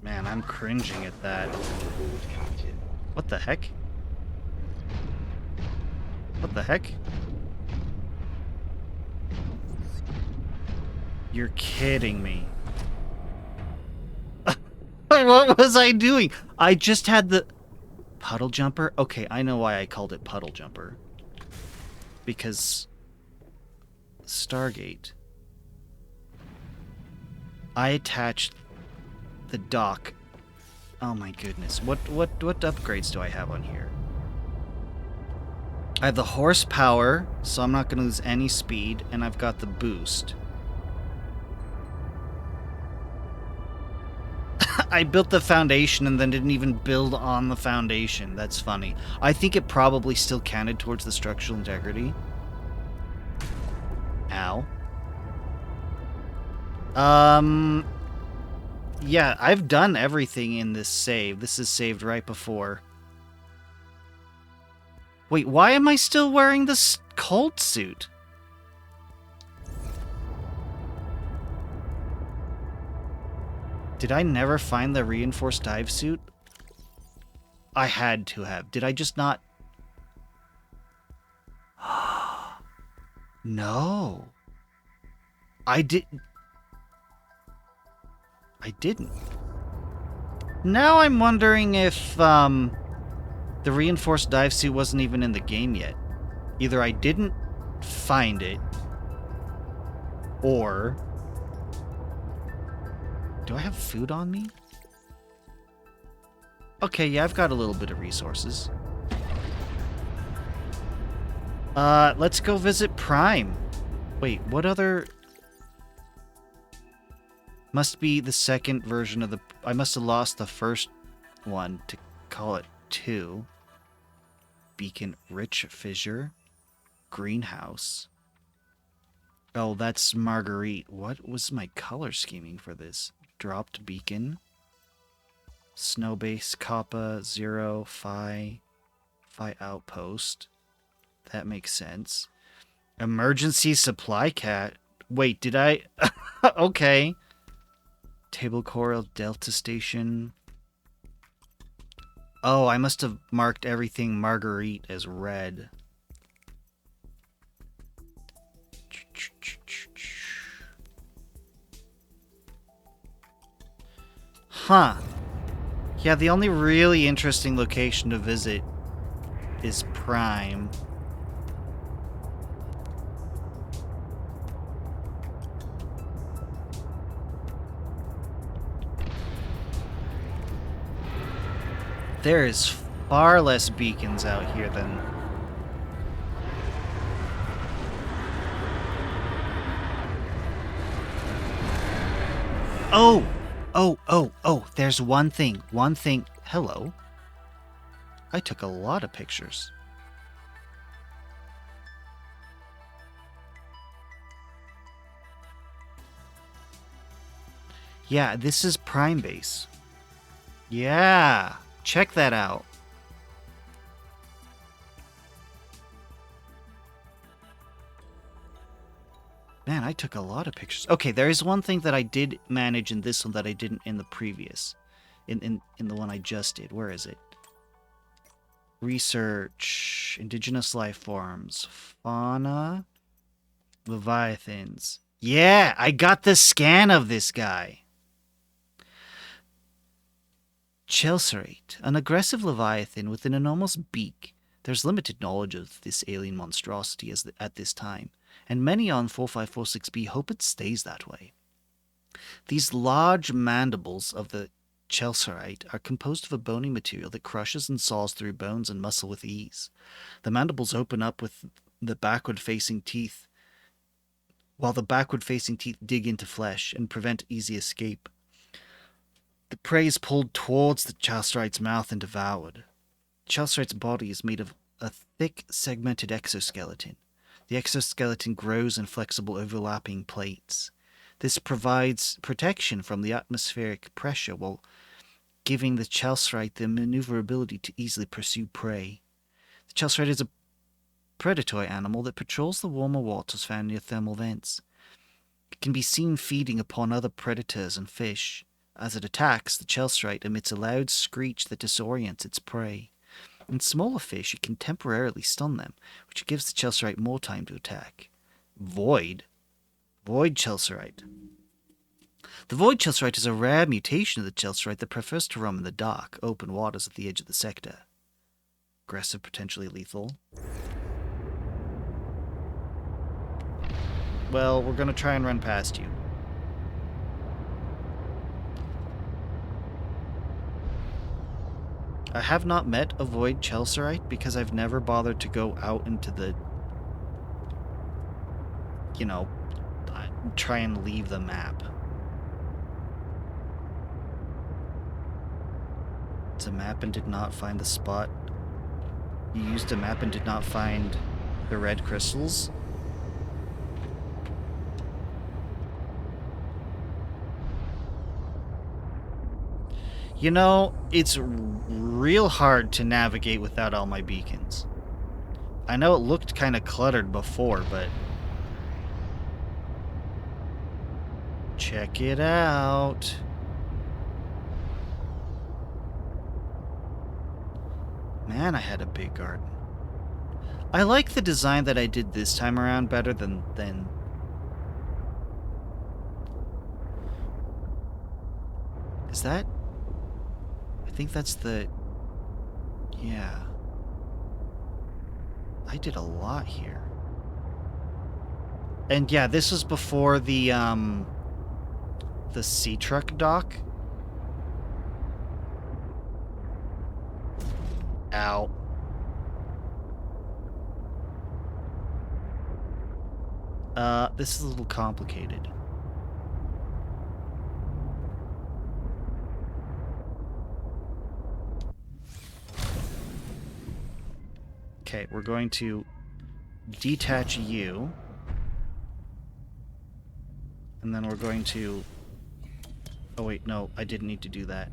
Man, I'm cringing at that. What the heck? What the heck? You're kidding me. What was I doing? I just had the... Puddle Jumper? Okay, I know why I called it Puddle Jumper. Because... Stargate. I attached the dock. Oh my goodness. What upgrades do I have on here? I have the horsepower, so I'm not going to lose any speed, and I've got the boost. I built the foundation and then didn't even build on the foundation. That's funny. I think it probably still counted towards the structural integrity. Ow. Yeah, I've done everything in this save. This is saved right before. Wait, why am I still wearing this cold suit? Did I never find the reinforced dive suit? I had to have. Did I just not? No. I didn't. Now I'm wondering if the reinforced dive suit wasn't even in the game yet. Either I didn't find it, or... Do I have food on me? Okay, yeah, I've got a little bit of resources. Let's go visit Prime. Wait, what other... Must be the second version of the... I must have lost the first one to call it 2. Beacon Rich Fissure. Greenhouse. Oh, that's Marguerite. What was my color scheming for this? Dropped Beacon. Snow Base Kappa 0 Phi Outpost. That makes sense. Emergency Supply Cat. Wait, did I... Okay. Table Coral Delta Station. Oh, I must have marked everything Marguerite as red. Huh. Yeah, the only really interesting location to visit is Prime. There is far less beacons out here than... Oh! Oh, there's one thing. Hello. I took a lot of pictures. Yeah, this is Prime Base. Yeah, check that out. Man, I took a lot of pictures. Okay, there is one thing that I did manage in this one that I didn't in the previous. In the one I just did. Where is it? Research. Indigenous life forms. Fauna. Leviathans. Yeah, I got the scan of this guy. Chelcerate. An aggressive leviathan with an enormous beak. There's limited knowledge of this alien monstrosity at this time, and many on 4546b hope it stays that way. These large mandibles of the Chelcerate are composed of a bony material that crushes and saws through bones and muscle with ease. The mandibles open up with the backward-facing teeth, while the backward-facing teeth dig into flesh and prevent easy escape. The prey is pulled towards the Chelcerate's mouth and devoured. Chelcerate's body is made of a thick, segmented exoskeleton. The exoskeleton grows in flexible overlapping plates. This provides protection from the atmospheric pressure while giving the Chelcerate the maneuverability to easily pursue prey. The Chelcerate is a predatory animal that patrols the warmer waters found near thermal vents. It can be seen feeding upon other predators and fish. As it attacks, the Chelcerate emits a loud screech that disorients its prey. In smaller fish, it can temporarily stun them, which gives the Chelcerate more time to attack. Void Chelcerate. The Void Chelcerate is a rare mutation of the Chelcerate that prefers to roam in the dark, open waters at the edge of the sector. Aggressive, potentially lethal. Well, we're gonna try and run past you. I have not met a Void Chelcerate because I've never bothered to go out into the... you know, try and leave the map. It's a map and did not find the spot. You used a map and did not find the red crystals. You know, it's real hard to navigate without all my beacons. I know it looked kind of cluttered before, but... check it out. Man, I had a big garden. I like the design that I did this time around better than... Is that... I think that's the... yeah. I did a lot here. And yeah, this was before the sea truck dock. Ow. This is a little complicated. Okay, we're going to detach you. And then we're going to... oh wait, no, I didn't need to do that.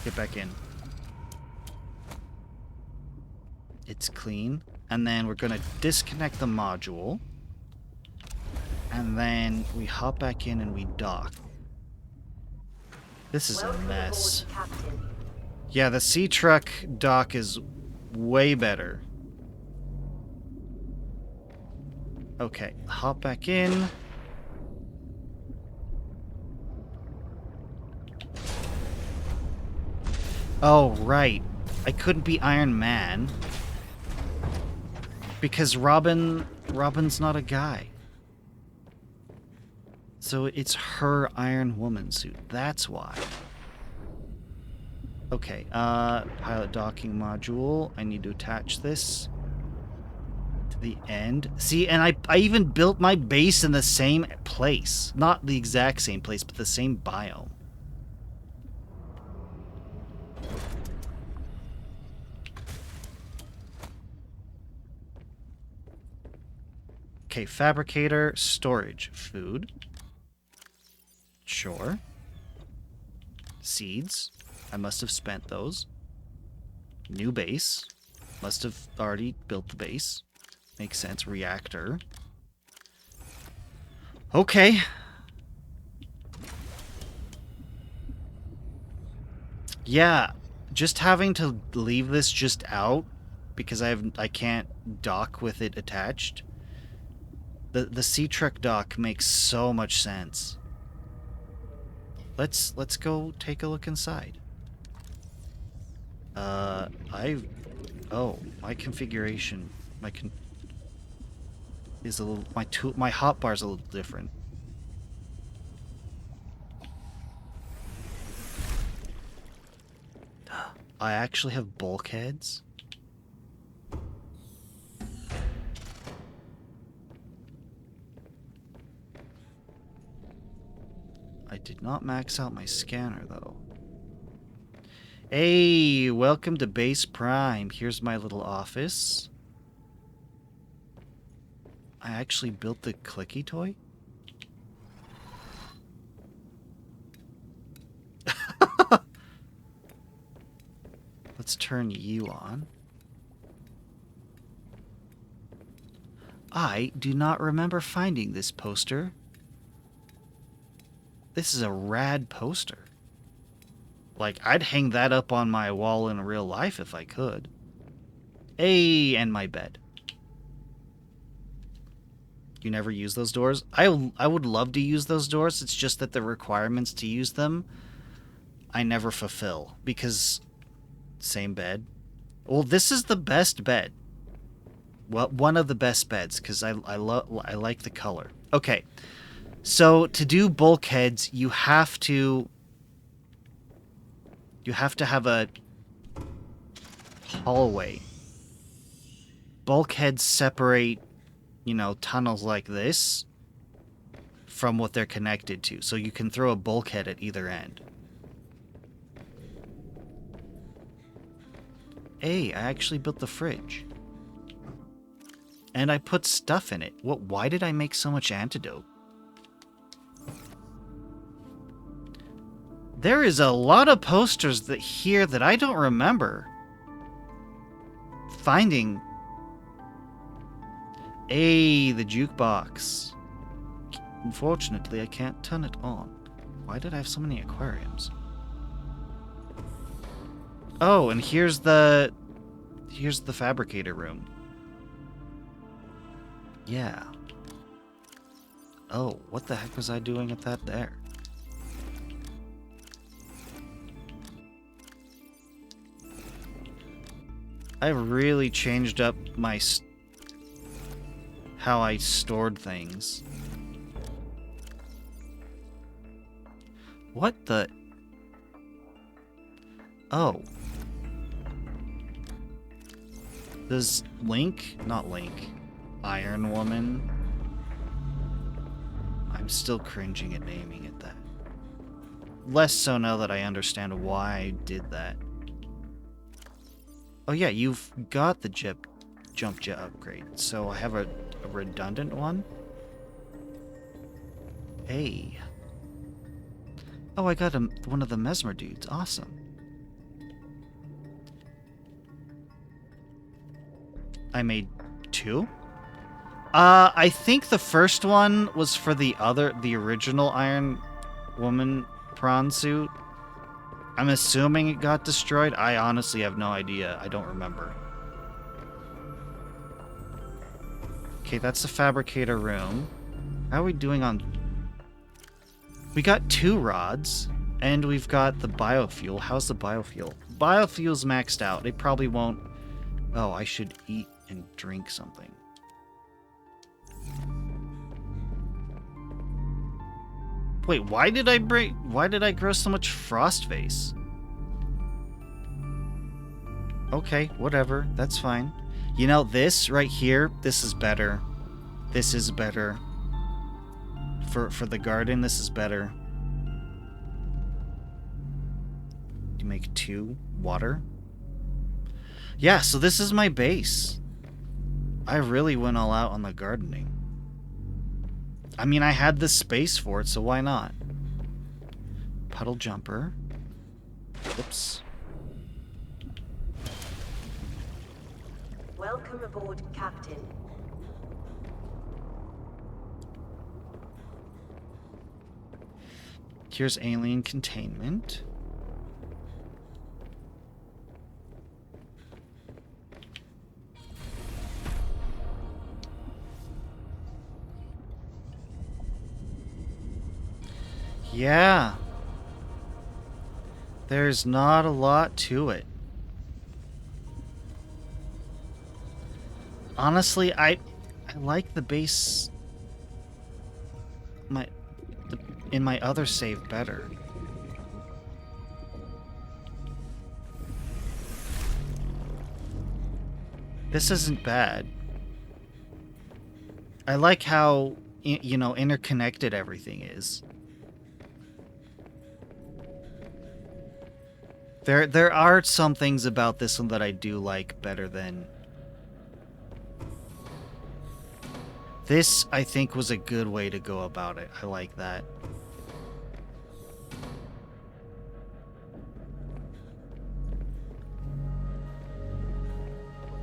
Get back in. It's clean. And then we're going to disconnect the module. And then we hop back in and we dock. This is a mess. Yeah, the sea truck dock is way better. Okay, hop back in. Oh, right. I couldn't be Iron Man. Because Robin's not a guy. So it's her Iron Woman suit. That's why. Okay, pilot docking module. I need to attach this to the end. See, and I even built my base in the same place. Not the exact same place, but the same biome. Okay, fabricator, storage, food. Sure. Seeds. I must have spent those. New base. Must have already built the base. Makes sense. Reactor. Okay. Yeah, just having to leave this just out because I can't dock with it attached. The Sea Trek dock makes so much sense. Let's go take a look inside. My configuration is a little my hotbar's a little different. I actually have bulkheads. I did not max out my scanner, though. Hey, welcome to Base Prime. Here's my little office. I actually built the clicky toy. Let's turn you on. I do not remember finding this poster. This is a rad poster. Like, I'd hang that up on my wall in real life if I could. Hey, and my bed. You never use those doors? I would love to use those doors. It's just that the requirements to use them, I never fulfill. Because, same bed. Well, this is the best bed. Well, one of the best beds, because I like the color. Okay, so to do bulkheads, you have to have a hallway. Bulkheads separate, tunnels like this from what they're connected to, so you can throw a bulkhead at either end. Hey, I actually built the fridge. And I put stuff in it. Why did I make so much antidote? There is a lot of posters here that I don't remember finding. Hey, the jukebox. Unfortunately, I can't turn it on. Why did I have so many aquariums? Oh, and here's the fabricator room. Yeah. Oh, what the heck was I doing at that there? I've really changed up my how I stored things. What the? Oh. Does not Link, Iron Woman? I'm still cringing at naming it that. Less so now that I understand why I did that. Oh yeah, you've got the jump jet upgrade, so I have a redundant one. Hey. Oh, I got one of the Mesmer dudes. Awesome. I made 2? I think the first one was for the original Iron Woman prawn suit. I'm assuming it got destroyed. I honestly have no idea. I don't remember. Okay, that's the fabricator room. How are we doing on... We got 2 rods, and we've got the biofuel. How's the biofuel? Biofuel's maxed out. It probably won't... Oh, I should eat and drink something. Wait, why did I grow so much frost face? Okay, whatever. That's fine. You know, this right here, this is better. This is better. For the garden, this is better. You make 2 water. Yeah, so this is my base. I really went all out on the gardening. I mean, I had the space for it, so why not? Puddle jumper. Oops. Welcome aboard, Captain. Here's alien containment. Yeah. There's not a lot to it. Honestly, I like the base in my other save better. This isn't bad. I like how, you know, interconnected everything is. There are some things about this one that I do like better than... This, I think, was a good way to go about it. I like that.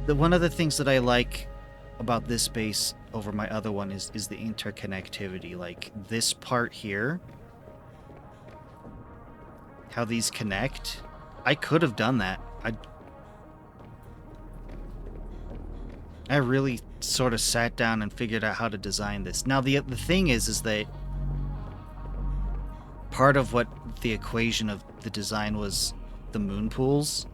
One of the things that I like about this base over my other one is the interconnectivity. Like, this part here, how these connect, I could have done that. I really sort of sat down and figured out how to design this. Now, the thing is that part of what the equation of the design was the moon pools.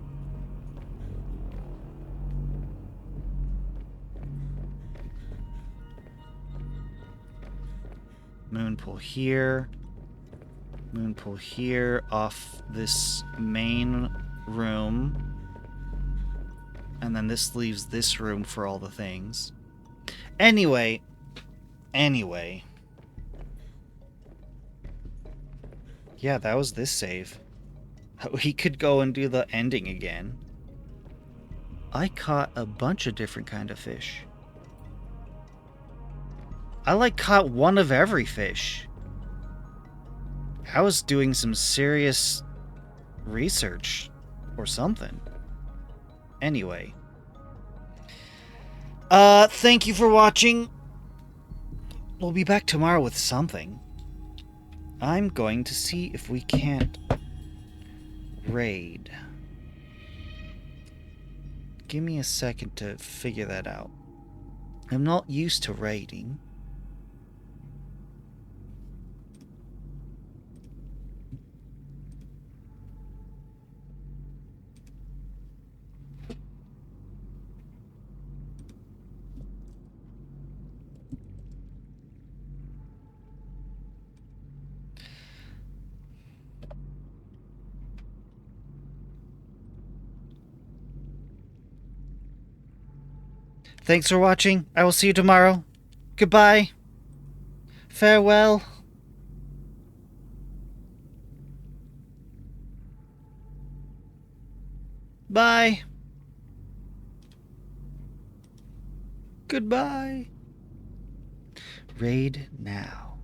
Moon pool here. Moon pool here off this main room. And then this leaves this room for all the things. Anyway. Yeah, that was this save. We could go and do the ending again. I caught a bunch of different kind of fish. I caught one of every fish. I was doing some serious research or something. Anyway. Thank you for watching. We'll be back tomorrow with something. I'm going to see if we can't raid. Give me a second to figure that out. I'm not used to raiding. Thanks for watching. I will see you tomorrow. Goodbye. Farewell. Bye. Goodbye. Raid now.